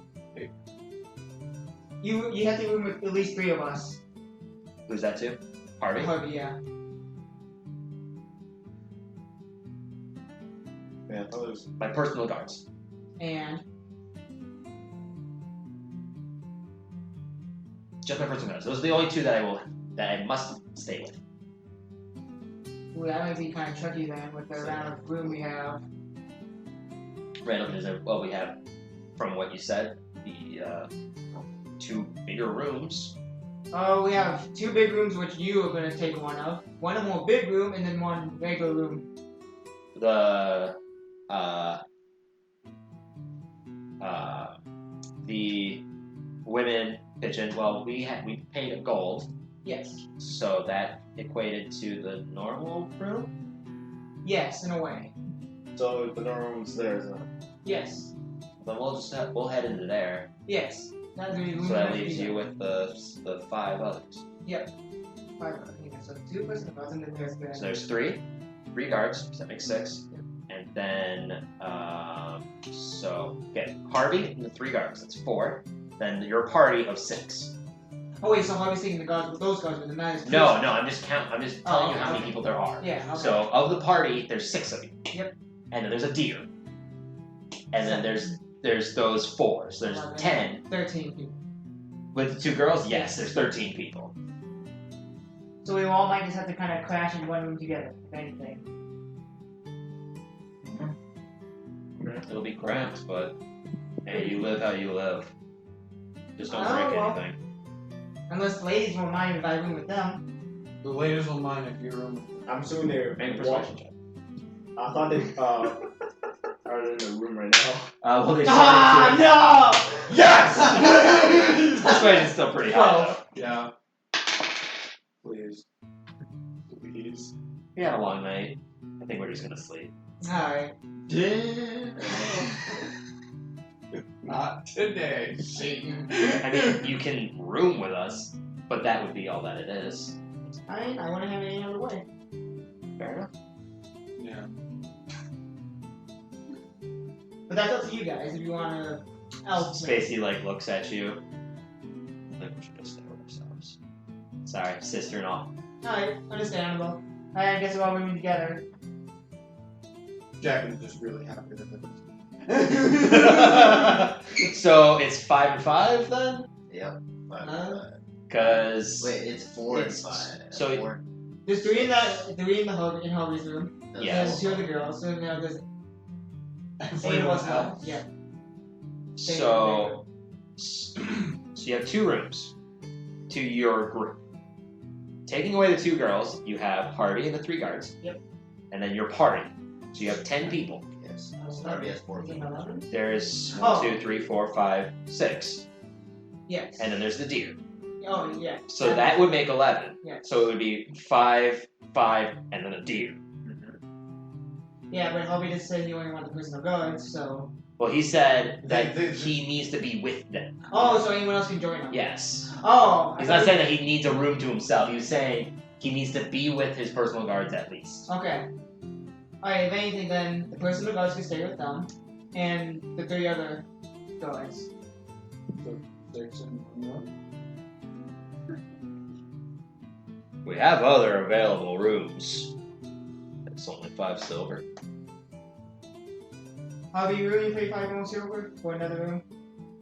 You have to room with at least 3 of us. Who's that to? Harvey. Harvey, yeah. Yeah, I thought it was. My personal guards. And Just my personal guards. Those are the only 2 that I must stay with. well, that might be kind of tricky then with the amount of room we have. Random is we have, from what you said, the 2 bigger rooms. Oh, we have 2 big rooms, which you are going to take one of. One more big room, and then one regular room. The women kitchen. Well, we paid a gold, Yes. so that equated to the normal room. Yes, in a way. So the normal room's there, isn't it? Yes. Then we'll head into there. Yes. That's the room. So that leaves you with the 5 others. So 2 person guards, and then there's the. So there's 3 guards. So that makes 6. And then so get Harvey and the 3 guards. That's 4. Then your party of 6. Oh wait, so Harvey's taking the guards with those guards, but the man is. No, I'm just telling you how many okay. people there are. Yeah. Okay. So of the party, there's 6 of you. Yep. And then there's a deer. And then there's those 4. So there's 11, 10. 13 people. With the 2 girls, yes, there's 13 people. So we all might just have to kind of crash in one room together, if anything. It'll be cramped, but hey, you live how you live. Just don't Oh, break well. anything. Unless the ladies won't mind if I room with them. The ladies will mind if you room. I'm assuming they're. Make a persuasion check. I thought they are in the room right now. Well, they No! Yes! Persuasion's still pretty high. Though. Yeah. Please. Please. We had a long night. I think we're just gonna sleep. Alright. Not today, Satan. I mean, you can room with us, but that would be all that it is. I want to have it any other way. Fair enough. Yeah. But that's up to you guys if you want to. Spacey looks at you. I think we should just stay with ourselves. Sorry, sister-in-law. Alright, understandable. Alright, I guess we're all rooming together. Jack is just really happy that it So it's 5 and 5 then? Yep. Cause Wait, it's 4 and it's- 5. so it- 4. There's 3 in Hobie's room. Yeah. There's 2 other girls, so now there's 8 of Everyone us else. left. Yeah. so you have 2 rooms to your group. Taking away the 2 girls, you have Harvey and the 3 guards. Yep. And then your party. So you have 10 people. Yes. Harvey has 4 people. 11? There's Oh. 1, 2, 3, 4, 5, 6. Yes. And then there's the deer. Oh, yeah. So that would make 11. Yeah. So it would be 5, 5, and then a deer. Yeah, but Hobie just said he only wanted the personal guards, so. Well, he said that They- he needs to be with them. Oh, so anyone else can join him? Yes. Oh. He's not saying that he needs a room to himself. He was saying he needs to be with his personal guards at least. Okay. Alright, if anything, then the personal guards can stay with them, and the 3 other guards. 6 and 1. We have other available rooms. It's only 5 silver. Hobie, you really pay 5 more silver for another room?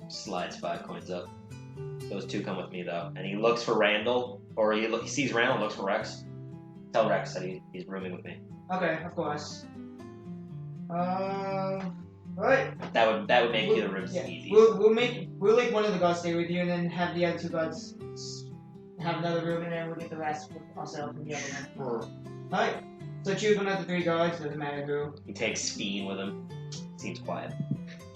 Slides 5 coins up. Those 2 come with me though. And he looks for Randall, or he sees Randall and looks for Rex. Tell Rex that he's rooming with me. Okay, of course. Alright. That would make the rooms Yeah. easy. We'll make one of the guards stay with you, and then have the other 2 guards have another room, and then we'll get the rest with ourselves in the other one. Alright. So choose one of the 3 guards, doesn't matter who. He takes Fiend with him. Seems quiet.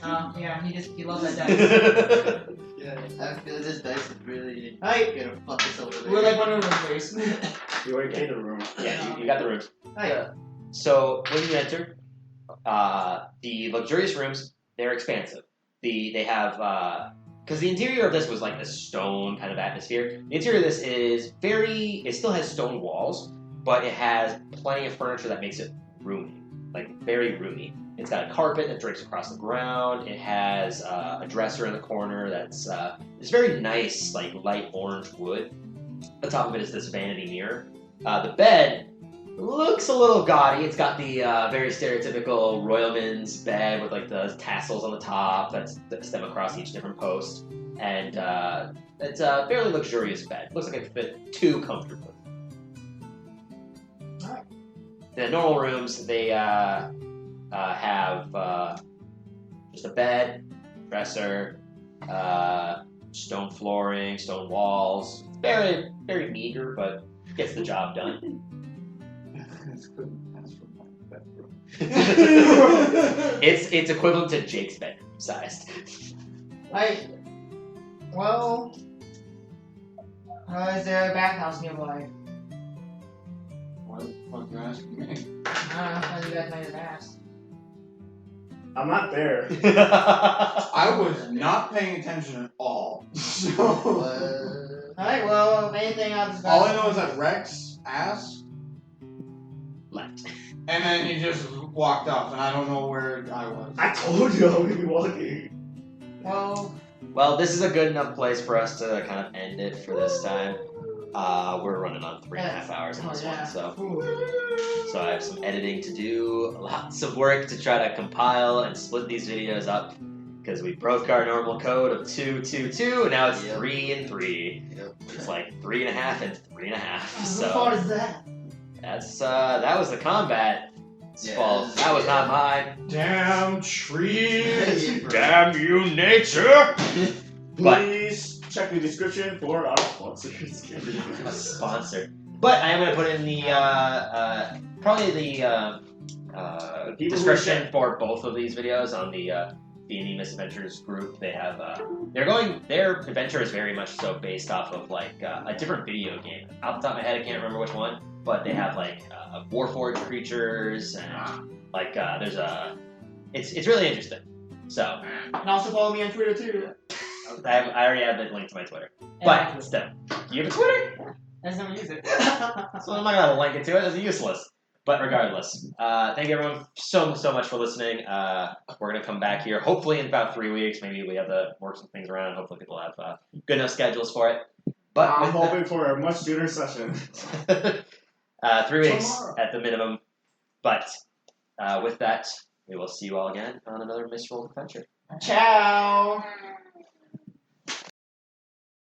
Yeah, he loves that dice. Yeah, I feel this dice is really Alright. gonna fuck us over there. We're like one of the room, please. You already gained the room. Yeah, you got the rooms. Alright. So when you enter, the luxurious rooms, they're expansive. They have because the interior of this was like a stone kind of atmosphere. The interior of this is it still has stone walls, but it has plenty of furniture that makes it roomy, like very roomy. It's got a carpet that drapes across the ground. It has a dresser in the corner that's it's very nice, like light orange wood. On top of it is this vanity mirror. The bed looks a little gaudy. It's got the very stereotypical royalman's bed with like the tassels on the top that stem across each different post, and it's a fairly luxurious bed. Looks like it fit too comfortably. Alright. The normal rooms, they have just a bed, dresser, stone flooring, stone walls. Very, very meager, but gets the job done. It's equivalent to Jake's bedroom sized. Well, is there a bathhouse nearby? Why the fuck you asking me? I don't know how you guys know your baths. I'm not there. I was not paying attention at all. So Alright, well, if anything, I'll just all I know is that Rex asked, Left. and then he just walked off, and I don't know where I was. I told you I was gonna be walking. Well, this is a good enough place for us to kind of end it for this time. We're running on 3.5 hours on this one, so I have some editing to do, lots of work to try to compile and split these videos up, because we broke our normal code of 2, 2, 2, and now it's 3 and 3. Yep. It's like 3.5 and 3.5. Whose So fault is that? that was the combat's fault. That was not mine. Damn trees. Damn you, nature! But Please check the description for our sponsors. a sponsor. But I am going to put in the probably the People who description for both of these videos on the D&D Misadventures group. They have their adventure is very much so based off of like a different video game. Off the top of my head, I can't remember which one, but they have like Warforged creatures and like there's it's really interesting. So And also follow me on Twitter too. I already have it linked to my Twitter, but still, you have a Twitter? I just never use it. So I'm not gonna link it to it. It's useless. But regardless, thank you everyone so much for listening. We're gonna come back here hopefully in about 3 weeks. Maybe we have to work some things around. Hopefully people have good enough schedules for it. But I'm hoping for a much sooner session. 3 weeks Tomorrow. at the minimum. But with that, we will see you all again on another Misrolled adventure. Ciao.